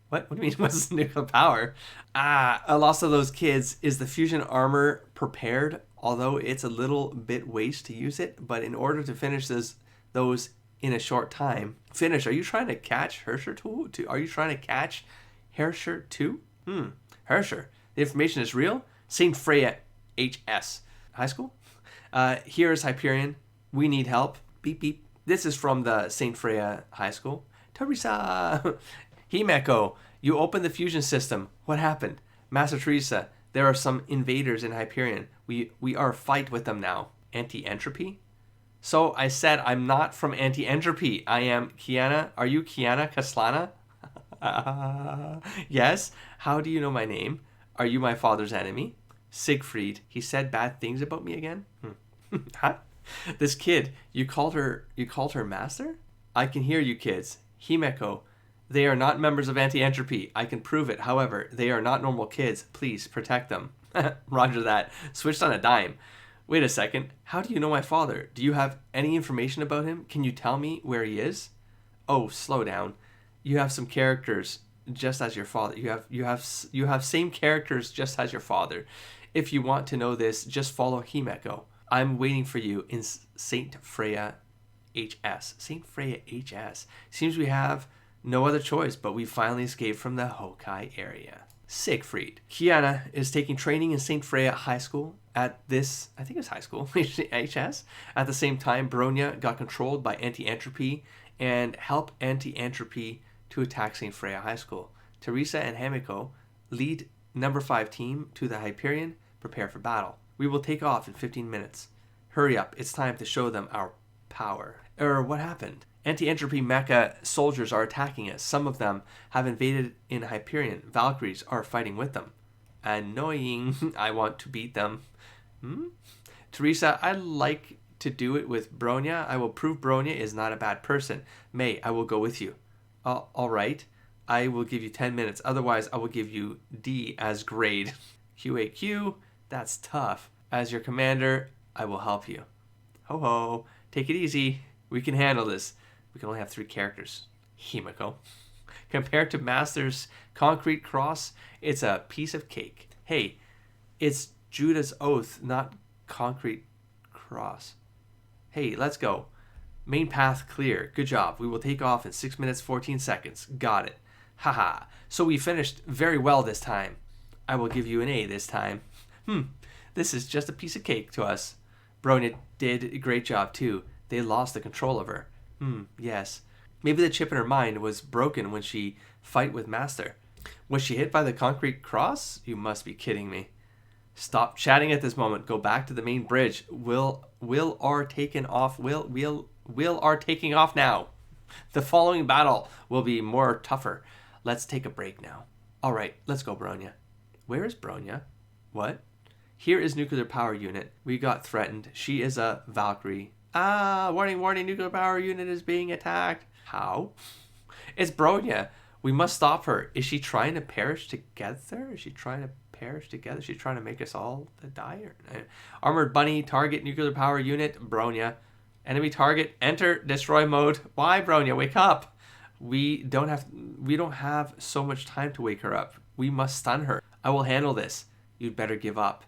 S1: What do you mean, what's nuclear power? A loss of those kids. Is the fusion armor prepared? Although it's a little bit waste to use it, but in order to finish those in a short time. Finish. Are you trying to catch Hersher too? Are you trying to catch Hersher too? Hersher. The information is real? St. Freya HS. High school? Here is Hyperion. We need help. Beep, beep. This is from the St. Freya High School. Teresa! Himeko, you opened the fusion system. What happened? Master Teresa, there are some invaders in Hyperion. We are fight with them now. Anti-entropy? So I said I'm not from anti-entropy. I am Kiana. Are you Kiana Kaslana? Yes. How do you know my name? Are you my father's enemy? Siegfried. He said bad things about me again? Huh? This kid, you called her master? I can hear you kids. Himeko, they are not members of anti-entropy. I can prove it. However, they are not normal kids. Please protect them. Roger that. Switched on a dime. Wait a second. How do you know my father? Do you have any information about him? Can you tell me where he is? Oh, slow down. You have some characters just as your father. You have same characters just as your father. If you want to know this, just follow Himeko. I'm waiting for you in St. Freya HS. St. Freya HS. Seems we have no other choice, but we finally escaped from the Honkai area. Siegfried. Kiana is taking training in St. Freya High School at this, I think it's high school, HS. At the same time, Bronya got controlled by anti-entropy and help anti-entropy to attack St. Freya High School. Teresa and Himeko lead number 5 team to the Hyperion. Prepare for battle. We will take off in 15 minutes. Hurry up, it's time to show them our power. What happened? Anti-entropy mecha soldiers are attacking us. Some of them have invaded in Hyperion. Valkyries are fighting with them. annoying. I want to beat them. Teresa, I like to do it with Bronya. I will prove Bronya is not a bad person. Mei, I will go with you. All right. I will give you 10 minutes. Otherwise, I will give you D as grade. QAQ, that's tough. As your commander, I will help you. Ho ho. Take it easy. We can handle this. We can only have 3 characters. Himiko. Compared to Master's concrete cross, it's a piece of cake. Hey, it's Judah's oath, not concrete cross. Hey, let's go. Main path clear. Good job. We will take off in 6 minutes, 14 seconds. Got it. Haha. So we finished very well this time. I will give you an A this time. This is just a piece of cake to us. Bronya did a great job too. They lost the control of her. Yes. Maybe the chip in her mind was broken when she fight with Master. Was she hit by the concrete cross? You must be kidding me. Stop chatting at this moment. Go back to the main bridge. Will are taken off. Will are taking off now. The following battle will be more tougher. Let's take a break now. All right, let's go, Bronya. Where is Bronya? What? Here is nuclear power unit. We got threatened. She is a Valkyrie. Warning, nuclear power unit is being attacked. How? It's Bronya. We must stop her. Is she trying to perish together? Is she trying to make us all die? Armored Bunny, target nuclear power unit, Bronya. Enemy target, enter destroy mode. Why, Bronya? Wake up. We don't have so much time to wake her up. We must stun her. I will handle this. You'd better give up.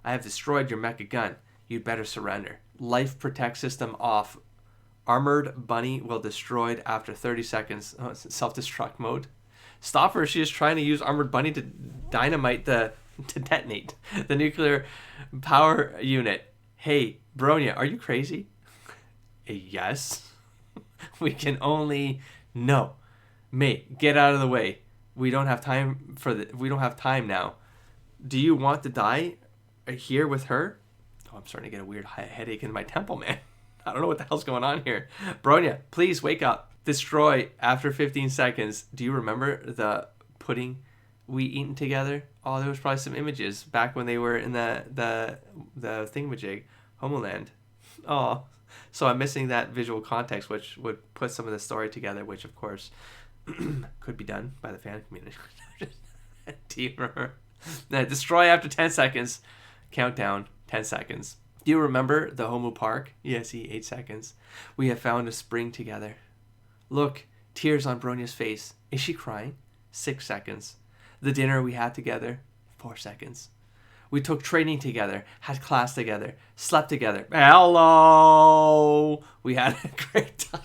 S1: I have destroyed your mecha gun. You'd better surrender. Life protect system off. Armored Bunny will destroyed after 30 seconds. Oh, it's self-destruct mode. Stop her. She is trying to use Armored Bunny to detonate the nuclear power unit. Hey, Bronya, are you crazy? Yes. We can only... No. Mei, get out of the way. We don't have time now. Do you want to die here with her? Oh, I'm starting to get a weird headache in my temple, man. I don't know what the hell's going on here. Bronya, please wake up. Destroy after 15 seconds. Do you remember the pudding we eaten together? Oh, there was probably some images back when they were in the thingamajig, Homeland. Oh, so I'm missing that visual context, which would put some of the story together, which of course could be done by the fan community. Do you remember? Destroy after 10 seconds. Countdown, 10 seconds. Do you remember the HOMU park? Yes, 8 seconds. We have found a spring together. Look, tears on Bronya's face. Is she crying? 6 seconds. The dinner we had together? 4 seconds. We took training together, had class together, slept together. Hello! We had a great time.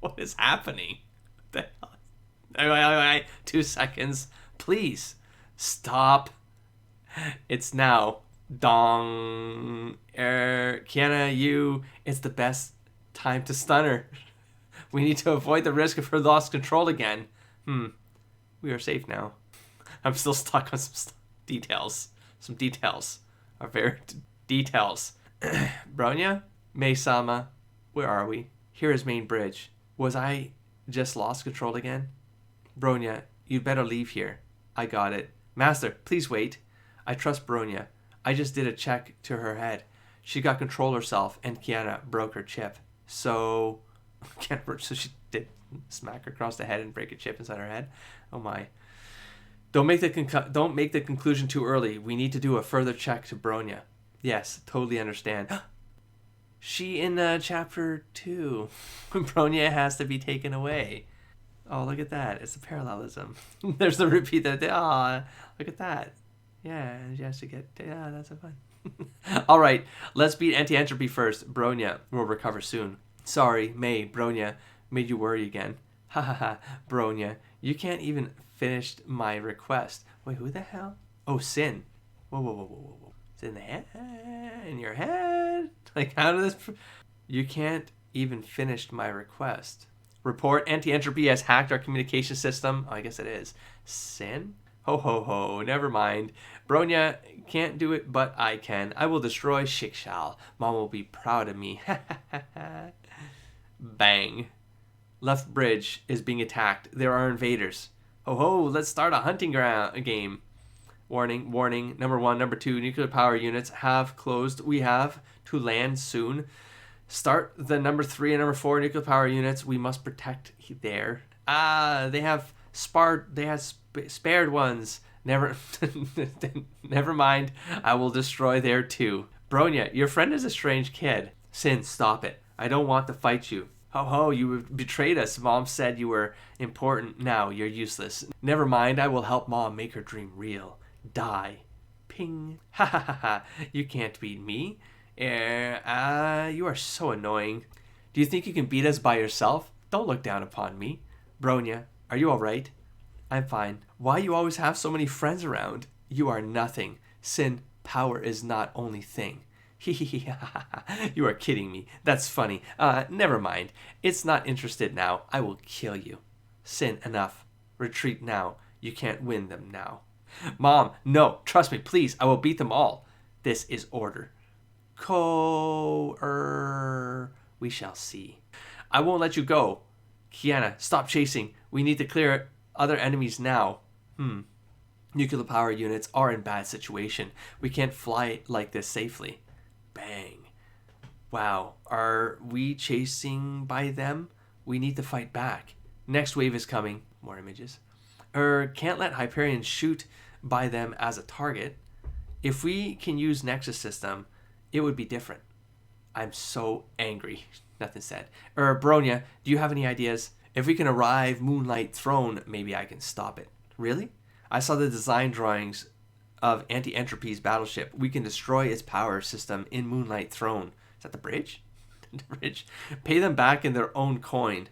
S1: What is happening? What the hell? 2 seconds. Please, stop. It's now. Dong. Kiana, it's the best time to stun her. We need to avoid the risk of her lost control again. We are safe now. I'm still stuck on some details. Some details. Are very details. Bronya? Mei-sama, where are we? Here is main bridge. Was I just lost control again? Bronya, you'd better leave here. I got it. Master, please wait. I trust Bronya. I just did a check to her head. She got control herself, and Kiana broke her chip. So she did smack her across the head and break a chip inside her head? Oh my. Don't make the conclusion too early. We need to do a further check to Bronya. Yes, totally understand. She in chapter 2. Bronya has to be taken away. Oh, look at that. It's a parallelism. There's the repeat that. Look at that. Yeah, she has to get... Yeah, that's so fun. All right, let's beat anti-entropy first. Bronya will recover soon. Sorry, Mei, Bronya made you worry again. Ha ha ha, Bronya, you can't even finish my request. Wait, who the hell? Oh, Sin. Whoa. It's in the head? In your head? Like, how did this... You can't even finish my request. Report, anti-entropy has hacked our communication system. Oh, I guess it is. Sin? Ho, never mind. Bronya can't do it, but I can. I will destroy Shikshal. Mom will be proud of me. Bang. Left bridge is being attacked. There are invaders. Ho, let's start a hunting game. Warning, warning. Number 1, number 2, nuclear power units have closed. We have to land soon. Start the number 3 and number 4 nuclear power units. We must protect there. They have spared ones. Never never mind. I will destroy there too. Bronya, your friend is a strange kid. Sin, stop it. I don't want to fight you. Ho ho, you betrayed us. Mom said you were important. Now you're useless. Never mind, I will help Mom make her dream real. Die. Ping. Ha ha ha ha. You can't beat me. You are so annoying. Do you think you can beat us by yourself? Don't look down upon me. Bronya, are you alright? I'm fine. Why you always have so many friends around? You are nothing. Sin, power is not only thing. You are kidding me. That's funny. Never mind. It's not interested now. I will kill you. Sin, enough. Retreat now. You can't win them now. Mom, no. Trust me, please. I will beat them all. This is order. We shall see. I won't let you go. Kiana, stop chasing. We need to clear other enemies now. Nuclear power units are in bad situation. We can't fly like this safely. Bang. Wow. Are we chasing by them? We need to fight back. Next wave is coming. More images. Can't let Hyperion shoot by them as a target. If we can use Nexus system, it would be different. I'm so angry. Nothing said. Bronya, do you have any ideas? If we can arrive Moonlight Throne, maybe I can stop it. Really? I saw the design drawings of Anti-Entropy's battleship. We can destroy its power system in Moonlight Throne. Is that the bridge? The bridge? Pay them back in their own coin.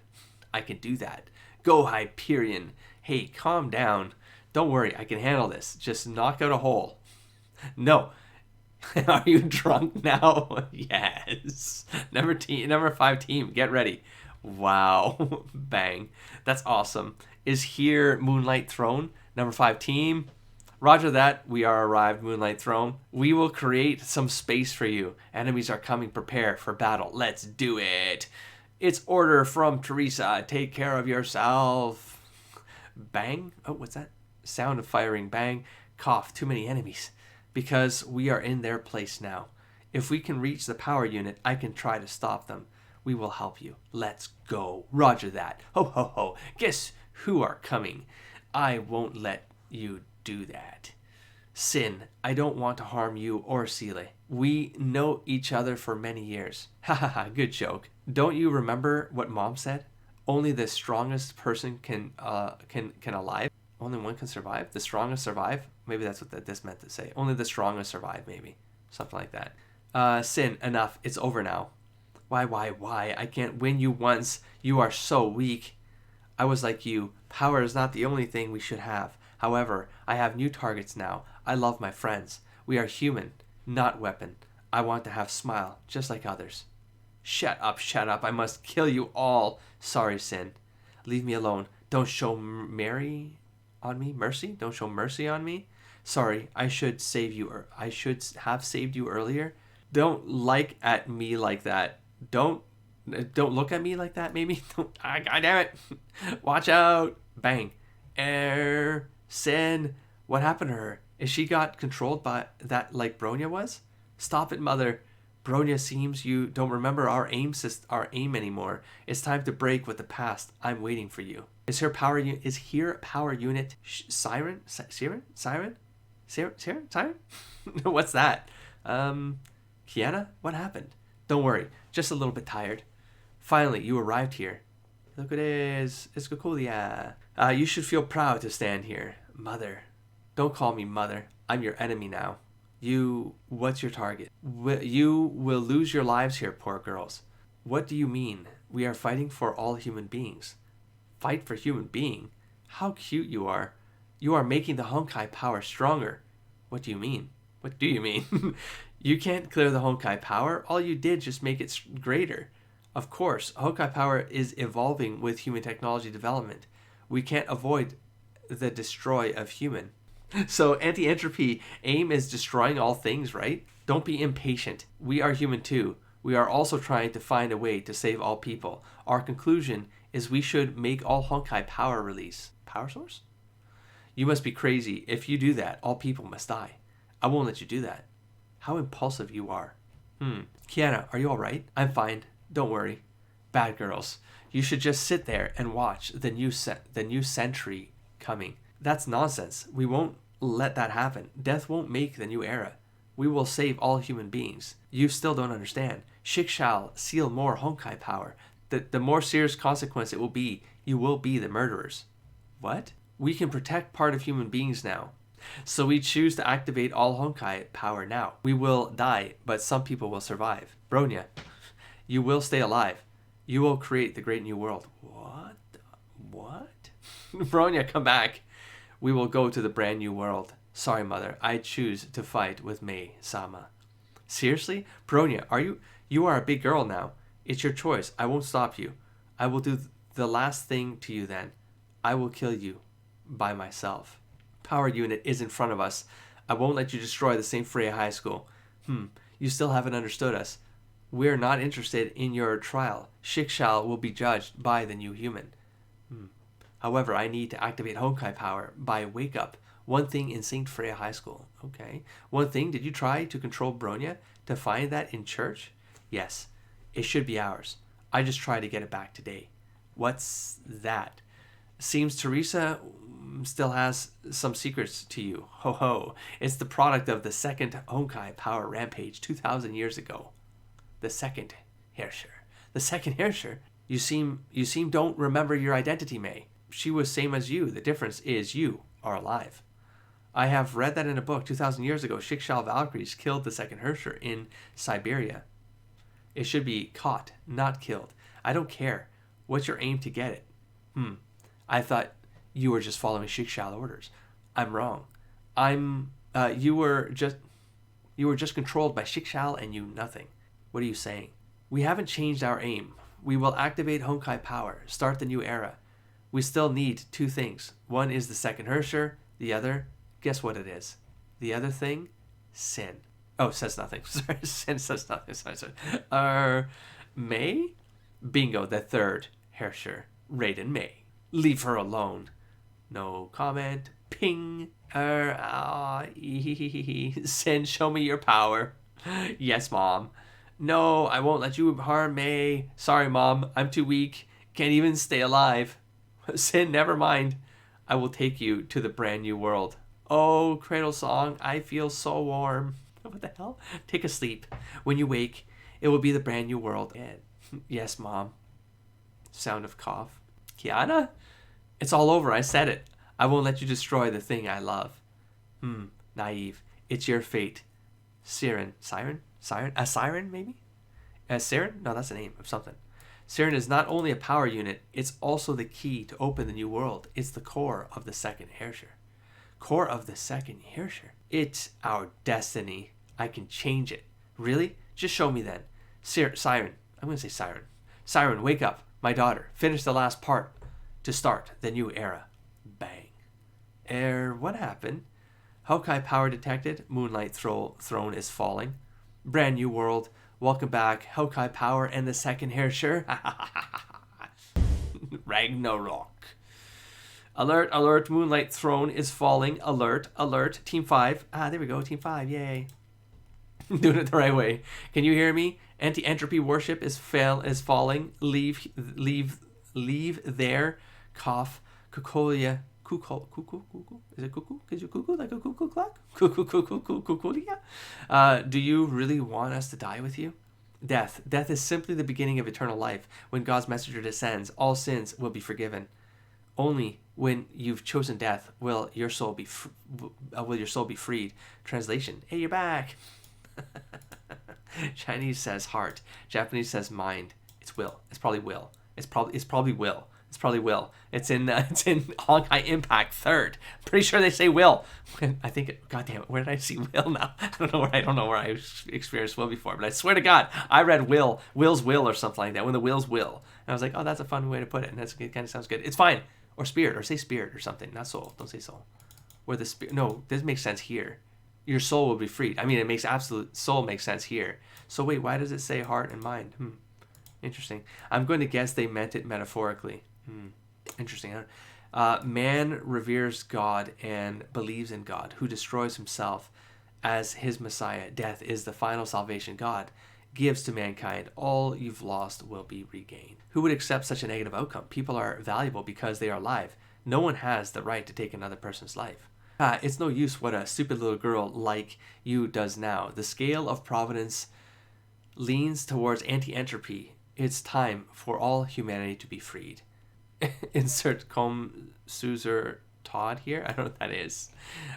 S1: I can do that. Go, Hyperion. Hey, calm down. Don't worry, I can handle this. Just knock out a hole. No. Are you drunk now? Yes. Number 5 team, get ready. Wow. Bang. That's awesome. Is here Moonlight Throne? Number 5 team. Roger that. We are arrived, Moonlight Throne. We will create some space for you. Enemies are coming. Prepare for battle. Let's do it. It's order from Teresa. Take care of yourself. Bang. Oh, what's that? Sound of firing. Bang. Cough. Too many enemies. Because we are in their place now. If we can reach the power unit, I can try to stop them. We will help you. Let's go. Roger that. Ho, ho, ho. Guess who are coming? I won't let you do that. Sin, I don't want to harm you or Seele. We know each other for many years. Ha ha ha, good joke. Don't you remember what Mom said? Only the strongest person can alive. Only one can survive? The strongest survive? Maybe that's what this meant to say. Only the strongest survive, maybe. Something like that. Sin, enough. It's over now. Why? I can't win you once. You are so weak. I was like you. Power is not the only thing we should have. However, I have new targets now. I love my friends. We are human, not weapon. I want to have smile, just like others. Shut up. I must kill you all. Sorry, Sin. Leave me alone. Don't show mercy on me. Sorry, I should save you, or I should have saved you earlier. Don't like at me like that. Don't look at me like that, maybe. God damn it. Watch out. Bang. Sin. What happened to her? Is she got controlled by that like Bronya was? Stop it, mother. Bronya, seems you don't remember our aim anymore. It's time to break with the past. I'm waiting for you. Is here power unit Siren? What's that? Kiana? What happened? Don't worry. Just a little bit tired. Finally, you arrived here. Look at this. It's cool, yeah. You should feel proud to stand here. Mother. Don't call me mother. I'm your enemy now. What's your target? You will lose your lives here, poor girls. What do you mean? We are fighting for all human beings. Fight for human being? How cute you are. You are making the Honkai power stronger. What do you mean? What do you mean? You can't clear the Honkai power. All you did just make it greater. Of course, Honkai power is evolving with human technology development. We can't avoid the destroy of human. So anti-entropy aim is destroying all things, right? Don't be impatient. We are human too. We are also trying to find a way to save all people. Our conclusion is we should make all Honkai power release. Power source? You must be crazy. If you do that, all people must die. I won't let you do that. How impulsive you are. Kiana, are you all right? I'm fine. Don't worry. Bad girls. You should just sit there and watch the new century coming. That's nonsense. We won't let that happen. Death won't make the new era. We will save all human beings. You still don't understand. Shik shall seal more Honkai power. The more serious consequence it will be, you will be the murderers. What? We can protect part of human beings now. So we choose to activate all Honkai power now. We will die, but some people will survive. Bronya, you will stay alive. You will create the great new world. What? What? Bronya, come back. We will go to the brand new world. Sorry, mother. I choose to fight with Mei-sama. Seriously? Bronya, you are a big girl now. It's your choice. I won't stop you. I will do the last thing to you then. I will kill you by myself. Power unit is in front of us. I won't let you destroy the St. Freya High School. You still haven't understood us. We're not interested in your trial. Shikshal will be judged by the new human. However, I need to activate Honkai power by Wake Up. One thing in St. Freya High School. Okay. One thing, did you try to control Bronya to find that in church? Yes. It should be ours. I just tried to get it back today. What's that? Seems Teresa still has some secrets to you. Ho ho. It's the product of the second Honkai power rampage 2,000 years ago. The second Herrscher. The second Herrscher? You seem don't remember your identity, Mei. She was same as you. The difference is you are alive. I have read that in a book 2,000 years ago. Shikshal Valkyries killed the second Herrscher in Siberia. It should be caught, not killed. I don't care. What's your aim to get it? I thought you were just following Shikshal orders. I'm wrong. You were just controlled by Shikshal and you nothing. What are you saying? We haven't changed our aim. We will activate Honkai power, start the new era. We still need two things. One is the second Herrscher. The other, guess what it is? The other thing, sin. Oh, says nothing. Sorry, sin says nothing. Sorry. Mei? Bingo, the third Herrscher. Raiden Mei. Leave her alone. No comment. Ping. Sin, show me your power. Yes, Mom. No, I won't let you harm Mei. Sorry, Mom. I'm too weak. Can't even stay alive. Sin, never mind. I will take you to the brand new world. Oh, cradle song. I feel so warm. What the hell? Take a sleep. When you wake, it will be the brand new world. Yes, Mom. Sound of cough. Kiana? It's all over. I said it. I won't let you destroy the thing I love. Naive. It's your fate. Siren, maybe? Siren? No, that's the name of something. Siren is not only a power unit, it's also the key to open the new world. It's the core of the second Herrscher. Core of the second Herrscher? It's our destiny. I can change it. Really? Just show me then. Siren. I'm going to say Siren. Siren, wake up. My daughter. Finish the last part to start the new era. Bang. What happened? Honkai power detected. Moonlight throne is falling. Brand new world. Welcome back. Honkai power and the second Herrscher. Ragnarok. Alert, alert. Moonlight throne is falling. Alert, alert. Team 5. There we go. Team 5. Yay. Doing it the right way. Can you hear me? Anti-entropy warship is falling. Leave there. Cough. Kukolia. Cuckoo? Is it cuckoo? Is it cuckoo? Like a cuckoo clock? Cuckoo. Do you really want us to die with you? Death. Death is simply the beginning of eternal life. When God's messenger descends, all sins will be forgiven. Only when you've chosen death will your soul be freed. Translation. Hey, you're back. Chinese says heart. Japanese says mind. It's will. It's probably will. It's probably will. It's probably will. It's in Honkai Impact 3rd. Pretty sure they say will. I think. God damn it! Where did I see will now? I don't know where I experienced will before. But I swear to God, I read will's will or something like that. When the will's will, and I was like, oh, that's a fun way to put it. And it kind of sounds good. It's fine. Or spirit, or say spirit or something. Not soul. Don't say soul. Where the spirit. No, this makes sense here. Your soul will be freed. I mean, it makes absolute soul makes sense here. So wait, why does it say heart and mind? Interesting. I'm going to guess they meant it metaphorically. Interesting. Man reveres God and believes in God, who destroys himself as his Messiah. Death is the final salvation. God gives to mankind. All you've lost will be regained. Who would accept such a negative outcome? People are valuable because they are alive. No one has the right to take another person's life. It's no use what a stupid little girl like you does now. The scale of providence leans towards anti-entropy. It's time for all humanity to be freed. Insert com Suzer Todd here. I don't know what that is.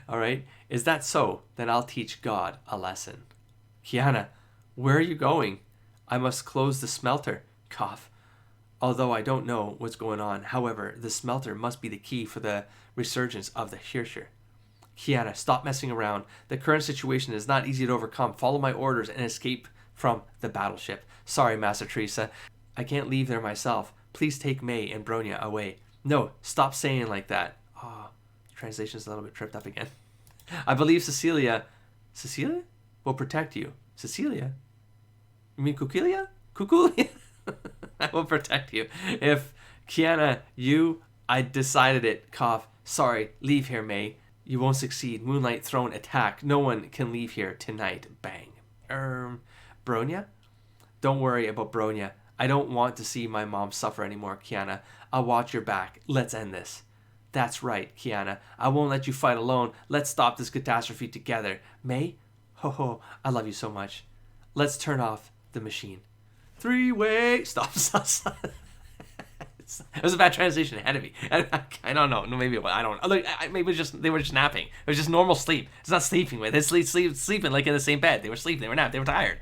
S1: All right. Is that so? Then I'll teach God a lesson. Kiana, where are you going? I must close the smelter. Cough. Although I don't know what's going on. However, the smelter must be the key for the resurgence of the Hirscher. Kiana, stop messing around. The current situation is not easy to overcome. Follow my orders and escape from the battleship. Sorry, Master Teresa. I can't leave there myself. Please take Mei and Bronya away. No, stop saying like that. Oh, translation's a little bit tripped up again. I believe Cecilia will protect you. Cecilia? You mean Kukulia? Kukulia? I will protect you. If Kiana, I decided it. Cough. Sorry, leave here, Mei. You won't succeed. Moonlight Throne attack. No one can leave here tonight. Bang. Bronya? Don't worry about Bronya. I don't want to see my mom suffer anymore, Kiana. I'll watch your back. Let's end this. That's right, Kiana. I won't let you fight alone. Let's stop this catastrophe together. Mei? Ho, I love you so much. Let's turn off the machine. Three-way. Stop. It was a bad translation ahead of me. I don't know. No, maybe I don't. Maybe it was just they were just napping. It was just normal sleep. It's not sleeping with. It's sleeping like in the same bed. They were sleeping. They were napped. They were tired.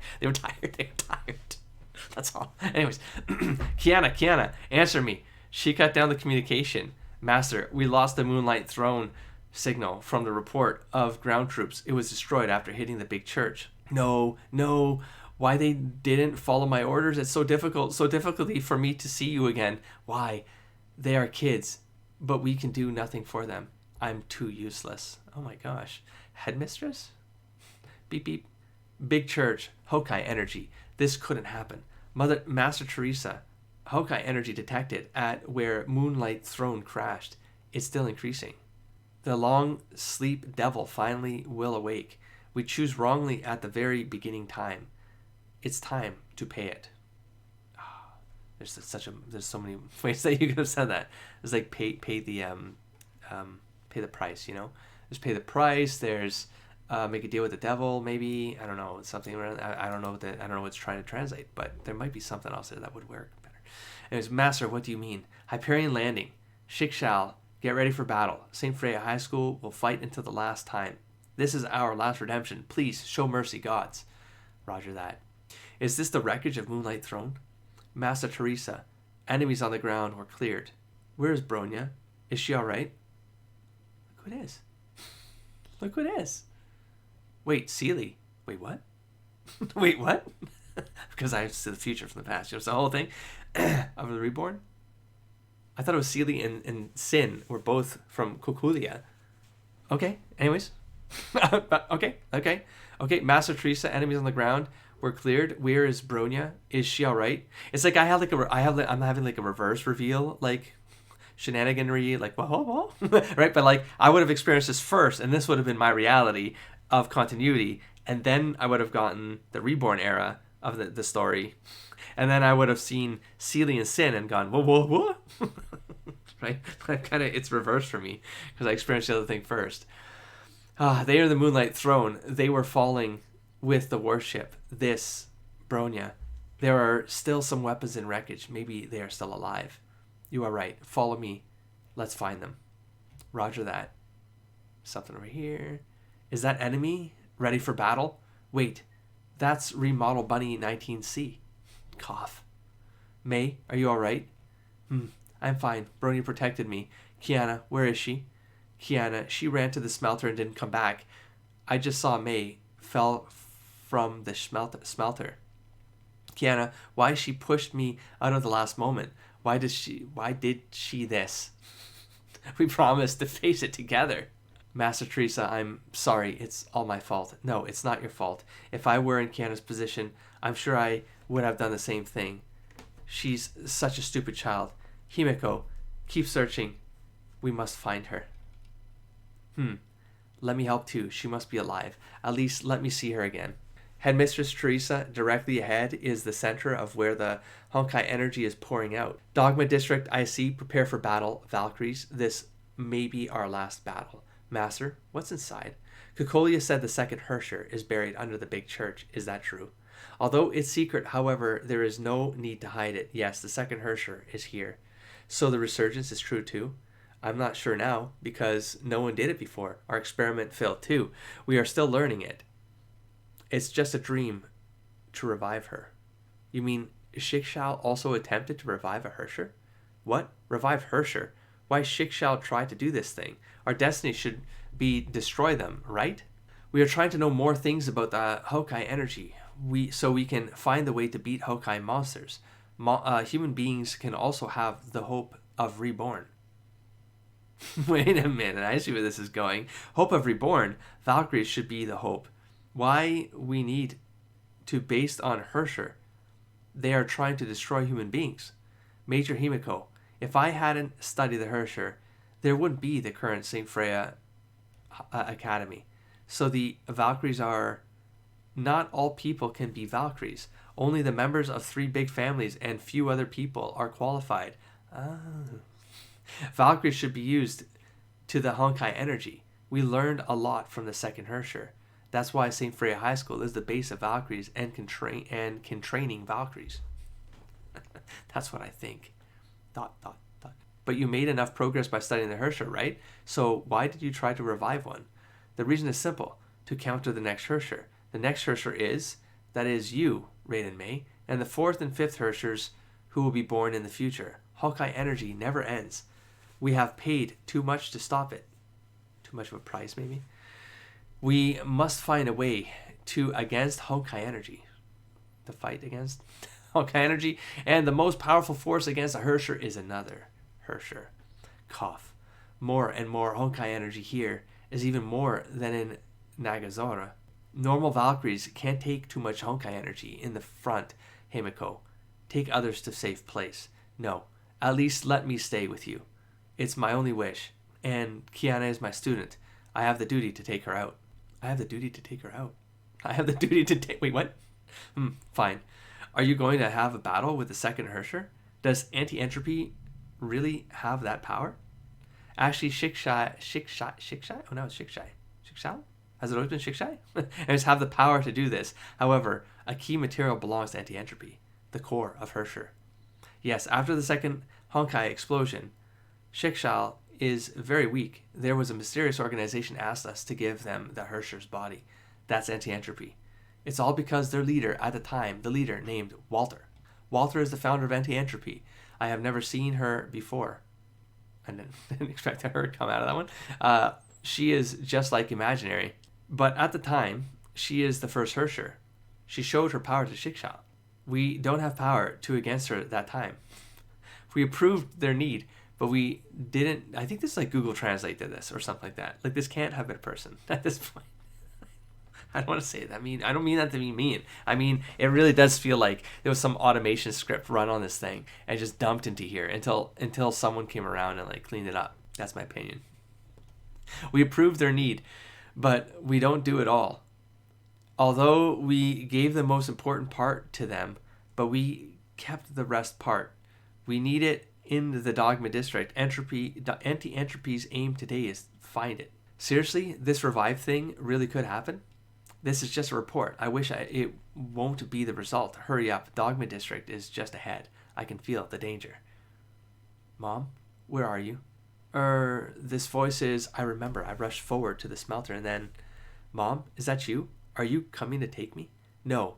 S1: That's all. Anyways, Kiana, answer me. She cut down the communication. Master, we lost the Moonlight Throne signal from the report of ground troops. It was destroyed after hitting the big church. No. Why they didn't follow my orders? It's so difficulty for me to see you again. Why? They are kids, but we can do nothing for them. I'm too useless. Oh my gosh. Headmistress? Beep beep. Big church. Honkai energy. This couldn't happen. Master Teresa. Honkai energy detected at where Moonlight Throne crashed. It's still increasing. The long sleep devil finally will awake. We choose wrongly at the very beginning time. It's time to pay it. Oh, there's so many ways that you could have said that. It's like pay the price, you know. There's pay the price. There's make a deal with the devil. Maybe I don't know something around. I don't know what it's trying to translate, but there might be something else there that would work better. Anyways, Master, what do you mean? Hyperion landing. Shikshal, get ready for battle. St. Freya High School will fight until the last time. This is our last redemption. Please show mercy, gods. Roger that. Is this the wreckage of Moonlight Throne? Master Teresa, enemies on the ground were cleared. Where is Bronya? Is she alright? Look who it is. Look who it is. Wait, Seely. Wait, what? Wait, what? Because I see the future from the past. You know, it's the whole thing of the Reborn. I thought it was Seely and Sin were both from Kukulia. Okay, anyways. Okay. Master Teresa, enemies on the ground were cleared. Where is Bronya? Is she all right? It's like I'm having like a reverse reveal, like shenaniganry, like whoa, right? But like I would have experienced this first, and this would have been my reality of continuity, and then I would have gotten the Reborn era of the story, and then I would have seen Seely and Sin and gone whoa, right? It's reversed for me because I experienced the other thing first. They are the Moonlight Throne. They were falling with the warship. This, Bronya. There are still some weapons in wreckage. Maybe they are still alive. You are right. Follow me. Let's find them. Roger that. Something over here. Is that enemy ready for battle? Wait, that's Remodel Bunny 19C. Cough. Mei, are you all right? I'm fine. Bronya protected me. Kiana, where is she? Kiana, she ran to the smelter and didn't come back. I just saw Mei fell from the smelter. Kiana, why she pushed me out of the last moment? Why did she this? We promised to face it together. Master Teresa, I'm sorry. It's all my fault. No, it's not your fault. If I were in Kiana's position, I'm sure I would have done the same thing. She's such a stupid child. Himeko, keep searching. We must find her. Let me help too. She must be alive. At least let me see her again. Headmistress Teresa, directly ahead is the center of where the Honkai energy is pouring out. Dogma District, I see. Prepare for battle, Valkyries. This may be our last battle. Master, what's inside? Kokolia said the second Herrscher is buried under the big church. Is that true? Although it's secret, however, there is no need to hide it. Yes, the second Herrscher is here. So the resurgence is true too? I'm not sure now, because no one did it before. Our experiment failed too. We are still learning it. It's just a dream to revive her. You mean Shikshal also attempted to revive a Herrscher? What? Revive Herrscher? Why Shikshal tried to do this thing? Our destiny should be destroy them, right? We are trying to know more things about the Honkai energy, so we can find the way to beat Honkai monsters. Human beings can also have the hope of reborn. Wait a minute, I see where this is going. Hope of reborn. Valkyries should be the hope. Why we need to based on Herrscher? They are trying to destroy human beings. Major Himiko, if I hadn't studied the Herrscher, there wouldn't be the current St. Freya Academy. So the Valkyries are... Not all people can be Valkyries. Only the members of 3 big families and few other people are qualified. Valkyries should be used to the Honkai energy. We learned a lot from the second Herrscher. That's why St. Freya High School is the base of Valkyries and can training Valkyries. That's what I think. Thought. But you made enough progress by studying the Herrscher, right? So why did you try to revive one? The reason is simple. To counter the next Herrscher. The next Herrscher is, that is you, Raiden Mei, and the 4th and 5th Herrschers who will be born in the future. Honkai energy never ends. We have paid too much to stop it. Too much of a price, maybe? We must find a way to against Honkai energy. The fight against Honkai energy. And the most powerful force against a Herrscher is another Herrscher. Cough. More and more Honkai energy here is even more than in Nagazora. Normal Valkyries can't take too much Honkai energy in the front, Himiko. Take others to safe place. No, at least let me stay with you. It's my only wish. And Kiana is my student. I have the duty to take her out. I have the duty to take her out. I have the duty to take... Wait, what? Fine. Are you going to have a battle with the second Herrscher? Does anti-entropy really have that power? Actually, Shikshai... Oh, no, it's Shikshai. Shikshal? Has it always been Shikshai? And just have the power to do this. However, a key material belongs to anti-entropy. The core of Herrscher. Yes, after the second Honkai explosion, Shikshal is very weak. There was a mysterious organization asked us to give them the Herrscher's body. That's anti-entropy. It's all because their leader at the time, the leader named Walter. Walter is the founder of anti-entropy. I have never seen her before. I didn't expect her to come out of that one. She is just like Imaginary. But at the time, she is the first Herrscher. She showed her power to Shikshal. We don't have power to against her at that time. We approved their need, but we didn't... I think this is like Google Translate did this or something like that. Like, this can't have been a person at this point. I don't want to say that. I don't mean that to be mean. I mean, it really does feel like there was some automation script run on this thing and just dumped into here until someone came around and like cleaned it up. That's my opinion. We approved their need, but we don't do it all. Although we gave the most important part to them, but we kept the rest part. We need it in the Dogma District. Anti-entropy's aim today is find it. Seriously, this revive thing really could happen? This is just a report. I wish it won't be the result. Hurry up. Dogma District is just ahead. I can feel the danger. Mom, where are you? This voice is... I remember. I rushed forward to the smelter and then... Mom, is that you? Are you coming to take me? No,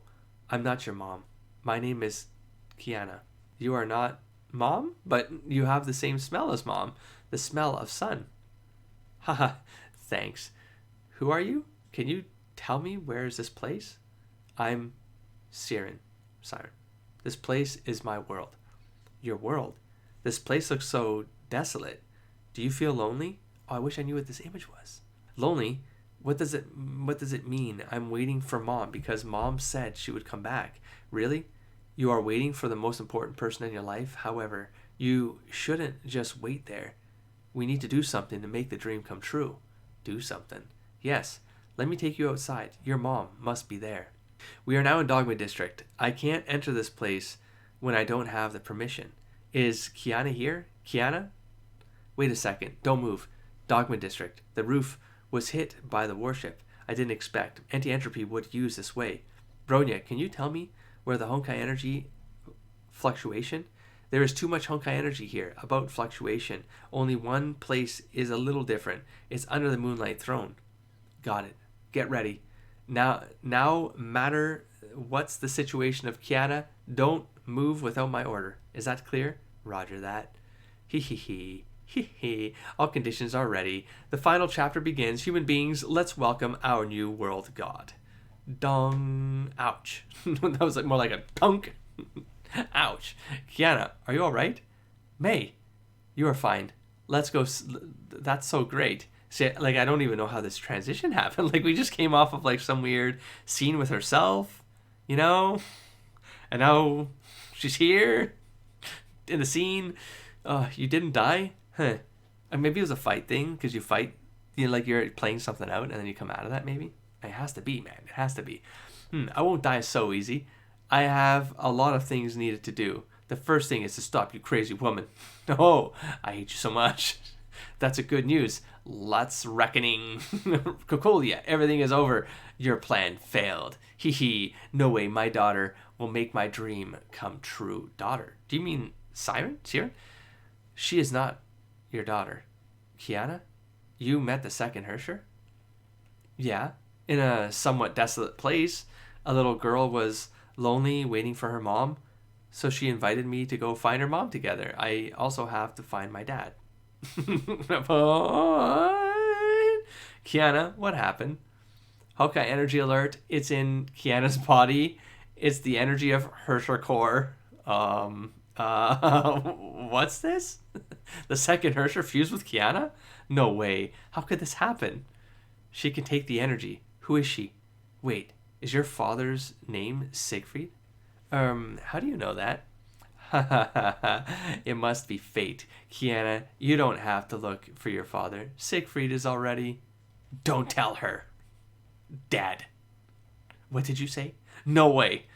S1: I'm not your mom. My name is Kiana. You are not Mom? But you have the same smell as Mom. The smell of sun. Haha, thanks. Who are you? Can you tell me where is this place? I'm Siren. This place is my world. Your world? This place looks so desolate. Do you feel lonely? Oh, I wish I knew what this image was. Lonely? What does it mean? I'm waiting for Mom because Mom said she would come back. Really? You are waiting for the most important person in your life? However, you shouldn't just wait there. We need to do something to make the dream come true. Do something. Yes. Let me take you outside. Your mom must be there. We are now in Dogma District. I can't enter this place when I don't have the permission. Is Kiana here? Kiana? Wait a second. Don't move. Dogma District. The roof was hit by the warship. I didn't expect. Anti-entropy would use this way. Bronya, can you tell me where the Honkai energy fluctuation? There is too much Honkai energy here. About fluctuation. Only one place is a little different. It's under the Moonlight Throne. Got it. Get ready. Now matter what's the situation of Kiana, don't move without my order. Is that clear? Roger that. Hee hee hee. Hee hee. All conditions are ready. The final chapter begins. Human beings, let's welcome our new world god. Dong. Ouch. That was more like a dunk. Ouch. Kiana, are you all right? Mei, you are fine. Let's go. That's so great. See, like, I don't even know how this transition happened. Like, we just came off of, like, some weird scene with herself, you know? And now she's here in the scene. You didn't die? Huh. Maybe it was a fight thing, because you fight, you know, like you're playing something out, and then you come out of that, maybe? It has to be, man. It has to be. I won't die so easy. I have a lot of things needed to do. The first thing is to stop you crazy woman. Oh, I hate you so much. That's a good news. Let's reckoning. Kokolia, everything is over. Your plan failed. Hee hee. No way, my daughter will make my dream come true. Daughter? Do you mean Siren? She is not your daughter. Kiana? You met the second Hersher? Yeah. In a somewhat desolate place. A little girl was lonely, waiting for her mom. So she invited me to go find her mom together. I also have to find my dad. Kiana, what happened? Honkai energy alert. It's in Kiana's body. It's the energy of Hersher core. What's this? The second Hersher fused with Kiana? No way. How could this happen? She can take the energy. Who is she? Wait, is your father's name Siegfried? How do you know that? It must be fate. Kiana, you don't have to look for your father. Siegfried is already... Don't tell her. Dad. What did you say? No way.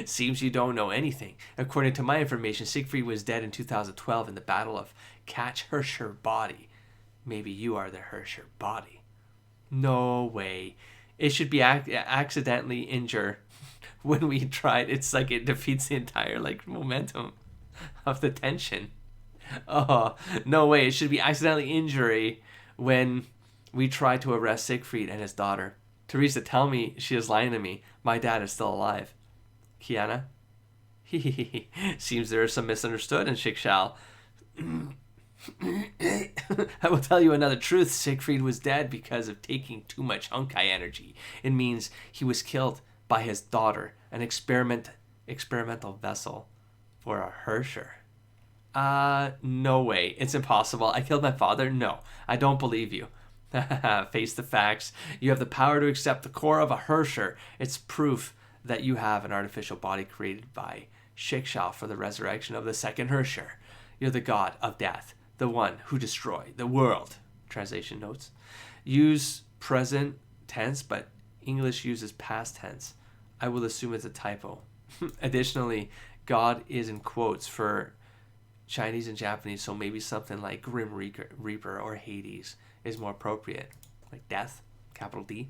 S1: Seems you don't know anything. According to my information, Siegfried was dead in 2012 in the Battle of Catch Hersher Body. Maybe you are the Hersher Body. No way. It should be accidentally injured. When we tried, it's like it defeats the entire like momentum of the tension. Oh, no way. It should be accidentally injury when we tried to arrest Siegfried and his daughter. Teresa, tell me she is lying to me. My dad is still alive. Kiana? Seems there is some misunderstood in Shikshal. I will tell you another truth. Siegfried was dead because of taking too much Honkai energy. It means he was killed by his daughter, an experimental vessel for a Hersher. No way. It's impossible. I killed my father? No, I don't believe you. Face the facts. You have the power to accept the core of a Hersher. It's proof that you have an artificial body created by Shikshal for the resurrection of the second Hersher. You're the god of death, the one who destroyed the world. Translation notes. Use present tense, but English uses past tense. I will assume it's a typo. Additionally, God is in quotes for Chinese and Japanese, so maybe something like Grim Reaper or Hades is more appropriate. Like death, capital D.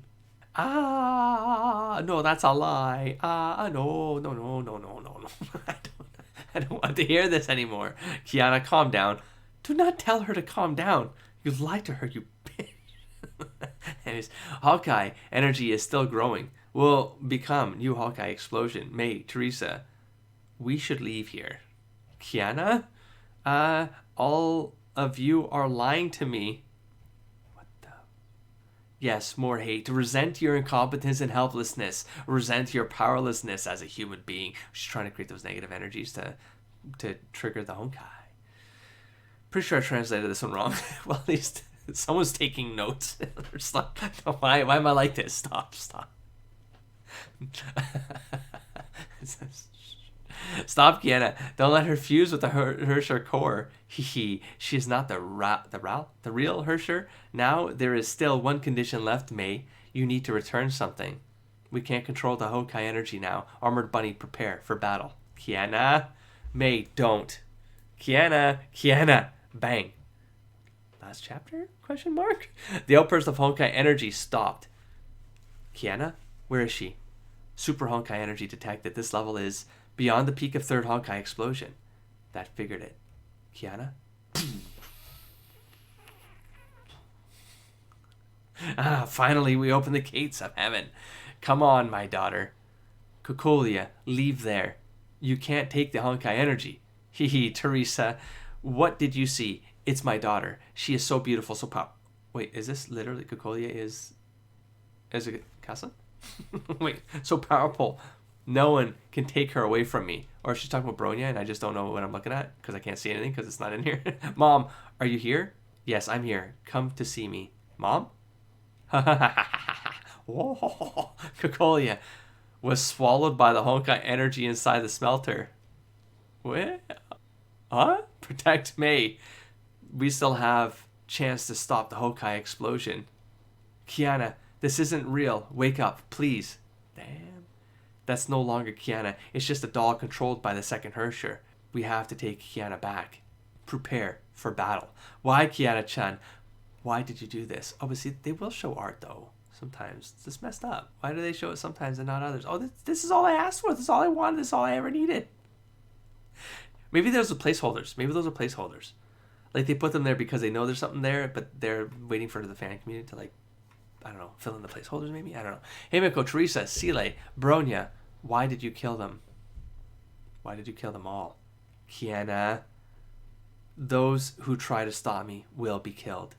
S1: No, that's a lie. No. I don't want to hear this anymore. Kiana, calm down. Do not tell her to calm down. You lied to her, you bitch. Anyways, Honkai energy is still growing. Will become new Honkai explosion. Mei, Teresa, we should leave here. Kiana? All of you are lying to me. What the? Yes, more hate. Resent your incompetence and helplessness. Resent your powerlessness as a human being. She's trying to create those negative energies to trigger the Honkai. Pretty sure I translated this one wrong. Well, at least someone's taking notes. Why am I like this? Stop. Stop, Kiana. Don't let her fuse with the Hersher core. He. She is not the real Hersher. Now there is still one condition left, Mei. You need to return something. We can't control the Honkai energy now. Armored Bunny, prepare for battle. Kiana. Mei, don't. Kiana. Bang. Last chapter? Question mark. The outburst of Honkai energy stopped. Kiana, where is she? Super Honkai energy detected. This level is beyond the peak of third Honkai explosion. That figured it. Kiana? Finally we open the gates of heaven. Come on, my daughter. Kokolia, leave there. You can't take the Honkai energy. Teresa, what did you see? It's my daughter. She is so beautiful, so powerful. Wait, is this literally Kokolia is it Casa? Wait, so powerful. No one can take her away from me. Or she's talking about Bronya and I just don't know what I'm looking at because I can't see anything because it's not in here. Mom, are you here? Yes, I'm here. Come to see me. Mom? Whoa. Kokolia was swallowed by the Honkai energy inside the smelter. What? Huh? Protect Mei. We still have chance to stop the Honkai explosion. Kiana, this isn't real. Wake up, please. Damn. That's no longer Kiana. It's just a doll controlled by the second Hersher. We have to take Kiana back. Prepare for battle. Why, Kiana-chan? Why did you do this? Oh, but see, they will show art, though. Sometimes. It's just messed up. Why do they show it sometimes and not others? Oh, this is all I asked for. This is all I wanted. This is all I ever needed. Maybe those are placeholders. Like, they put them there because they know there's something there, but they're waiting for the fan community to, like, I don't know, fill in the placeholders maybe? I don't know. Himiko, Teresa, Sile, Bronya, why did you kill them? Why did you kill them all? Kiana, those who try to stop me will be killed.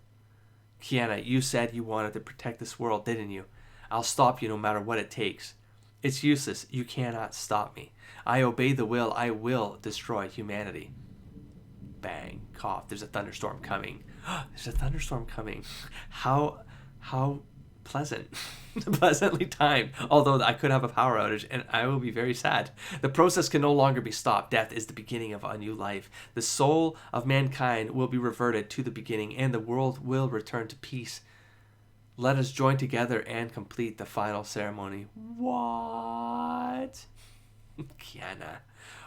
S1: Kiana, you said you wanted to protect this world, didn't you? I'll stop you no matter what it takes. It's useless. You cannot stop me. I obey the will. I will destroy humanity. Bang. Cough. There's a thunderstorm coming. There's a thunderstorm coming. How pleasant. Pleasantly timed. Although I could have a power outage and I will be very sad. The process can no longer be stopped. Death is the beginning of a new life. The soul of mankind will be reverted to the beginning and the world will return to peace. Let us join together and complete the final ceremony. What? Kiana,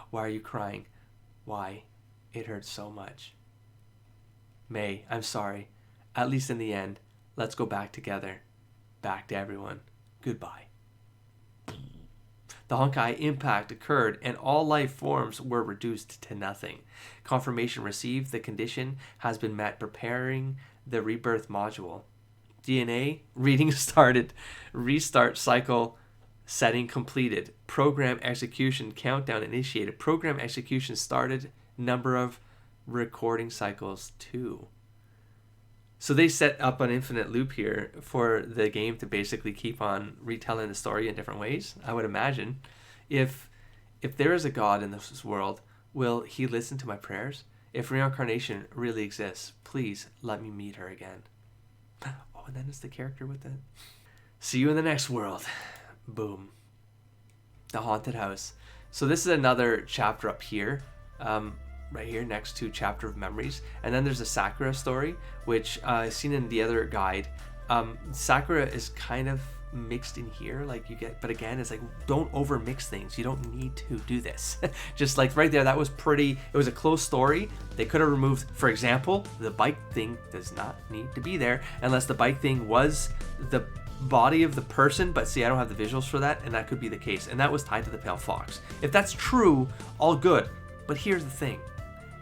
S1: why are you crying? Why? It hurts so much. Mei, I'm sorry. At least in the end, let's go back together. Back to everyone. Goodbye. The Honkai Impact occurred and all life forms were reduced to nothing. Confirmation received. The condition has been met. Preparing the rebirth module. DNA reading started. Restart cycle setting completed. Program execution countdown initiated. Program execution started. Number of recording cycles 2. So they set up an infinite loop here for the game to basically keep on retelling the story in different ways. I would imagine if there is a God in this world, will he listen to my prayers? If reincarnation really exists, please let me meet her again. Oh, and then it's the character with it. See you in the next world. Boom. The haunted house. So this is another chapter up here. Right here next to Chapter of Memories. And then there's a Sakura story, which I've seen in the other guide. Sakura is kind of mixed in here, like you get, but again, it's like, don't over mix things. You don't need to do this. Just like right there, that was pretty, it was a close story. They could have removed, for example, the bike thing does not need to be there unless the bike thing was the body of the person, but see, I don't have the visuals for that, and that could be the case, and that was tied to the Pale Fox. If that's true, all good. But here's the thing.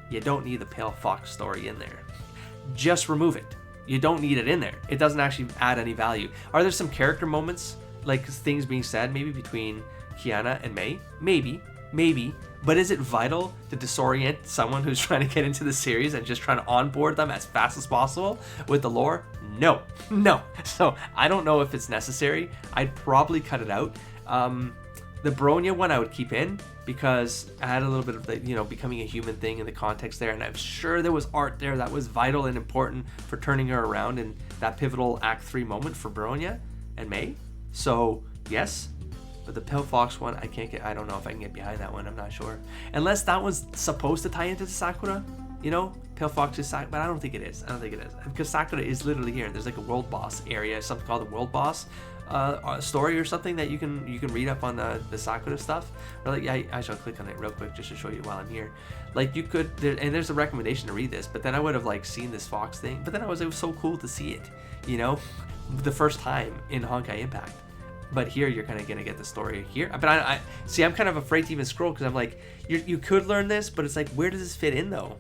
S1: You don't need the Pale Fox story in there. Just remove it. You don't need it in there. It doesn't actually add any value. Are there some character moments, like things being said, maybe between Kiana and Mei? Maybe. But is it vital to disorient someone who's trying to get into the series and just trying to onboard them as fast as possible with the lore? No. So I don't know if it's necessary. I'd probably cut it out. The Bronya one I would keep in because I had a little bit of the, becoming a human thing in the context there, and I'm sure there was art there that was vital and important for turning her around in that pivotal Act 3 moment for Bronya and Mei. So yes, But the Pale Fox one, I don't know if I can get behind that one. I'm not sure. Unless that one's supposed to tie into the Sakura, you know? Pale Fox is Sakura, but I don't think it is. Because Sakura is literally here. There's like a world boss area, something called the world boss story or something that you can read up on the Sakura stuff. Or like, yeah, I shall click on it real quick just to show you while I'm here. Like you could, and there's a recommendation to read this, but then I would have like seen this Fox thing. But then it was so cool to see it, you know, the first time in Honkai Impact. But here you're kind of gonna get the story here. But I see, I'm kind of afraid to even scroll because I'm like, you could learn this, but it's like, where does this fit in though?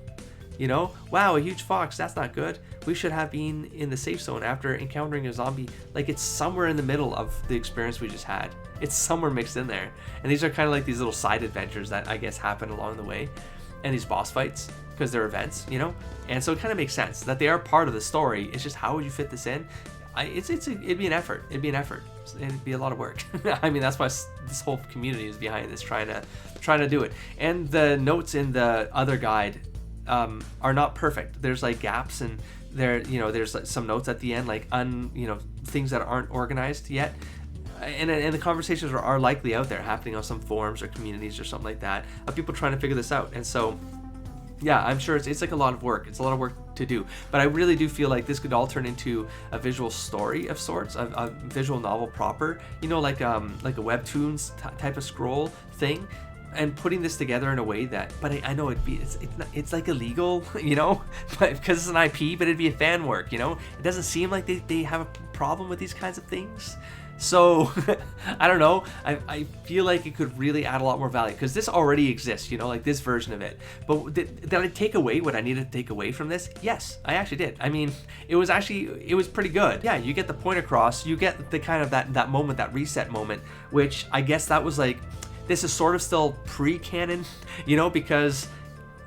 S1: You know, wow, a huge fox, that's not good. We should have been in the safe zone after encountering a zombie. Like, it's somewhere in the middle of the experience we just had. It's somewhere mixed in there. And these are kind of like these little side adventures that I guess happen along the way. And these boss fights, because they're events, you know? And so it kind of makes sense that they are part of the story. It's just, how would you fit this in? It'd be an effort. It'd be a lot of work. I mean, that's why this whole community is behind this, trying to do it. And the notes in the other guide are not perfect. There's like gaps, and there's like some notes at the end, like things that aren't organized yet. And the conversations are likely out there happening on some forums or communities or something like that of people trying to figure this out. And so, yeah, I'm sure it's like a lot of work. It's a lot of work to do. But I really do feel like this could all turn into a visual story of sorts, a visual novel proper, like a webtoons type of scroll thing. And putting this together in a way that, but I know it's like illegal, but because it's an IP, but it'd be a fan work, it doesn't seem like they have a problem with these kinds of things. So I don't know, I feel like it could really add a lot more value, because this already exists, like this version of it. But did I take away what I needed to take away from this? Yes, I actually did. I mean, it was pretty good. Yeah, you get the point across, you get the kind of that moment, that reset moment, which I guess that was like, this is sort of still pre-canon, because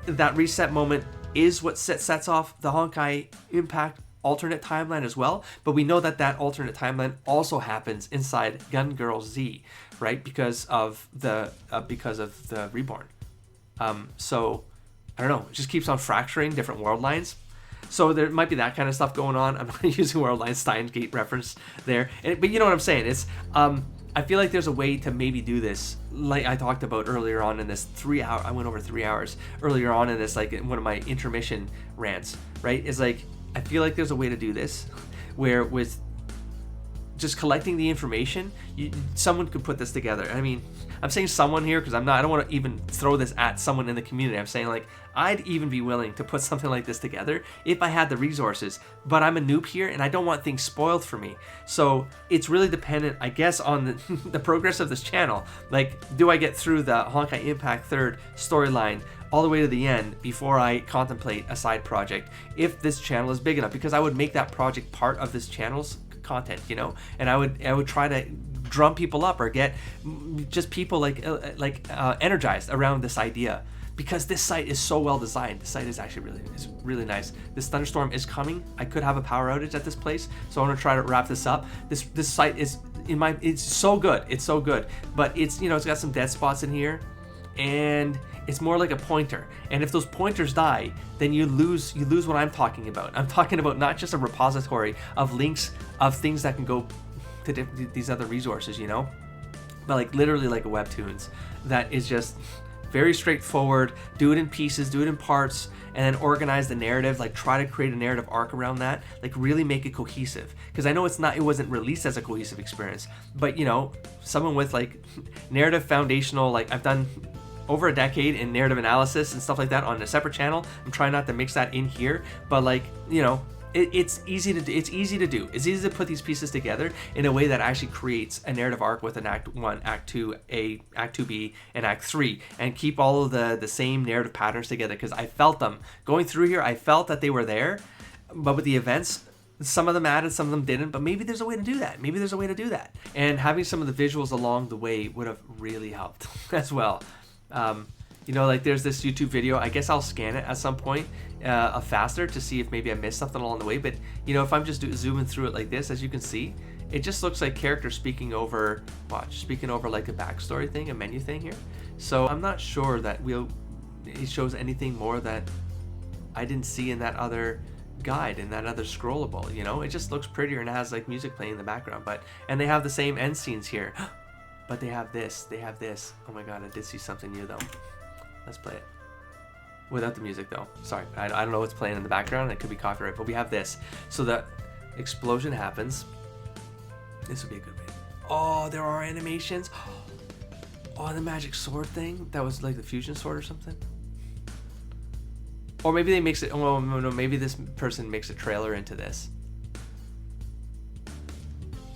S1: that reset moment is what sets off the Honkai Impact alternate timeline as well. But we know that alternate timeline also happens inside GirlZ, right? Because of the Reborn. So I don't know. It just keeps on fracturing different world lines. So there might be that kind of stuff going on. I'm not using Worldline Steins Gate reference there, but you know what I'm saying. It's I feel like there's a way to maybe do this, like I talked about earlier on in this 3 hour, I went over 3 hours earlier on in this, like in one of my intermission rants, right? It's like, I feel like there's a way to do this where with just collecting the information, someone could put this together. I mean, I'm saying someone here because I don't want to even throw this at someone in the community. I'm saying like, I'd even be willing to put something like this together if I had the resources, but I'm a noob here and I don't want things spoiled for me. So it's really dependent, I guess, on the progress of this channel. Like, do I get through the Honkai Impact 3rd storyline all the way to the end before I contemplate a side project, if this channel is big enough? Because I would make that project part of this channel's content, and I would try to drum people up or get just people energized around this idea, because this site is so well designed. The site is actually really nice. This thunderstorm is coming. I could have a power outage at this place, so I'm gonna try to wrap this up. This site is it's so good. It's so good, but it's it's got some dead spots in here, and it's more like a pointer. And if those pointers die, then you lose what I'm talking about. I'm talking about not just a repository of links of things that can go to these other resources, but like literally like a webtoons that is just very straightforward. Do it in pieces, do it in parts, and then organize the narrative. Like, try to create a narrative arc around that. Like, really make it cohesive. Because I know it wasn't released as a cohesive experience, but someone with like narrative foundational, like I've done over a decade in narrative analysis and stuff like that on a separate channel. I'm trying not to mix that in here, but like, it's easy to do. It's easy to put these pieces together in a way that actually creates a narrative arc with an Act 1, Act 2A, Act 2B, and Act 3, and keep all of the same narrative patterns together, because I felt them. Going through here, I felt that they were there, but with the events, some of them added, some of them didn't, but maybe there's a way to do that. And having some of the visuals along the way would have really helped as well. Like there's this YouTube video, I guess I'll scan it at some point faster to see if maybe I missed something along the way, but if I'm just zooming through it like this, as you can see, it just looks like characters speaking over like a backstory thing, a menu thing here. So I'm not sure that it shows anything more that I didn't see in that other guide, in that other scrollable. It just looks prettier and has like music playing in the background, and they have the same end scenes here. But they have this. They have this. Oh my god, I did see something new though. Let's play it. Without the music though. Sorry, I don't know what's playing in the background. It could be copyright, but we have this. So the explosion happens. This would be a good way. Oh, there are animations. Oh, the magic sword thing. That was like the fusion sword or something. Or maybe they mix it. Oh no, maybe this person makes a trailer into this.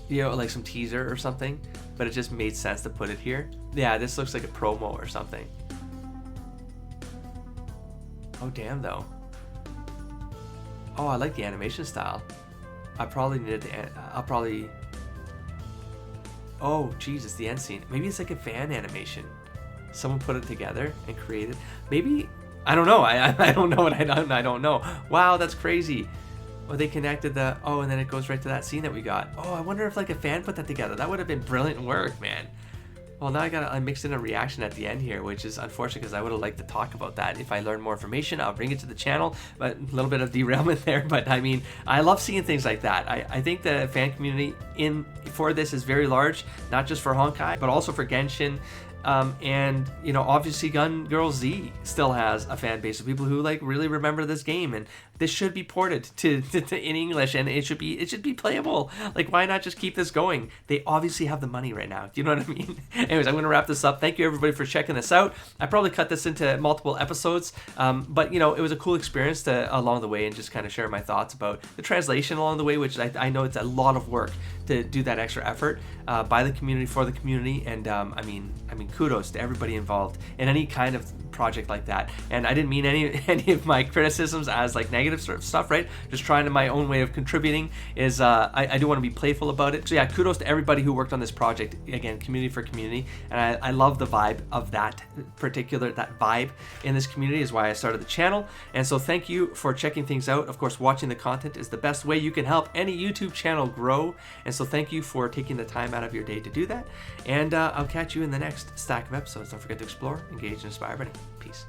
S1: You know, like some teaser or something. But it just made sense to put it here. Yeah, this looks like a promo or something. Oh damn though. Oh, I like the animation style. I probably needed the. I'll probably. Oh Jesus, the end scene. Maybe it's like a fan animation. Someone put it together and created. Maybe I don't know. I don't know what I don't know. Wow, that's crazy. Oh, they connected the. Oh, and then it goes right to that scene that we got. Oh, I wonder if like a fan put that together. That would have been brilliant work, man. Well, now I mixed in a reaction at the end here, which is unfortunate because I would have liked to talk about that. If I learn more information, I'll bring it to the channel. But a little bit of derailment there. But I mean, I love seeing things like that. I think the fan community for this is very large, not just for Honkai, but also for Genshin. And you know, obviously GirlZ still has a fan base of people who like really remember this game, and this should be ported to in English, and it should be playable. Like, why not just keep this going? They obviously have the money right now. Do you know what I mean? Anyways, I'm going to wrap this up. Thank you everybody for checking this out. I probably cut this into multiple episodes, but you know, it was a cool experience along the way, and just kind of share my thoughts about the translation along the way, which I know it's a lot of work to do that extra effort by the community for the community, and I mean kudos to everybody involved in any kind of project like that. And I didn't mean any of my criticisms as like negative sort of stuff, right? Just trying to my own way of contributing is I do want to be playful about it. So yeah, kudos to everybody who worked on this project. Again, community for community, and I love the vibe of that vibe in this community is why I started the channel. And so thank you for checking things out. Of course, watching the content is the best way you can help any YouTube channel grow, and so thank you for taking the time out of your day to do that. And I'll catch you in the next stack of episodes. Don't forget to explore, engage, and inspire everybody. Peace.